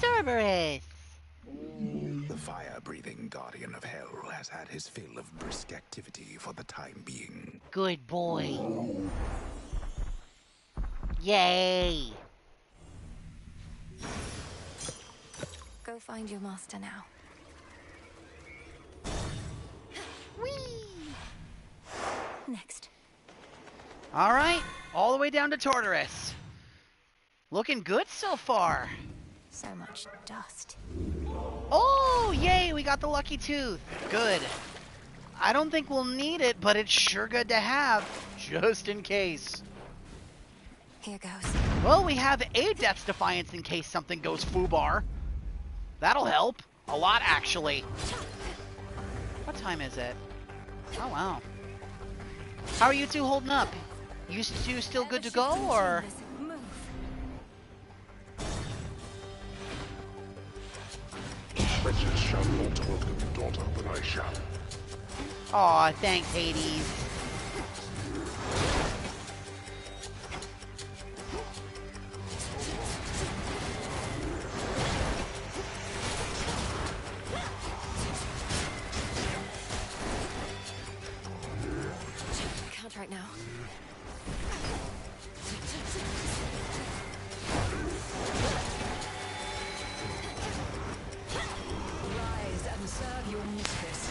Cerberus! The fire-breathing guardian of hell has had his fill of brisk activity for the time being. Good boy. Yay! Go find your master now. Whee! Next. Alright, all the way down to Tartarus. Looking good so far. So much dust. Oh, yay, we got the lucky tooth. Good. I don't think we'll need it, but it's sure good to have, just in case. Here goes. Well, we have a Death's Defiance in case something goes foobar. That'll help. A lot, actually. What time is it? Oh, wow. How are you two holding up? You two still good to go, or...? Wretches shall not welcome the daughter, but I shall. Aw, thanks, Hades. Can't right now. Rise and serve your mistress.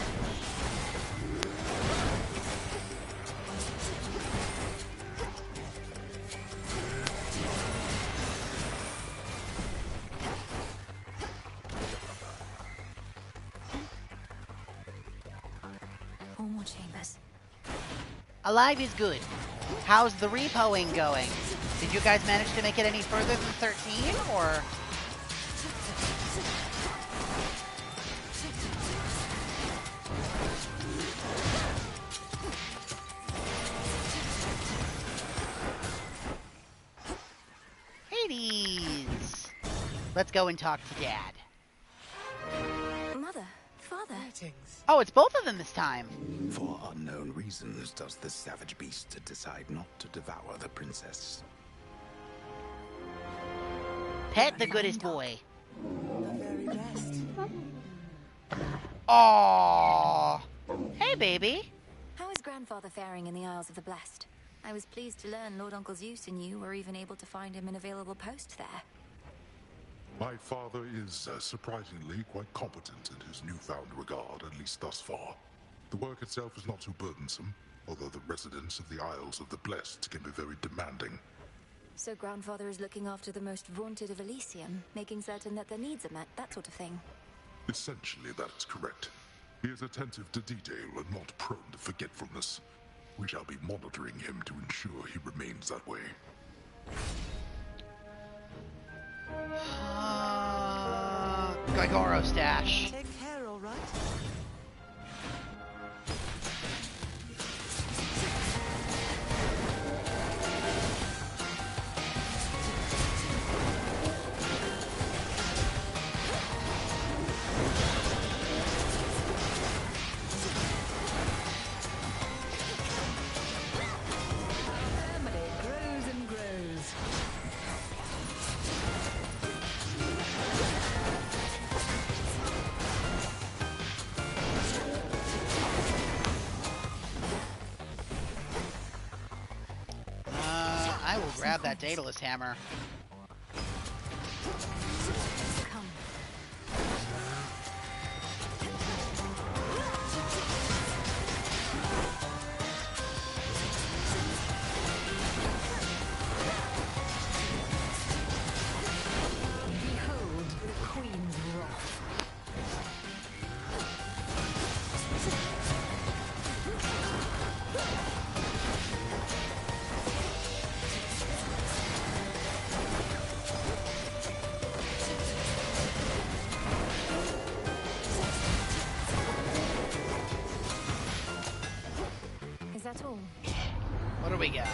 Four more chambers. Alive is good. How's the repoing going? Did you guys manage to make it any further than 13, or...? Hades! Let's go and talk to Dad. Mother, Father. Oh, it's both of them this time. For unknown reasons, does the savage beast decide not to devour the princess? Pet the goodest boy. Aww. Hey, baby. How is Grandfather faring in the Isles of the Blessed? I was pleased to learn Lord Uncle Zeus and you were even able to find him an available post there. My father is surprisingly quite competent in his newfound regard, at least thus far. The work itself is not too burdensome, although the residents of the Isles of the Blessed can be very demanding. So Grandfather is looking after the most vaunted of Elysium, making certain that their needs are met, that sort of thing. Essentially, that is correct. He is attentive to detail and not prone to forgetfulness. We shall be monitoring him to ensure he remains that way. Gregoro stash. Take care, all right? Family grows and grows. I will grab that Daedalus hammer. Behold the Queen's wrath. Is that all? What do we got?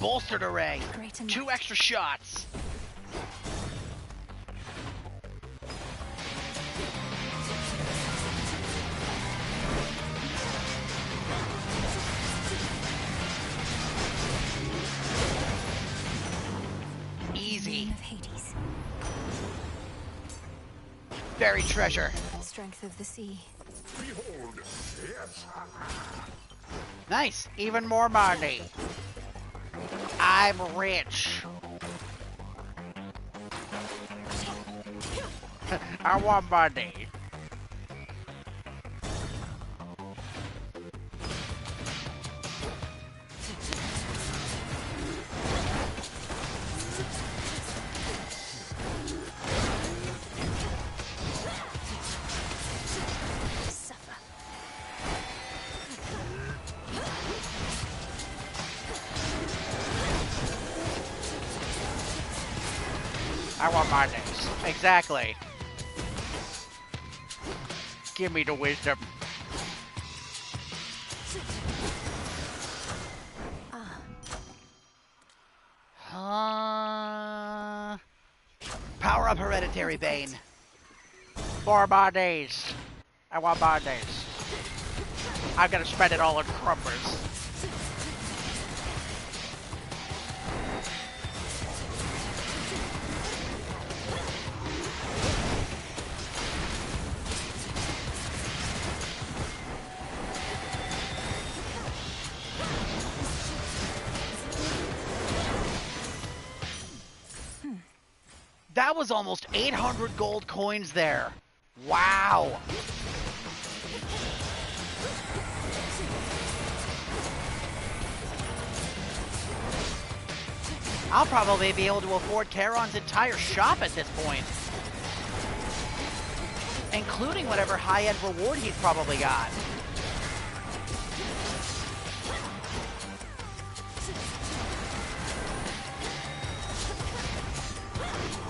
Bolstered array. Great enough. 2 extra shots. Easy. Of Hades. Buried treasure. Strength of the sea. Behold, yes. Nice. Even more money. I'm rich. I want money. Suffer. I want my names. Exactly. Give me the wisdom. Power up Hereditary Bane. For my days. I want my days. I'm gonna spend it all on crumbers. That was almost 800 gold coins there. Wow. I'll probably be able to afford Charon's entire shop at this point. Including whatever high-end reward he's probably got.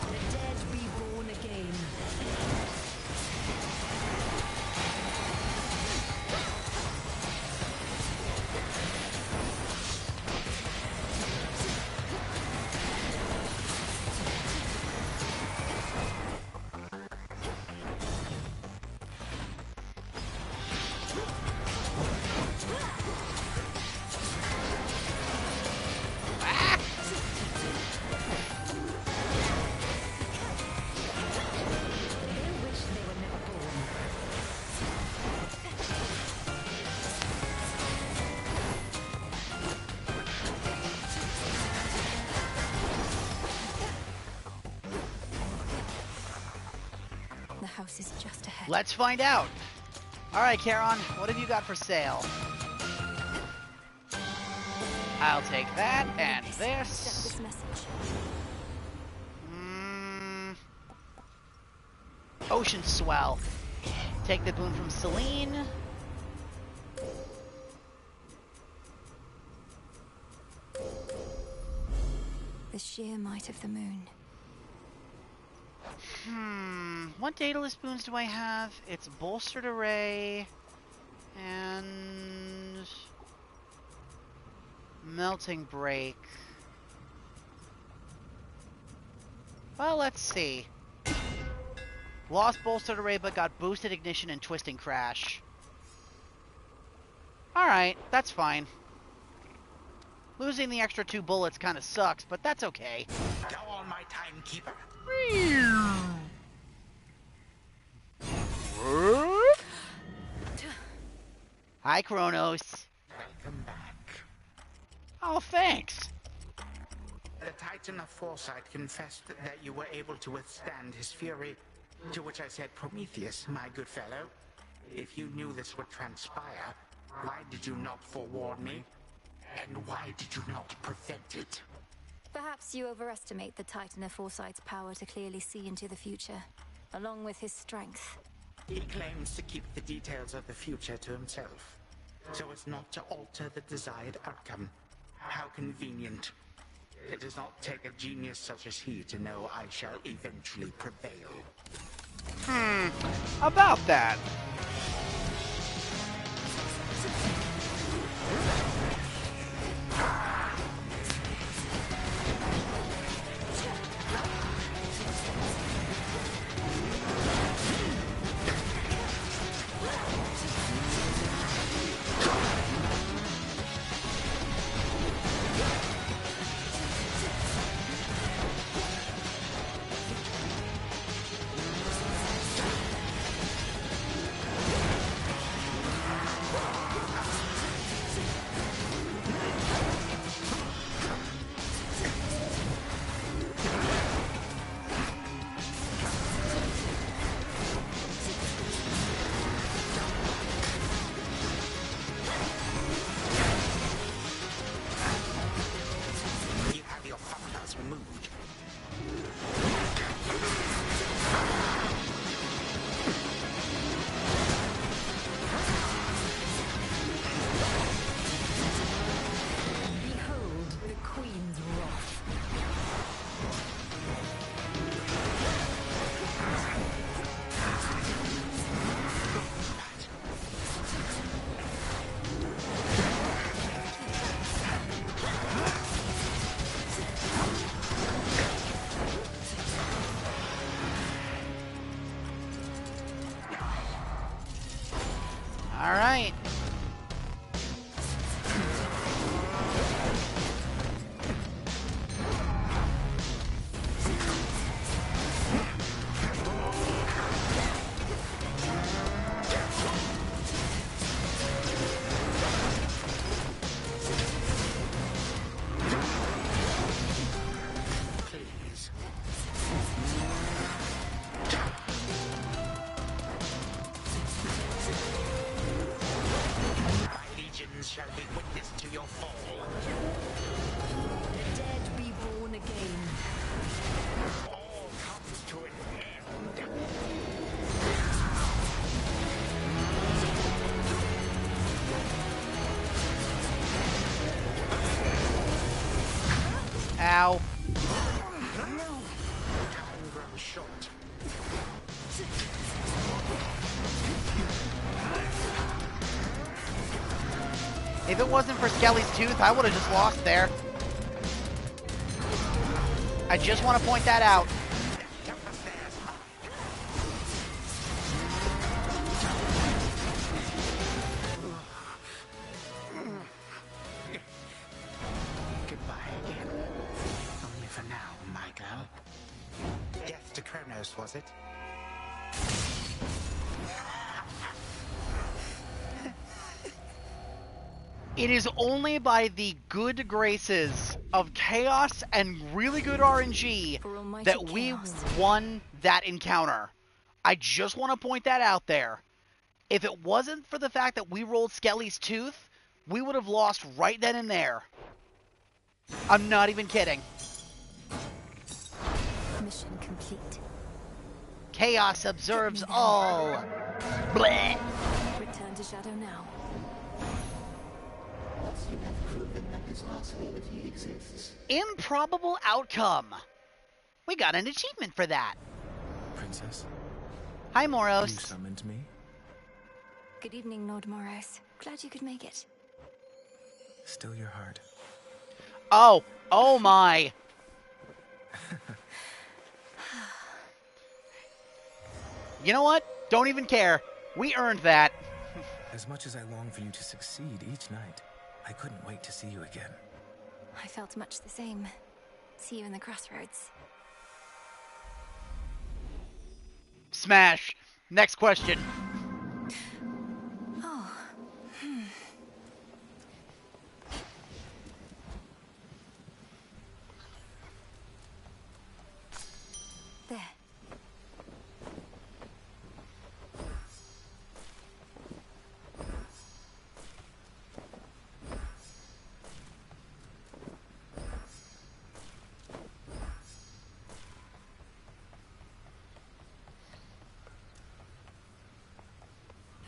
The dead reborn again. house is just ahead. Let's find out. All right, Charon, what have you got for sale? I'll take that and this. Ocean Swell. Take the boon from Celine. The sheer might of the moon. What Daedalus boons do I have? It's Bolstered Array and Melting Break. Well, let's see. Lost Bolstered Array but got Boosted Ignition and Twisting Crash. Alright, that's fine. Losing the extra 2 bullets kind of sucks, but that's okay. Go on, my timekeeper. Hi, Kronos. Welcome back. Oh, thanks. The Titan of Foresight confessed that you were able to withstand his fury, to which I said, Prometheus, my good fellow, if you knew this would transpire, why did you not forewarn me? And why did you not prevent it? Perhaps you overestimate the Titan of Foresight's power to clearly see into the future, along with his strength. He claims to keep the details of the future to himself, so as not to alter the desired outcome. How convenient. It does not take a genius such as he to know I shall eventually prevail. About that. All right. Shall be witness to your fall. The dead be born again. All comes to an end. Ow. Time grows short. If it wasn't for Skelly's tooth, I would have just lost there. I just want to point that out. Goodbye again. Only for now, my girl. Death to Kronos, was it? It is only by the good graces of Chaos and really good RNG that we won that encounter. I just want to point that out there. If it wasn't for the fact that we rolled Skelly's tooth, we would have lost right then and there. I'm not even kidding. Mission complete. Chaos observes all. Bleh. Return to Shadow now. Once you have proven that this possibility exists. Improbable outcome. We got an achievement for that. Princess? Hi, Moros. You summoned me? Good evening, Lord Moros. Glad you could make it. Still your heart. Oh my. You know what? Don't even care. We earned that. As much as I long for you to succeed each night, I couldn't wait to see you again. I felt much the same. See you in the crossroads. Smash. Next question. Oh. There.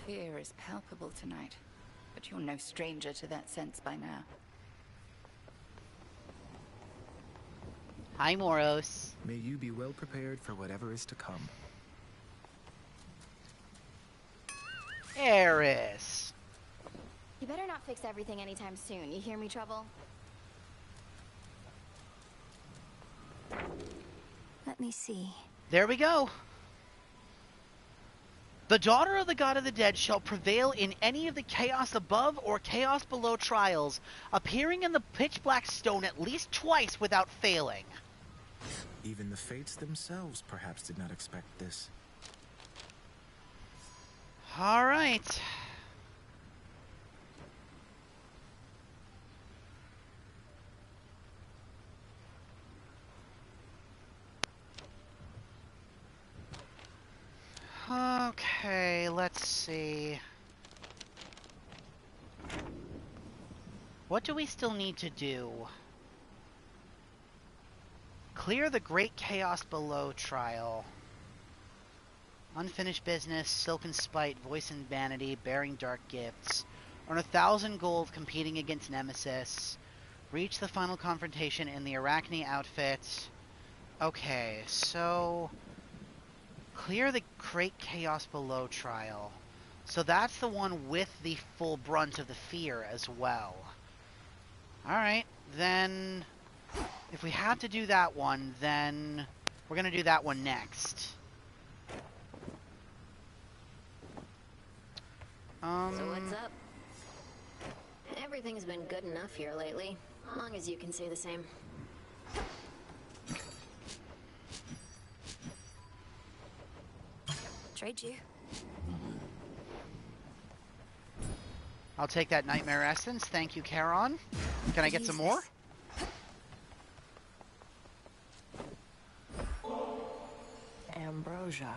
Fear is palpable tonight, but you're no stranger to that sense by now. Hi, Moros. May you be well prepared for whatever is to come. Eris. You better not fix everything anytime soon. You hear me, Trouble? Let me see. There we go. The daughter of the god of the dead shall prevail in any of the chaos above or chaos below trials, appearing in the pitch black stone at least twice without failing. Even the fates themselves perhaps did not expect this. All right. Okay, let's see. What do we still need to do? Clear the Great Chaos Below trial. Unfinished business, Silken Spite, Voice and Vanity, Bearing Dark Gifts. Earn 1,000 gold competing against Nemesis. Reach the final confrontation in the Arachne outfit. Okay, so... Clear the Great Chaos Below trial. So that's the one with the full brunt of the fear as well. Alright, then... If we have to do that one, then... We're gonna do that one next. So what's up? Everything's been good enough here lately. As long as you can say the same. Trade you. I'll take that Nightmare Essence. Thank you, Charon. Can I get some more? Ambrosia.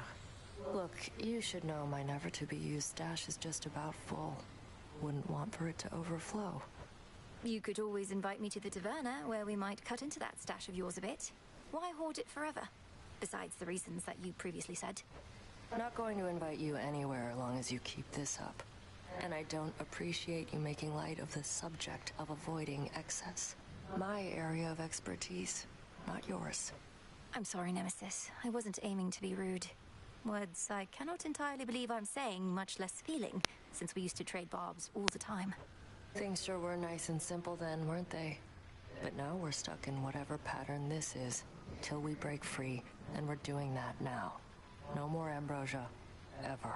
Look, you should know my never-to-be-used stash is just about full. Wouldn't want for it to overflow. You could always invite me to the taverna, where we might cut into that stash of yours a bit. Why hoard it forever? Besides the reasons that you previously said. Not going to invite you anywhere as long as you keep this up. And I don't appreciate you making light of the subject of avoiding excess. My area of expertise, not yours. I'm sorry, Nemesis. I wasn't aiming to be rude. Words I cannot entirely believe I'm saying, much less feeling, since we used to trade barbs all the time. Things sure were nice and simple then, weren't they? But now we're stuck in whatever pattern this is, till we break free, and we're doing that now. No more ambrosia. Ever.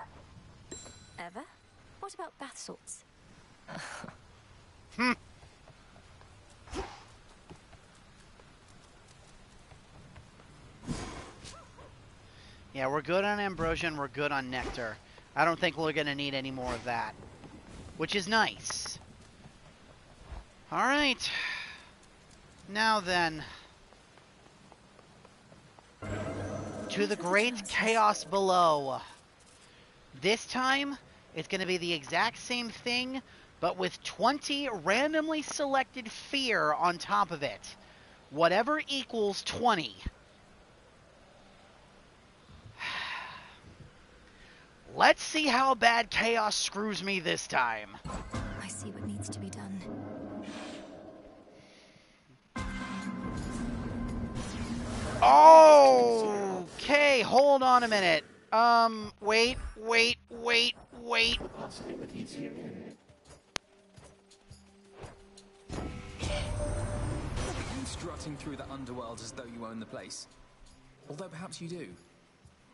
Ever? What about bath salts? Yeah, we're good on ambrosia and we're good on nectar. I don't think we're gonna need any more of that. Which is nice. Alright. Now then. To the great chaos below. This time, it's going to be the exact same thing, but with 20 randomly selected fear on top of it. Whatever equals 20. Let's see how bad chaos screws me this time. I see what needs to be done. Okay, hold on a minute. Wait. Strutting through the underworld as though you own the place. Although perhaps you do.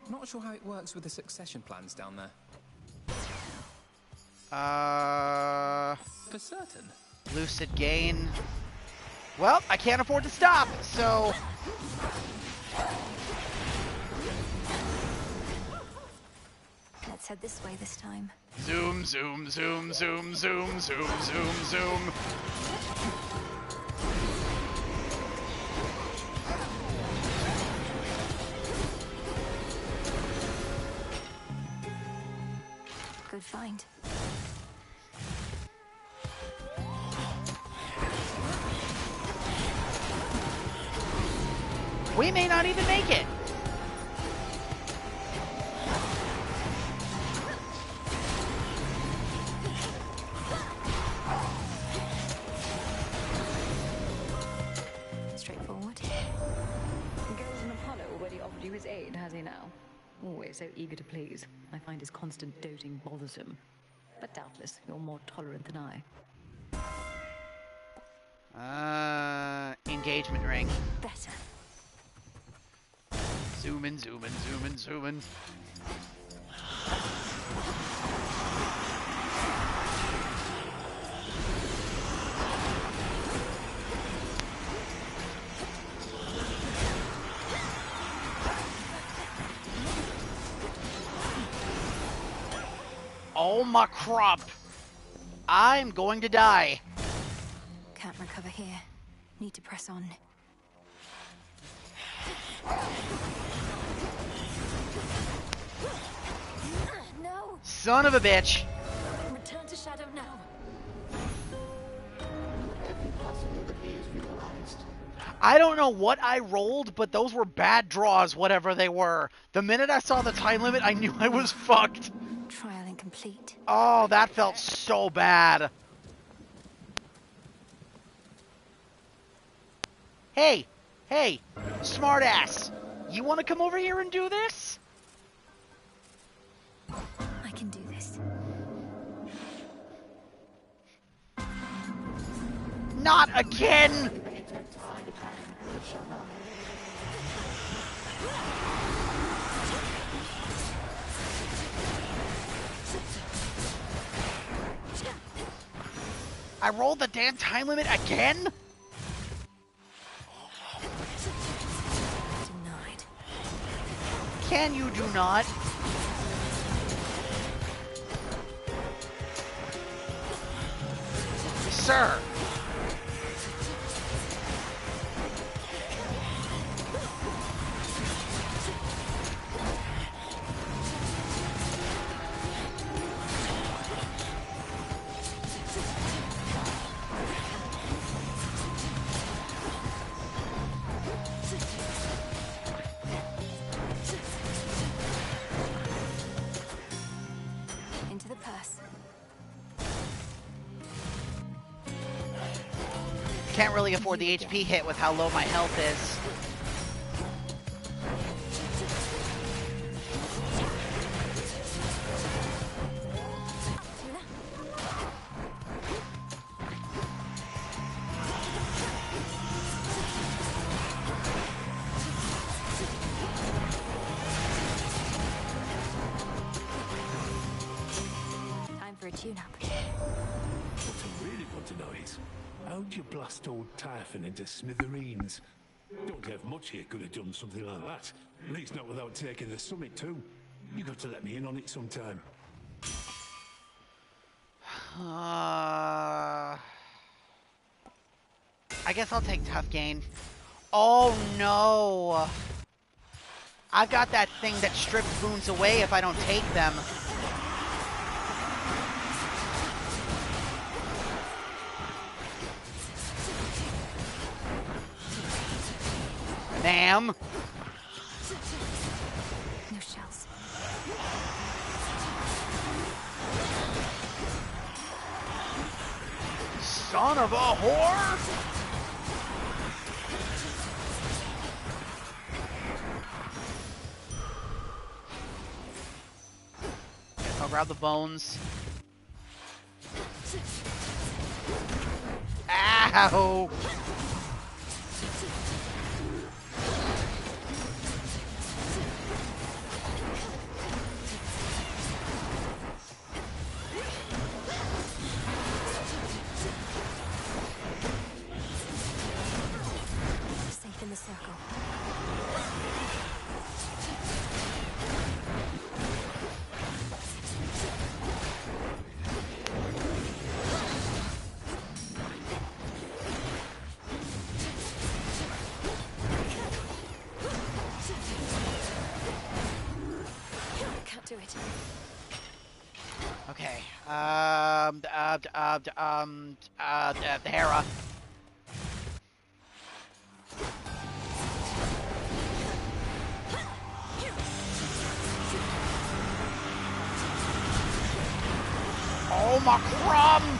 Not sure how it works with the succession plans down there. For certain. Lucid gain. Well, I can't afford to stop, so... Let's head this way this time. Zoom. Good find. We may not even make it. Straightforward. Golden Apollo already offered you his aid, has he now? Always so eager to please. I find his constant doting bothersome. But doubtless you're more tolerant than I. Engagement ring. Better. Zooming. Oh my crap! I'm going to die. Can't recover here. Need to press on. No! Son of a bitch! Return to Shadow now. I don't know what I rolled, but those were bad draws, whatever they were. The minute I saw the time limit, I knew I was fucked. Trial incomplete. Oh, that felt so bad. Hey, smartass. You want to come over here and do this? I can do this. Not again! I rolled the damn time limit again? Denied. Can you do not? Sir! Into the purse. Can't really afford the HP hit with how low my health is. Time for a tune-up. What I really want to know is, how'd you blast old Typhon into smithereens? Don't have much here could have done something like that. At least not without taking the summit too. You got to let me in on it sometime. I guess I'll take tough gain. Oh no! I've got that thing that strips boons away if I don't take them. Damn. No shells. Son of a whore! I'll grab the bones. Ow! Safe in the circle. Can't do it. Okay. Hera. Oh my crumb!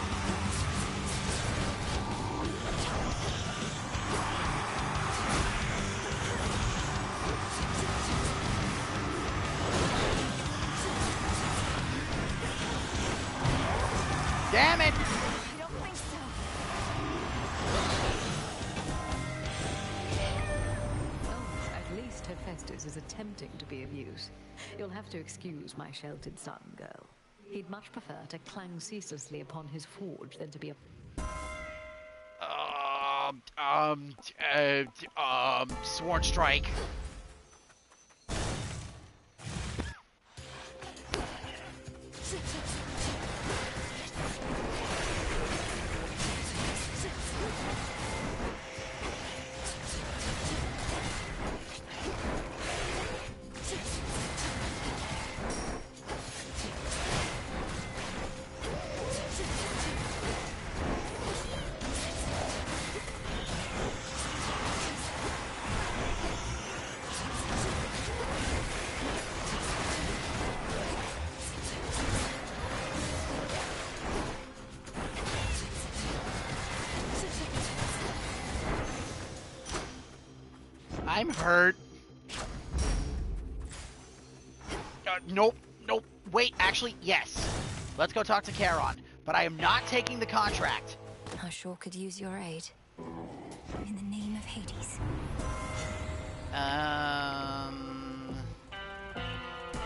Damn it! I don't think so. Oh, at least Hephaestus is attempting to be of use. You'll have to excuse my sheltered son, girl. He'd much prefer to clang ceaselessly upon his forge than to be a... Sworn Strike. I'm hurt. Nope, nope. Wait, actually, yes. Let's go talk to Charon. But I am not taking the contract. I sure could use your aid. In the name of Hades.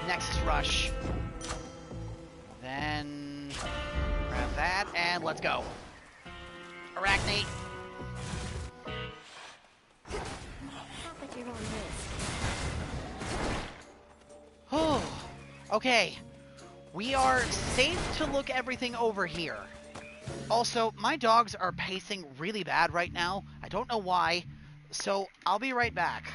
Nexus Rush. Then grab that, and let's go. Arachnate. Not that you're on risk. Oh, okay. We are safe to look everything over here. Also, my dogs are pacing really bad right now. I don't know why. So, I'll be right back.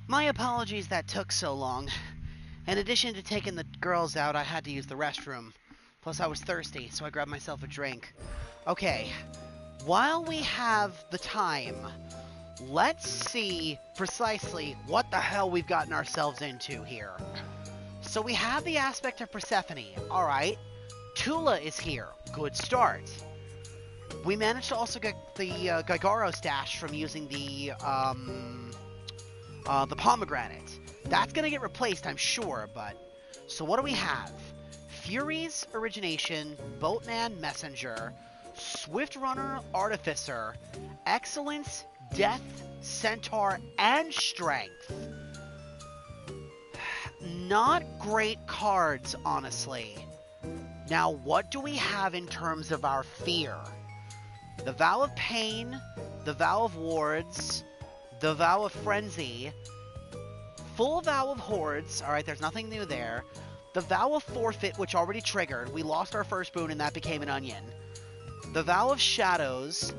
My apologies that took so long. In addition to taking the girls out, I had to use the restroom. Plus I was thirsty, so I grabbed myself a drink. Okay, while we have the time, let's see precisely what the hell we've gotten ourselves into here. So we have the aspect of Persephone. Alright. Tula is here. Good start. We managed to also get the Gaigaro stash from using the pomegranate. That's going to get replaced, I'm sure, but... So what do we have? Fury's Origination, Boatman Messenger, Swift Runner Artificer, Excellence, Death, Centaur, and Strength. Not great cards, honestly. Now, what do we have in terms of our fear? The Vow of Pain, the Vow of Wards, the Vow of Frenzy, Full Vow of Hordes. Alright, there's nothing new there. The Vow of Forfeit, which already triggered. We lost our first boon and that became an onion. The Vow of Shadows.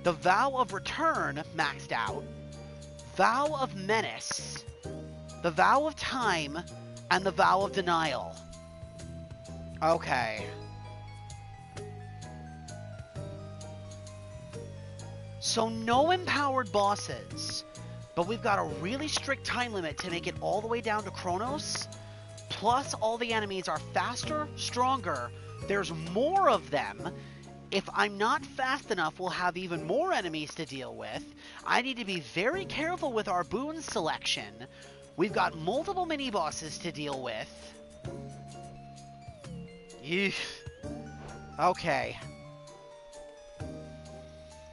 The Vow of Return, maxed out. Vow of Menace. The Vow of Time. And the Vow of Denial. Okay. So no empowered bosses. But we've got a really strict time limit to make it all the way down to Chronos. Plus, all the enemies are faster, stronger. There's more of them. If I'm not fast enough, we'll have even more enemies to deal with. I need to be very careful with our boon selection. We've got multiple mini-bosses to deal with. Eesh. Okay.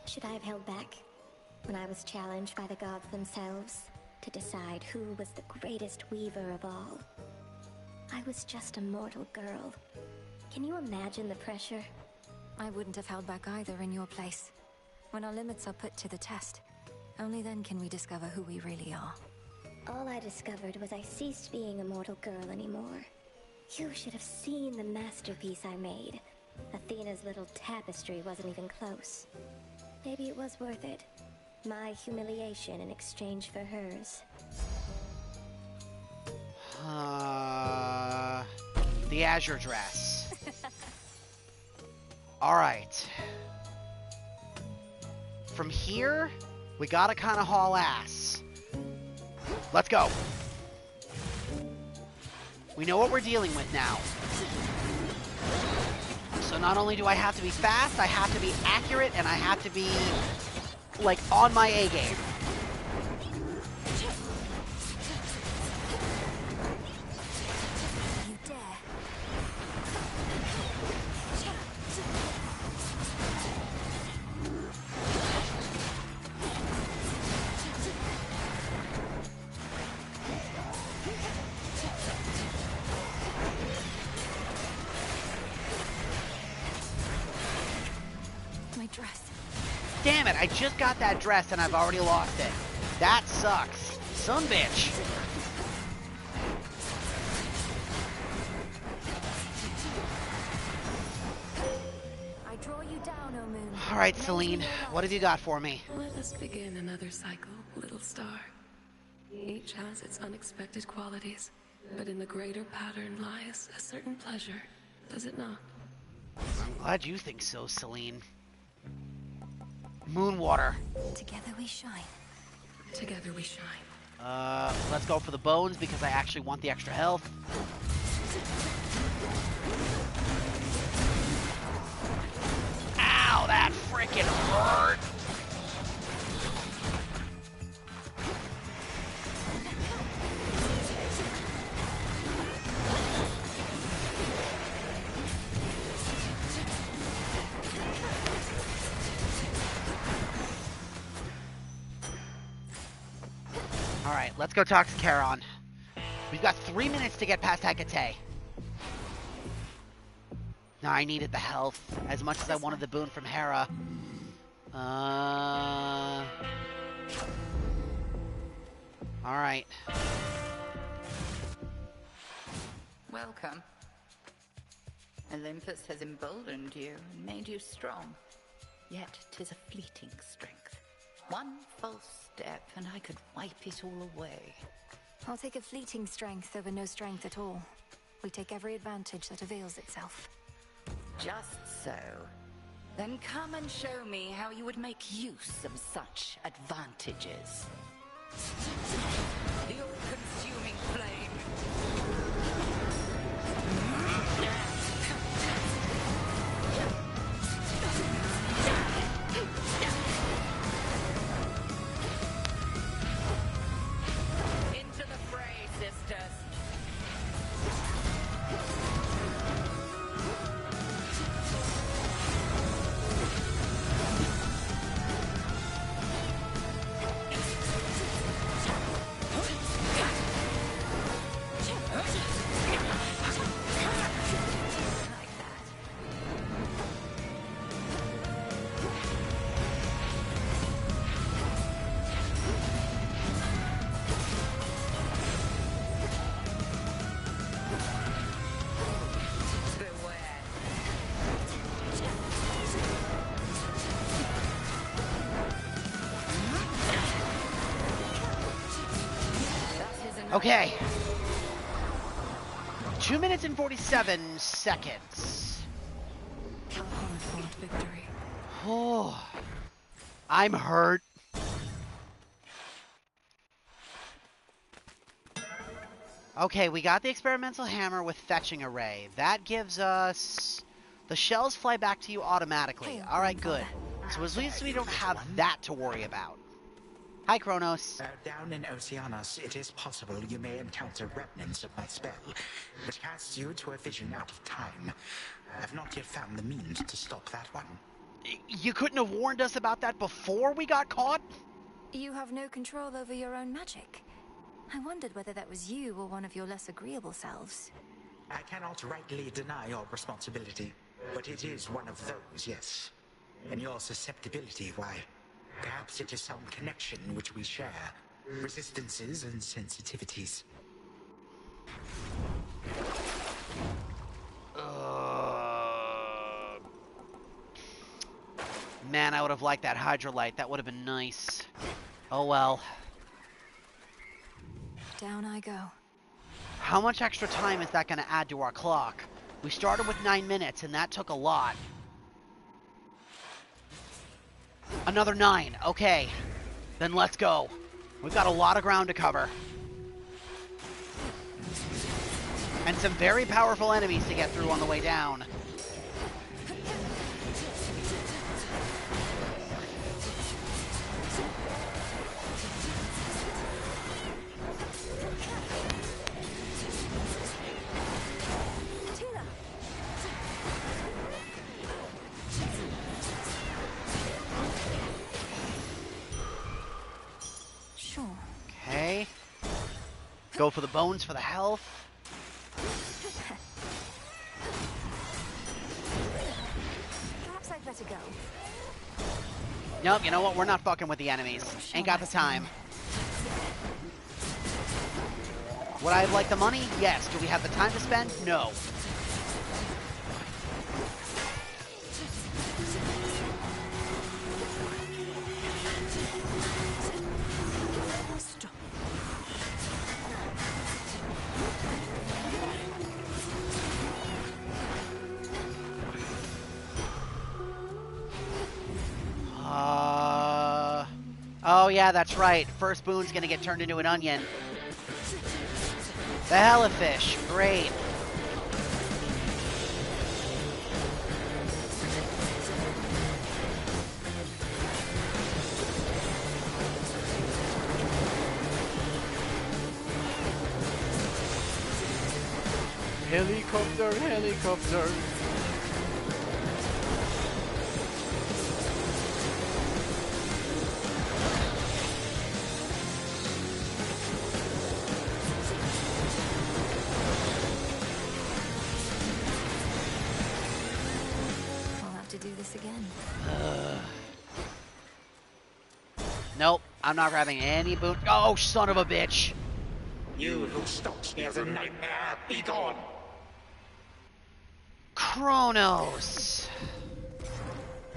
Should I have held back? When I was challenged by the gods themselves to decide who was the greatest weaver of all. I was just a mortal girl. Can you imagine the pressure? I wouldn't have held back either in your place. When our limits are put to the test, only then can we discover who we really are. All I discovered was I ceased being a mortal girl anymore. You should have seen the masterpiece I made. Athena's little tapestry wasn't even close. Maybe it was worth it. My humiliation in exchange for hers. The Azure Dress. Alright. From here, we gotta kind of haul ass. Let's go. We know what we're dealing with now. So not only do I have to be fast, I have to be accurate, and I have to be, like, on my A game. You dare. My dress. Damn it, I just got that dress and I've already lost it. That sucks. Son bitch. I draw you down, O moon. Alright, Celine, what have you got for me? Let us begin another cycle, little star. Each has its unexpected qualities, but in the greater pattern lies a certain pleasure, does it not? I'm glad you think so, Celine. Moonwater. Together we shine. Together we shine. Let's go for the bones because I actually want the extra health. Ow, that freaking hurt! Alright, let's go talk to Charon. We've got 3 minutes to get past Hecate. Now I needed the health as much as I wanted the boon from Hera. Alright. Welcome. Olympus has emboldened you and made you strong. Yet 'tis a fleeting strength. One false step and I could wipe it all away. I'll take a fleeting strength over no strength at all. We take every advantage that avails itself. Just so. Then come and show me how you would make use of such advantages. The all-consuming flame. Into the fray, sisters. Okay. 2 minutes and 47 seconds. Hard-fought victory. Oh, I'm hurt. Okay, we got the experimental hammer with fetching array. That gives us... The shells fly back to you automatically. Alright, good. So at least we don't have that to worry about. Hi, Kronos. Down in Oceanos, it is possible you may encounter remnants of my spell, which casts you to a vision out of time. I've not yet found the means to stop that one. You couldn't have warned us about that before we got caught? You have no control over your own magic. I wondered whether that was you or one of your less agreeable selves. I cannot rightly deny your responsibility, but it is one of those, yes. And your susceptibility, why, perhaps it is some connection which we share. Resistances and sensitivities. Man, I would have liked that Hydrolite. That would have been nice. Oh well. Down I go. How much extra time is that going to add to our clock? We started with 9 minutes, and that took a lot. Another 9. Okay. Then let's go. We've got a lot of ground to cover. And some very powerful enemies to get through on the way down. Okay. Go for the bones for the health. Perhaps I'd better go. Nope, you know what? We're not fucking with the enemies. Ain't got the time. Would I have liked the money? Yes. Do we have the time to spend? No. Oh yeah, that's right. First boon's gonna get turned into an onion. The Hellifish, great. Helicopter, helicopter. Nope, I'm not grabbing any boon. Oh, son of a bitch! You who stalks me as a nightmare, be gone! Kronos!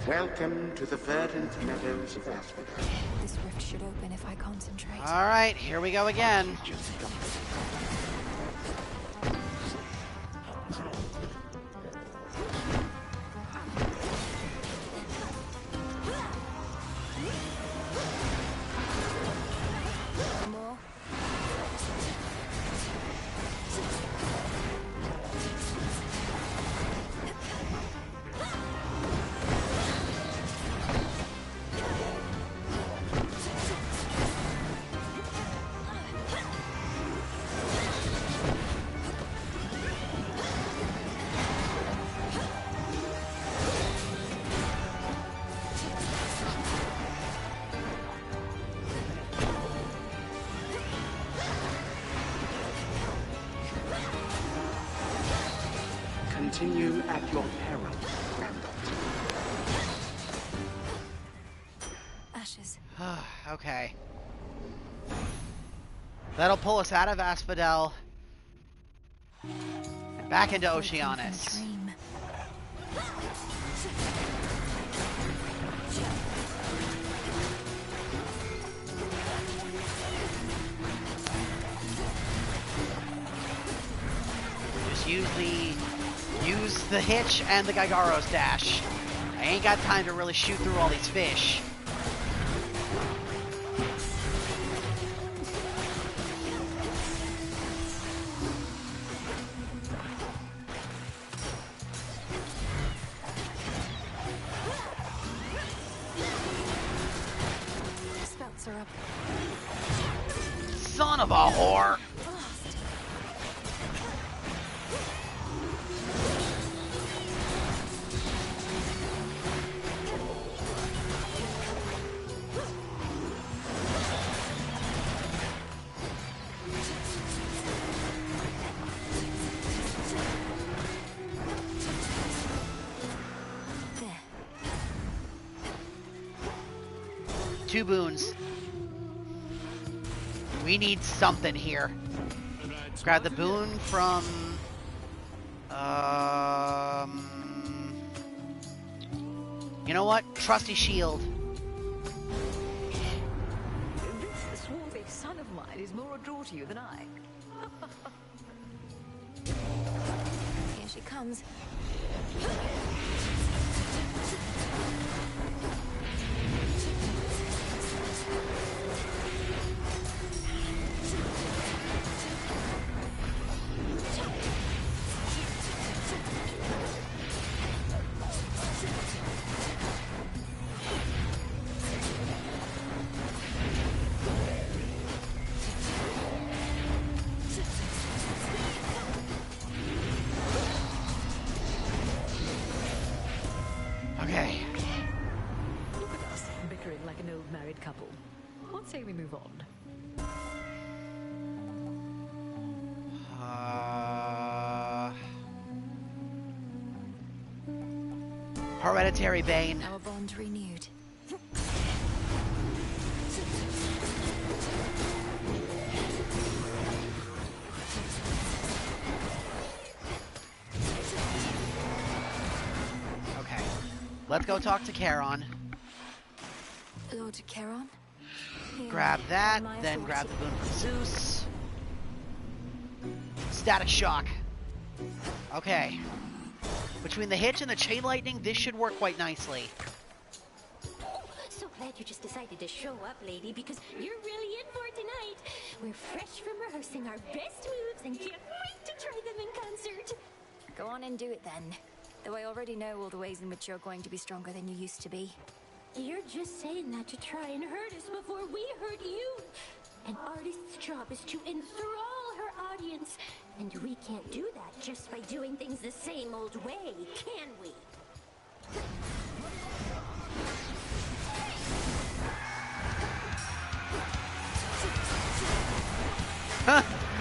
Welcome to the verdant meadows of Asphodel. This rift should open if I concentrate. All right, here we go again. Continue at your peril, granddaughter. Ashes. Okay. That'll pull us out of Asphodel and back into Oceanus. Just use the hitch and the Gygaros dash. I ain't got time to really shoot through all these fish. Spouts are up. Son of a whore! Two boons. We need something here. Grab the boon from... you know what? Trusty shield. This swarthy son of mine is more a draw to you than I. Here she comes. Okay. Look at us, bickering like an old married couple. What say we move on? Hereditary Bane. Our bond renewed. Okay. Let's go talk to Charon. Lord Charon? Here, Grab that, my then grab the authority. boon from Zeus. Static shock. Okay. Between the hitch and the chain lightning, this should work quite nicely. So glad you just decided to show up, lady, because you're really in for it tonight. We're fresh from rehearsing our best moves and can't wait to try them in concert. Go on and do it then. Though I already know all the ways in which you're going to be stronger than you used to be. You're just saying that to try and hurt us before we hurt you. An artist's job is to enthrall her audience. And we can't do that just by doing things the same old way, can we?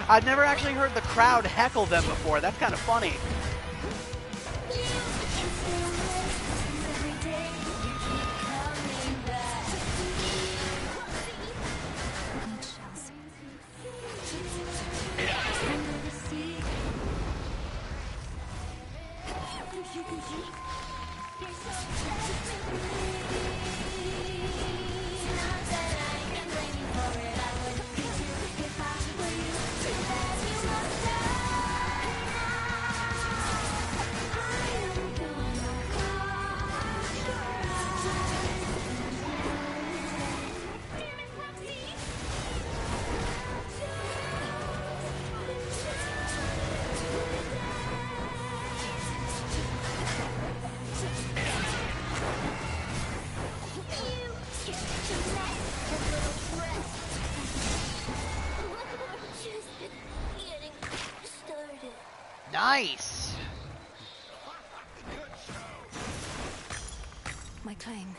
I've never actually heard the crowd heckle them before. That's kind of funny. Nice. My claim.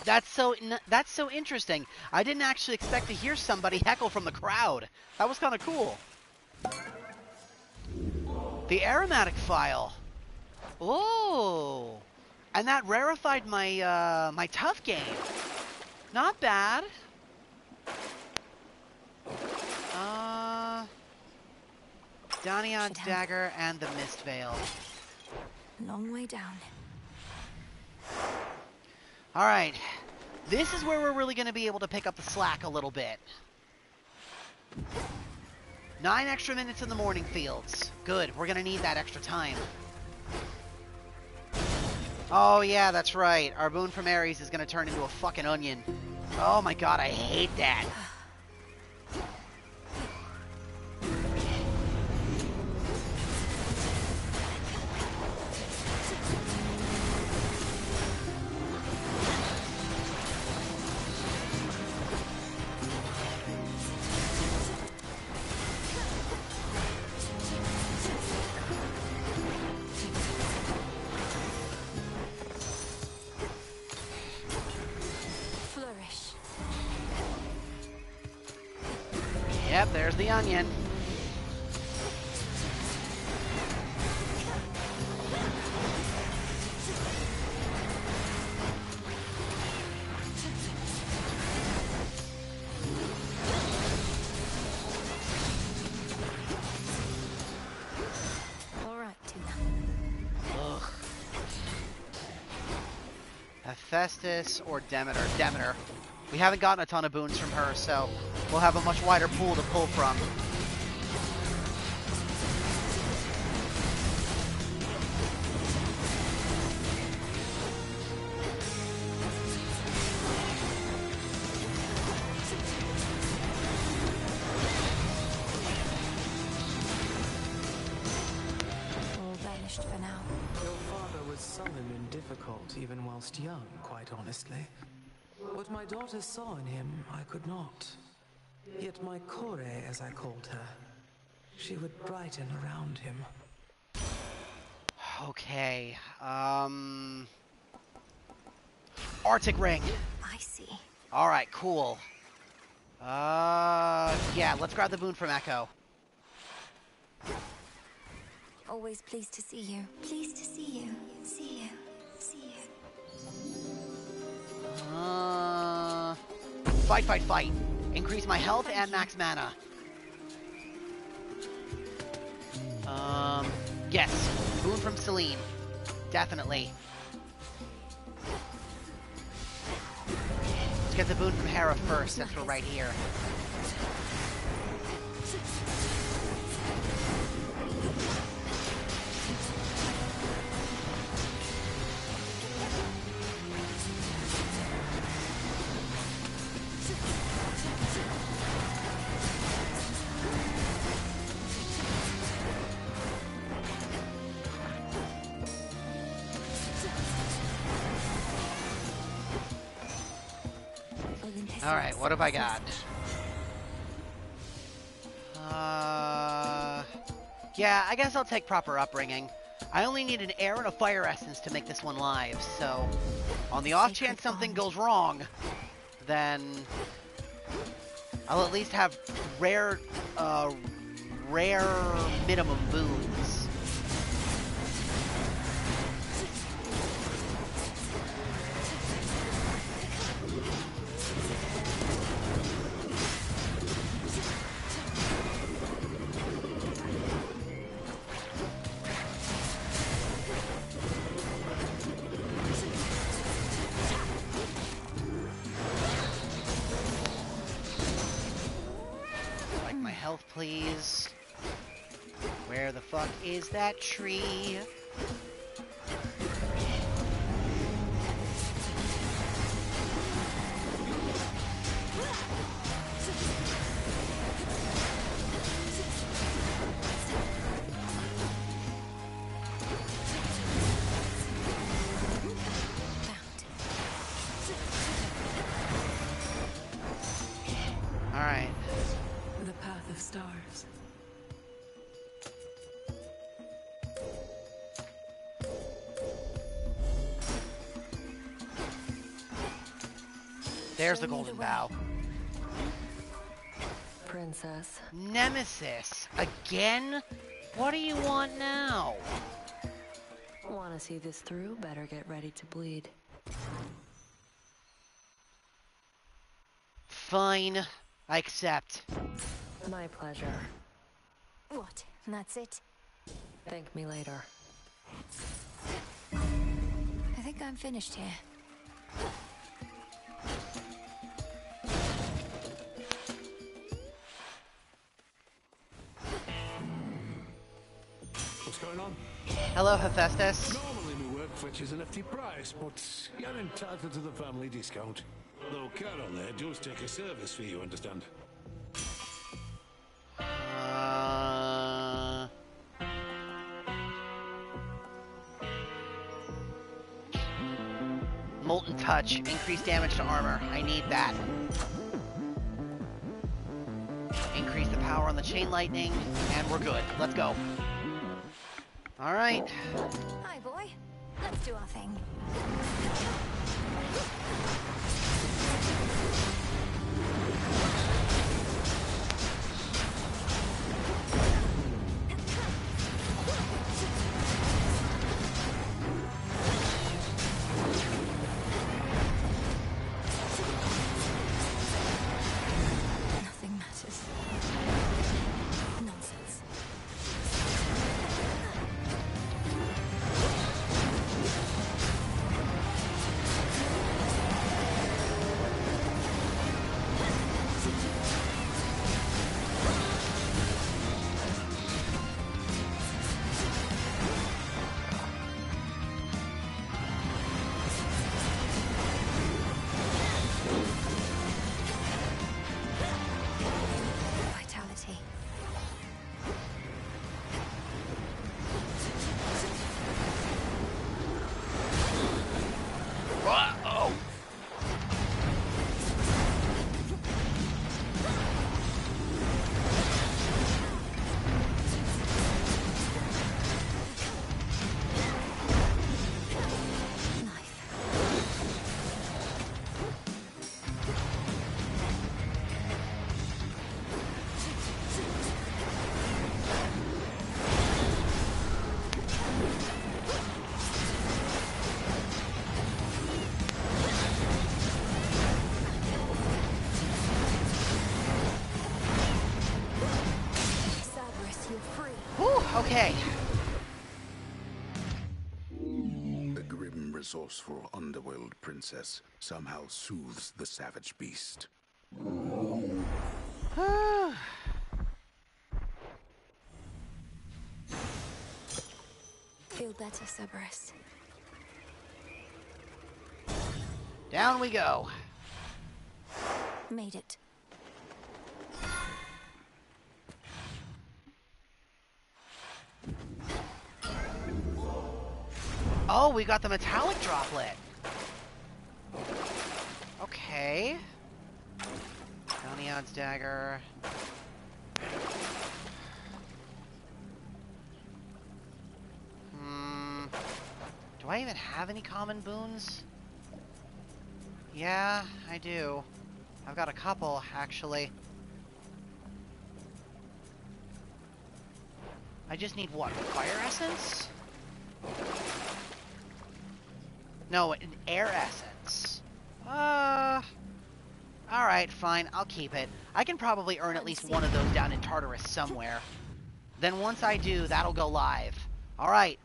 That's so interesting. I didn't actually expect to hear somebody heckle from the crowd. That was kind of cool. The aromatic file. Oh, and that rarefied my my tough game. Not bad. Danion Dagger and the Mist Veil. Long way down. Alright. This is where we're really going to be able to pick up the slack a little bit. 9 extra minutes in the morning fields. Good. We're going to need that extra time. Oh, yeah, that's right. Our boon from Ares is going to turn into a fucking onion. Oh my god, I hate that. Yep, there's the onion. All right, Tina. Ugh. Hephaestus or Demeter? Demeter. We haven't gotten a ton of boons from her, so we'll have a much wider pool to pull from. All banished for now. Your father was sullen and difficult, even whilst young, quite honestly. What my daughter saw in him, I could not. Yet my Kore, as I called her, she would brighten around him. Okay, Arctic Ring. I see. Alright, cool. Yeah, let's grab the boon from Echo. Always pleased to see you. Pleased to see you. See you. See you. Fight, fight, fight. Increase my health and max mana. Yes. Boon from Celine. Definitely. Let's get the boon from Hera first, since we're right here. Alright, what have I got? Yeah, I guess I'll take proper upbringing. I only need an air and a fire essence to make this one live, so on the off chance something goes wrong, then I'll at least have rare minimum boons. Where the fuck is that tree? Alright. The path of stars. There's the golden bough. Princess. Nemesis. Again? What do you want now? Want to see this through? Better get ready to bleed. Fine. I accept. My pleasure. What? That's it? Thank me later. I think I'm finished here. What's going on? Hello, Hephaestus. Normally my work fetches a hefty price, but you're entitled to the family discount. Though Carol there does take a service fee, you understand? Molten Touch. Increase damage to armor. I need that. Increase the power on the Chain Lightning, and we're good. Let's go. Alright. Hi, boy. Let's do our thing. Nothing matters. Nonsense. Vitality. Uh-oh. Cerberus, you're free. Whew, okay. The grim, resourceful underworld princess somehow soothes the savage beast. Feel better, Cerberus. Down we go. Made it. Oh, we got the metallic droplet. Okay. Doniad's dagger. Do I even have any common boons? Yeah, I do. I've got a couple, actually. I just need what? Fire essence? No, an air essence. Alright, fine. I'll keep it. I can probably earn at least one of those down in Tartarus somewhere. Then once I do, that'll go live. Alright.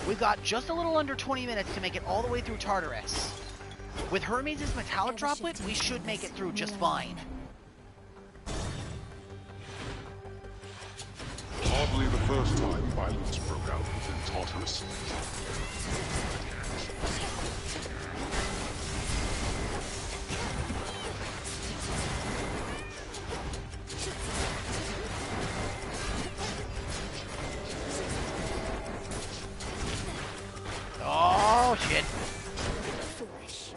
We've got just a little under 20 minutes to make it all the way through Tartarus. With Hermes' metallic droplet, we should make it through just fine. Hardly the first time violence broke out within Tartarus. Oh, shit. Foolish.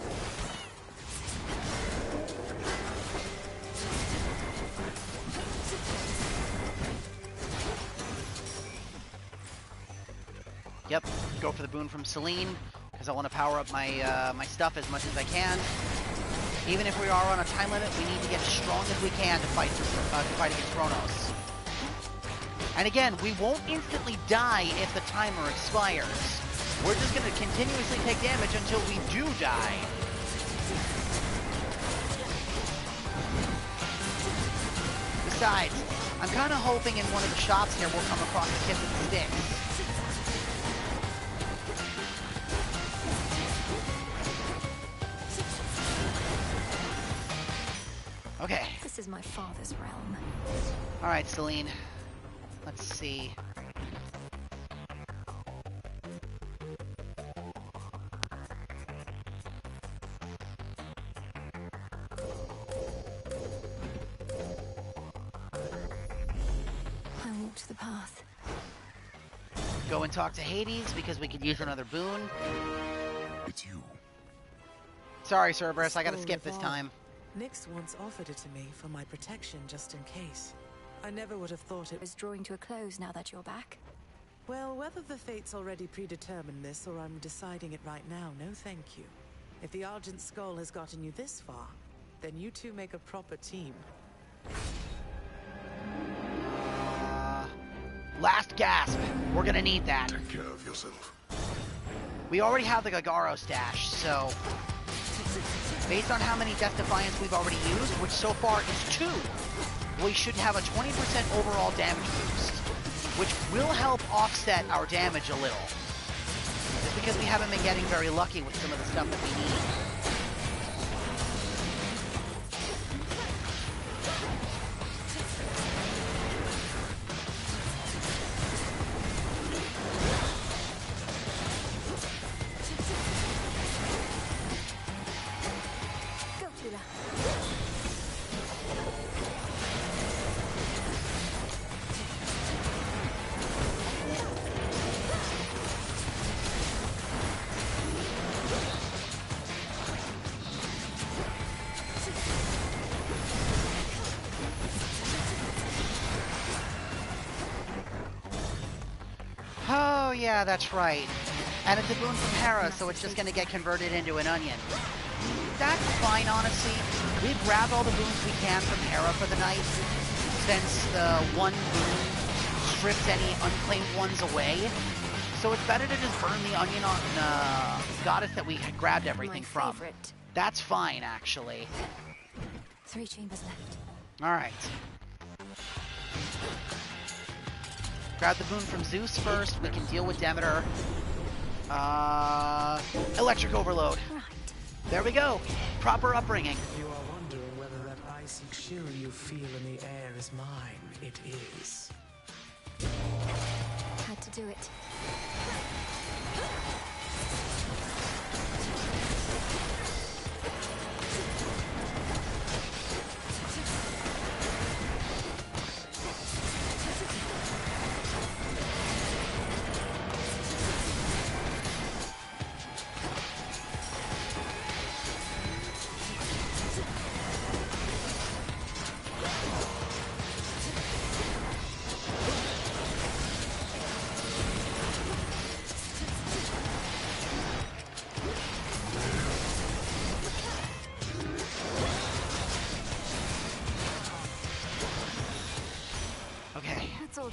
Yep, go for the boon from Selene, because I want to power up my my stuff as much as I can. Even if we are on a time limit, we need to get as strong as we can to fight against Chronos. And again, we won't instantly die if the timer expires. We're just going to continuously take damage until we do die. Besides, I'm kind of hoping in one of the shops here we'll come across a kit with sticks. Okay. This is my father's realm. All right, Selene. Let's see. I walked the path. Go and talk to Hades because we could use another boon. It's you. Sorry, Cerberus, I gotta skip this Revolve. time. Nyx once offered it to me for my protection, just in case. I never would have thought it was drawing to a close now that you're back. Well, whether the fates already predetermined this or I'm deciding it right now, no thank you. If the Argent Skull has gotten you this far, then you two make a proper team. Last gasp. We're gonna need that. Take care of yourself. We already have the Gagaro stash, so based on how many Death Defiance we've already used, which so far is 2, we should have a 20% overall damage boost, which will help offset our damage a little. Just because we haven't been getting very lucky with some of the stuff that we need. Oh yeah, that's right. And it's a boon from Hera, so it's just gonna get converted into an onion. That's fine, honestly. We've grabbed all the boons we can from Hera for the night, since the one boon strips any unclaimed ones away. So it's better to just burn the onion on goddess that we had grabbed everything from. Favorite. That's fine, actually. 3 chambers left. Alright. Grab the boon from Zeus first. We can deal with Demeter. Electric Overload. There we go. Proper upbringing. You are wondering whether that icy chill you feel in the air is mine. It is. Had to do it.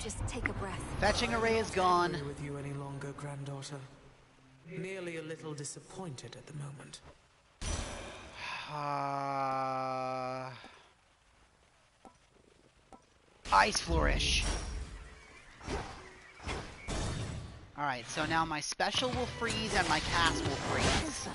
Just take a breath. Fetching Array is gone. Not with you any longer, granddaughter. Merely a little disappointed at the moment. Ice Flourish. Alright, so now my special will freeze and my cast will freeze.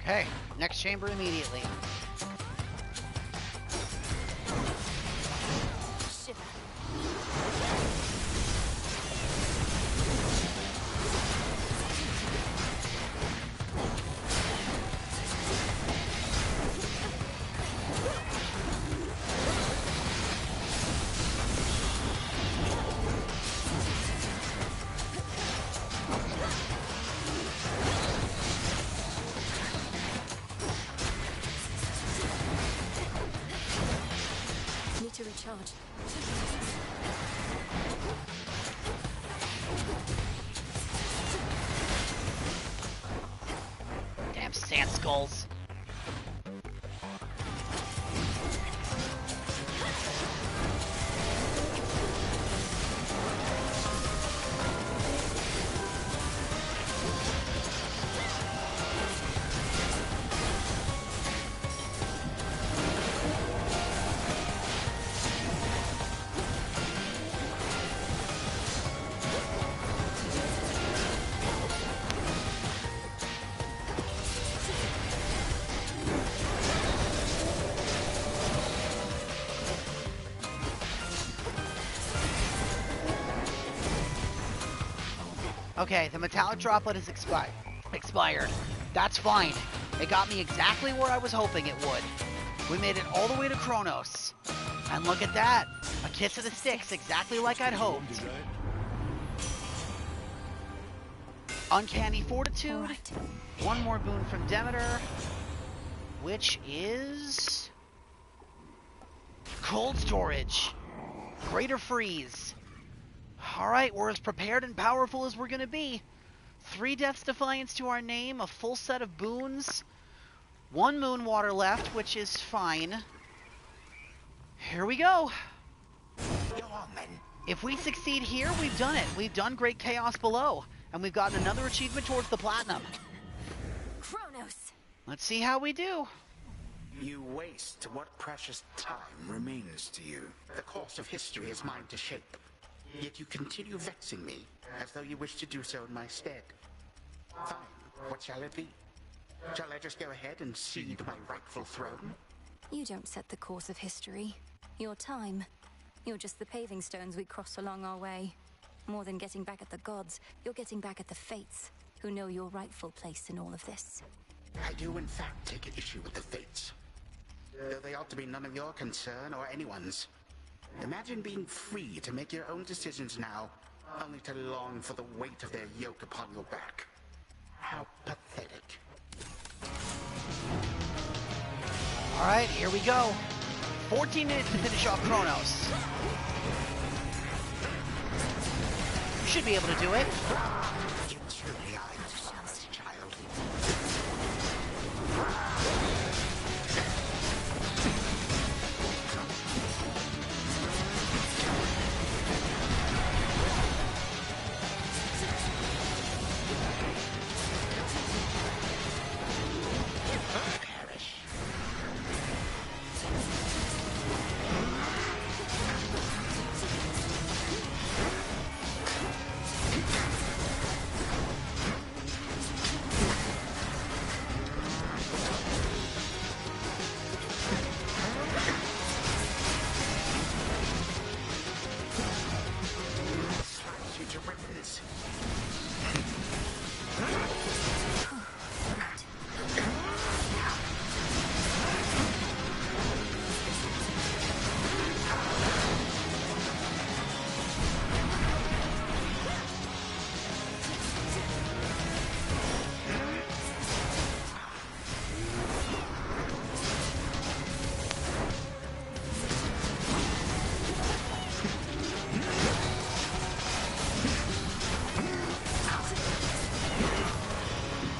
Okay, next chamber immediately. Need to recharge. Damn sand skulls. Okay, the metallic droplet is expired. That's fine. It got me exactly where I was hoping it would. We made it all the way to Kronos. And look at that. A kiss of the sticks, exactly like I'd hoped. Uncanny Fortitude. One more boon from Demeter. Which is... Cold Storage. Greater Freeze. Alright, we're as prepared and powerful as we're gonna be. 3 Death's Defiance to our name, a full set of boons, 1 Moonwater left, which is fine. Here we go. Go on, then. If we succeed here, we've done it. We've done Great Chaos below, and we've gotten another achievement towards the Platinum. Kronos! Let's see how we do. You waste what precious time remains to you. The course of history is mine to shape. Yet you continue vexing me, as though you wish to do so in my stead. Fine. What shall it be? Shall I just go ahead and cede my rightful throne? You don't set the course of history. Your time. You're just the paving stones we cross along our way. More than getting back at the gods, you're getting back at the fates, who know your rightful place in all of this. I do in fact take issue with the fates. Though they ought to be none of your concern or anyone's. Imagine being free to make your own decisions now, only to long for the weight of their yoke upon your back. How pathetic. Alright, here we go. 14 minutes to finish off Kronos. You should be able to do it. You truly are a jealous child.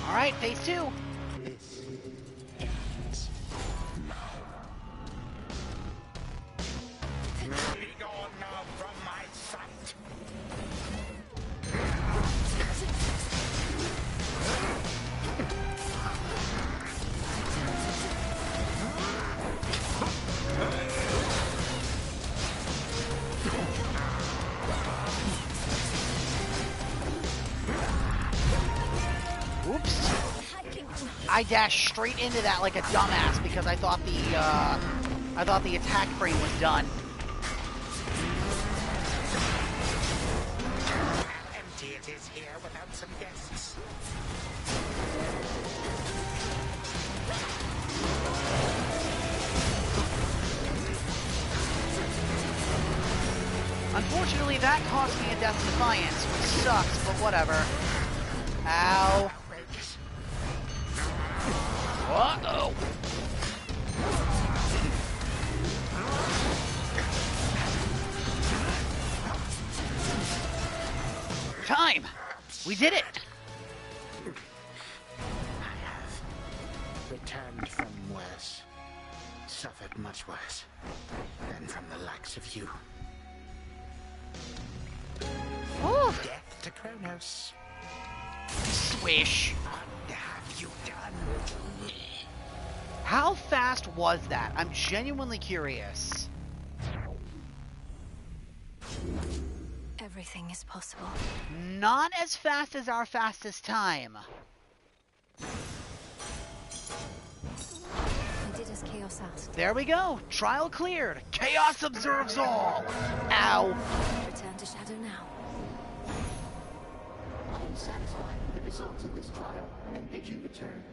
Alright, phase 2. Be gone now from my sight. Oops. I can I dashed straight into that like a dumbass because I thought the attack frame was done. How empty it is here without some guests. Unfortunately, that cost me a Death's Defiance, which sucks, but whatever. Ow. Uh-oh. Time! We did it! I have returned from worse. Suffered much worse than from the likes of you. Ooh. Death to Kronos. Swish. What have you done? How fast was that? I'm genuinely curious. Everything is possible. Not as fast as our fastest time. I did as Chaos asked. There we go. Trial cleared. Chaos observes all. Ow. Return to Shadow now. I am satisfied with the results of this trial and bid you return.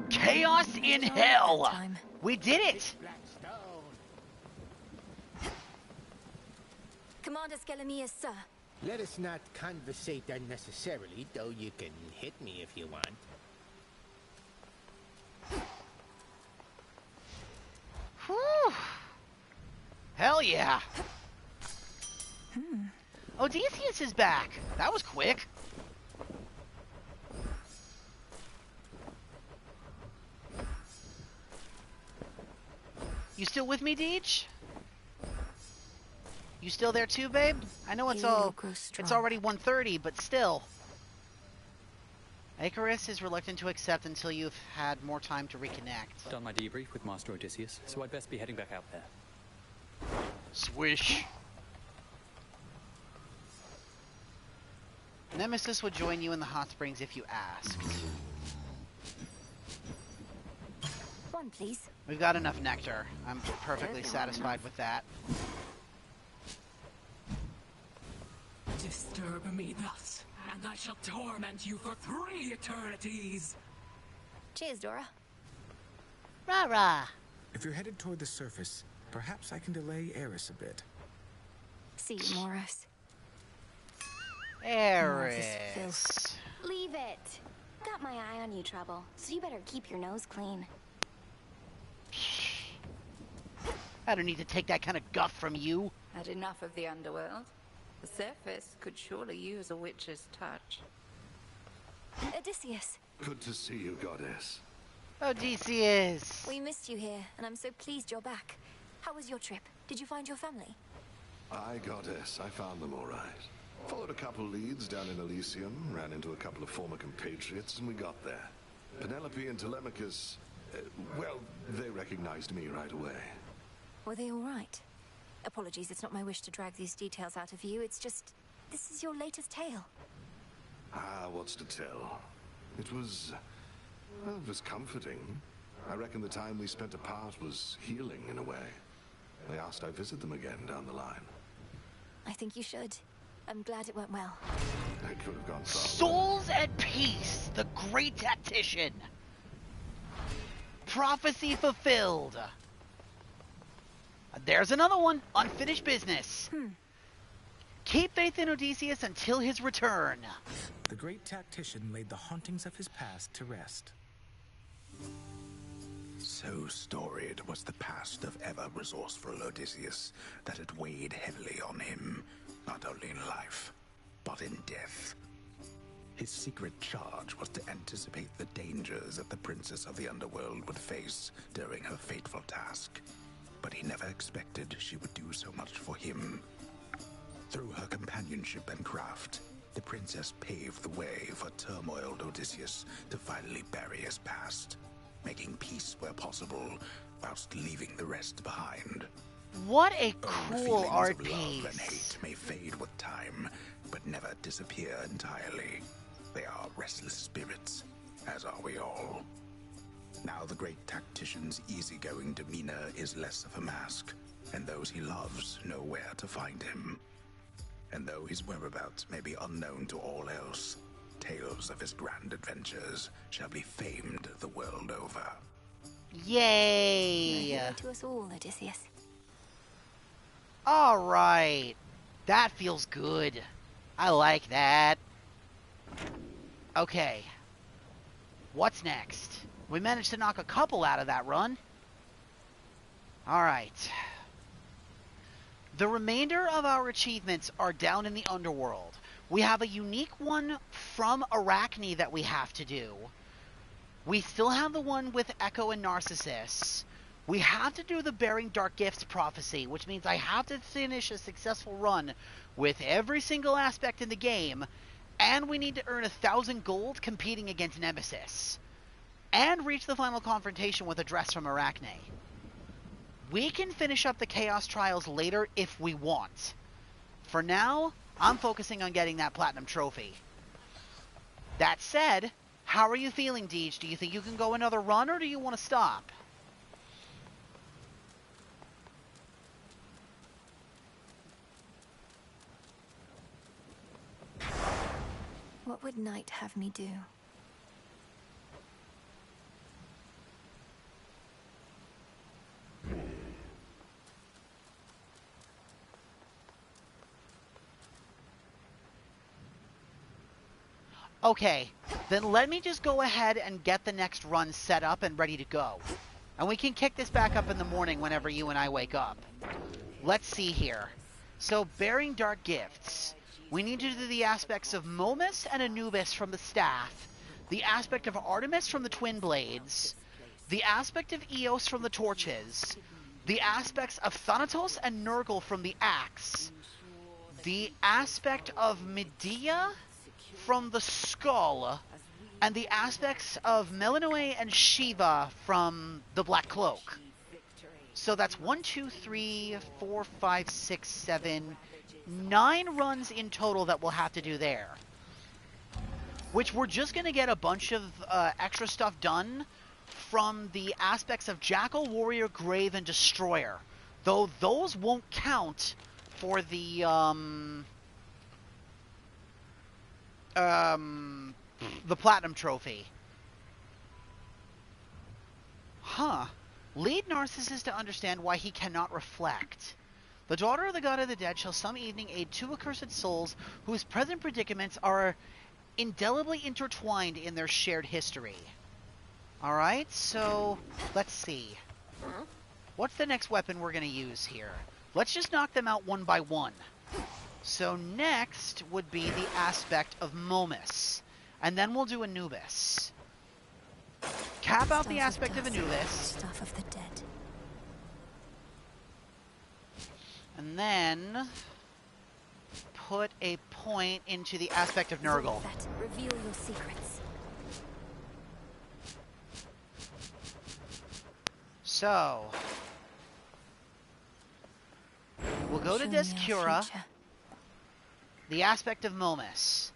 Chaos in hell. We did it. Commander Skelemius, sir. Let us not conversate unnecessarily, though you can hit me if you want. Whew. Hell yeah. Odysseus is back. That was quick. You still with me, Deej? You still there too, babe? I know it's already 1:30, but still. Icarus is reluctant to accept until you've had more time to reconnect. Done my debrief with Master Odysseus, so I'd best be heading back out there. Swish. Nemesis would join you in the hot springs if you asked. One, please. We've got enough nectar. I'm perfectly satisfied with that. Disturb me thus, and I shall torment you for 3 eternities. Cheers, Dora. Rah-rah. If you're headed toward the surface, perhaps I can delay Eris a bit. See you, Moros. Eris. Leave it. Got my eye on you, Trouble, so you better keep your nose clean. I don't need to take that kind of guff from you. Had enough of the underworld? The surface could surely use a witch's touch. Odysseus. Good to see you, Goddess. Odysseus. We missed you here, and I'm so pleased you're back. How was your trip? Did you find your family? Aye, Goddess. I found them all right. Followed a couple leads down in Elysium, ran into a couple of former compatriots, and we got there. Penelope and Telemachus, well, they recognized me right away. Were they all right? Apologies, it's not my wish to drag these details out of you. It's just, this is your latest tale. Ah, what's to tell? It was comforting. I reckon the time we spent apart was healing in a way. They asked I visit them again down the line. I think you should. I'm glad it went well. I could have gone far. Souls at Peace, the great tactician. Prophecy fulfilled. There's another one. Unfinished business. Keep faith in Odysseus until his return. The great tactician laid the hauntings of his past to rest. So storied was the past of ever-resourceful Odysseus that it weighed heavily on him, not only in life, but in death. His secret charge was to anticipate the dangers that the Princess of the Underworld would face during her fateful task. But he never expected she would do so much for him. Through her companionship and craft, the princess paved the way for turmoiled Odysseus to finally bury his past, making peace where possible, whilst leaving the rest behind. What a Old cool feelings of RP. love and hate may fade with time, but never disappear entirely. They are restless spirits, as are we all. Now the great tactician's easygoing demeanor is less of a mask, and those he loves know where to find him. And though his whereabouts may be unknown to all else, tales of his grand adventures shall be famed the world over. Yay! You're a hero to us all, Odysseus. Alright. That feels good. I like that. Okay. What's next? We managed to knock a couple out of that run. Alright. The remainder of our achievements are down in the underworld. We have a unique one from Arachne that we have to do. We still have the one with Echo and Narcissus. We have to do the Bearing Dark Gifts prophecy, which means I have to finish a successful run with every single aspect in the game, and we need to earn 1,000 gold competing against Nemesis, and reach the final confrontation with a dress from Arachne. We can finish up the Chaos Trials later if we want. For now, I'm focusing on getting that Platinum Trophy. That said, how are you feeling, Deej? Do you think you can go another run, or do you want to stop? What would Night have me do? Okay, then let me just go ahead and get the next run set up and ready to go. And we can kick this back up in the morning whenever you and I wake up. Let's see here. So, Bearing Dark Gifts. We need to do the aspects of Momus and Anubis from the staff, the aspect of Artemis from the twin blades, the aspect of Eos from the torches, the aspects of Thanatos and Nurgle from the axe, the aspect of Medea from the skull, and the aspects of Melinoe and Shiva from the Black Cloak. So that's 1, 2, 3, 4, 5, 6, 7, 9 runs in total that we'll have to do there. Which we're just going to get a bunch of extra stuff done from the aspects of Jackal, Warrior, Grave, and Destroyer. Though those won't count for the Platinum Trophy. Huh. Lead Narcissus to understand why he cannot reflect. The daughter of the god of the dead shall some evening aid 2 accursed souls whose present predicaments are indelibly intertwined in their shared history. Alright, so let's see. What's the next weapon we're going to use here? Let's just knock them out one by one. So next would be the aspect of Momus. And then we'll do Anubis. Cap out the aspect of Anubis. Stuff of the dead. And then put a point into the aspect of Nurgle. Reveal your secrets. So we'll go to Descura. The aspect of Momus.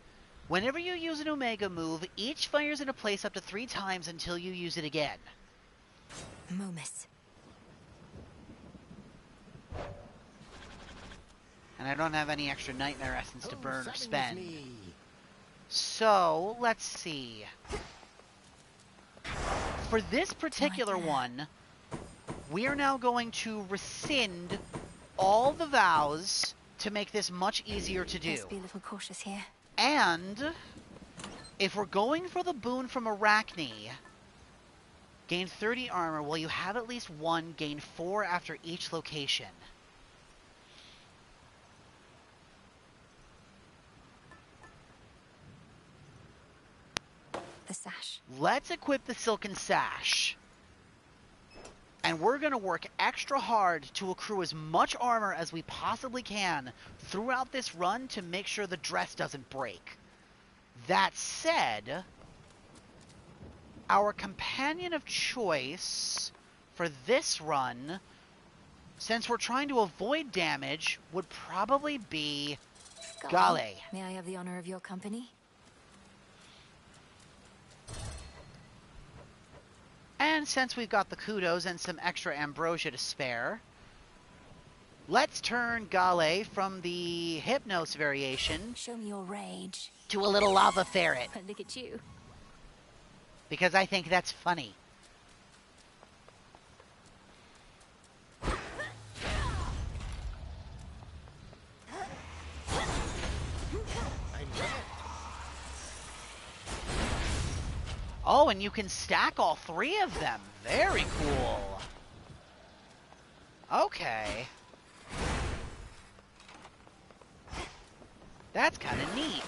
Whenever you use an Omega move, each fires in a place up to 3 times until you use it again. Momus. And I don't have any extra Nightmare Essence to burn or spend. So, let's see. For this particular one, we are now going to rescind all the vows to make this much easier to do. Let's be a little cautious here. And if we're going for the boon from Arachne, gain 30 armor. While you have at least 1, gain 4 after each location. The sash. Let's equip the Silken Sash. And we're going to work extra hard to accrue as much armor as we possibly can throughout this run to make sure the dress doesn't break. That said, our companion of choice for this run, since we're trying to avoid damage, would probably be Gale. May I have the honor of your company? And since we've got the kudos and some extra ambrosia to spare, let's turn Gale from the Hypnos variation Show me your rage. to a little lava ferret. Look at you. Because I think that's funny. Oh, and you can stack all three of them. Very cool. Okay. That's kind of neat.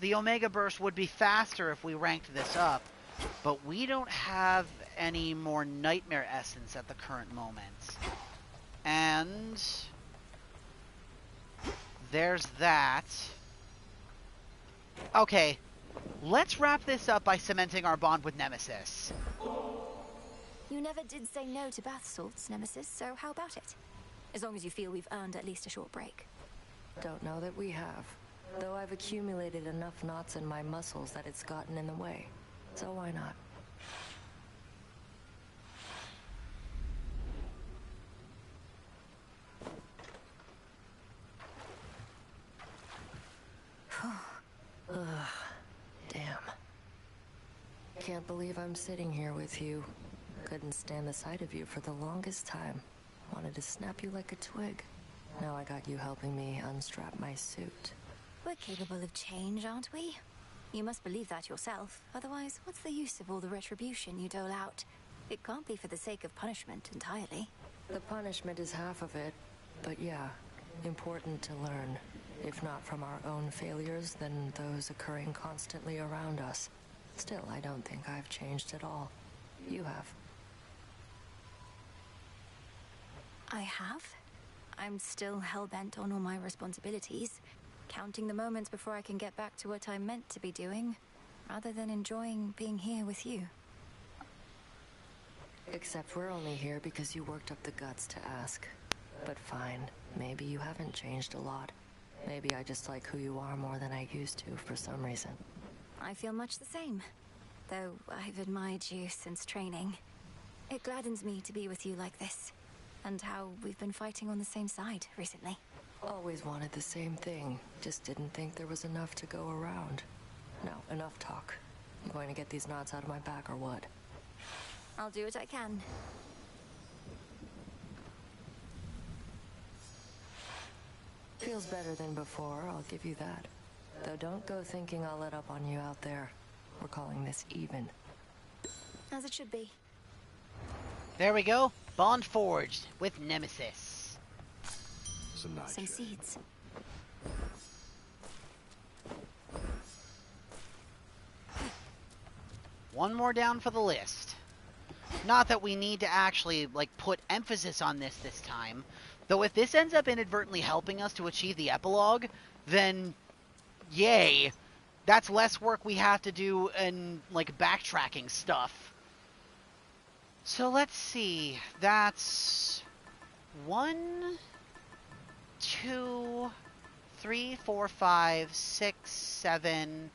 The Omega Burst would be faster if we ranked this up, but we don't have any more Nightmare Essence at the current moment. And there's that. Okay, let's wrap this up by cementing our bond with Nemesis. You never did say no to bath salts, Nemesis, so how about it? As long as you feel we've earned at least a short break. Don't know that we have. Though I've accumulated enough knots in my muscles that it's gotten in the way. So why not? Ugh, damn. Can't believe I'm sitting here with you. Couldn't stand the sight of you for the longest time. Wanted to snap you like a twig. Now I got you helping me unstrap my suit. We're capable of change, aren't we? You must believe that yourself. Otherwise, what's the use of all the retribution you dole out? It can't be for the sake of punishment entirely. The punishment is half of it, but yeah, important to learn. If not from our own failures, then those occurring constantly around us. Still, I don't think I've changed at all. You have. I have? I'm still hell-bent on all my responsibilities, counting the moments before I can get back to what I'm meant to be doing, rather than enjoying being here with you. Except we're only here because you worked up the guts to ask. But fine, maybe you haven't changed a lot. Maybe I just like who you are more than I used to for some reason. I feel much the same, though I've admired you since training. It gladdens me to be with you like this, and how we've been fighting on the same side recently. Always wanted the same thing, just didn't think there was enough to go around. No, enough talk. I'm going to get these knots out of my back or what? I'll do what I can. Feels better than before, I'll give you that. Though don't go thinking I'll let up on you out there. We're calling this even. As it should be. There we go. Bond forged with Nemesis. Some seeds. One more down for the list. Not that we need to actually, like, put emphasis on this time. Though if this ends up inadvertently helping us to achieve the epilogue, then yay. That's less work we have to do in, like, backtracking stuff. So let's see. That's 1, 2, 3, 4, 5, 6, 7,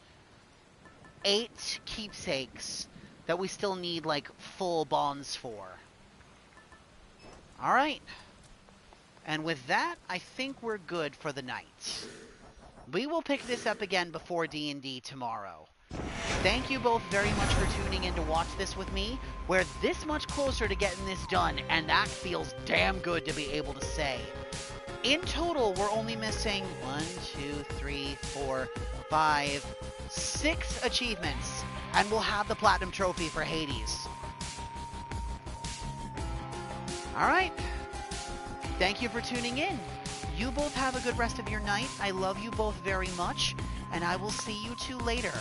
8 keepsakes that we still need, like, full bonds for. Alright. And with that, I think we're good for the night. We will pick this up again before D&D tomorrow. Thank you both very much for tuning in to watch this with me. We're this much closer to getting this done, and that feels damn good to be able to say. In total, we're only missing 1, 2, 3, 4, 5, 6 achievements, and we'll have the Platinum Trophy for Hades. Alright. Thank you for tuning in. You both have a good rest of your night. I love you both very much, and I will see you two later.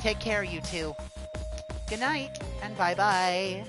Take care, you two. Good night, and bye-bye.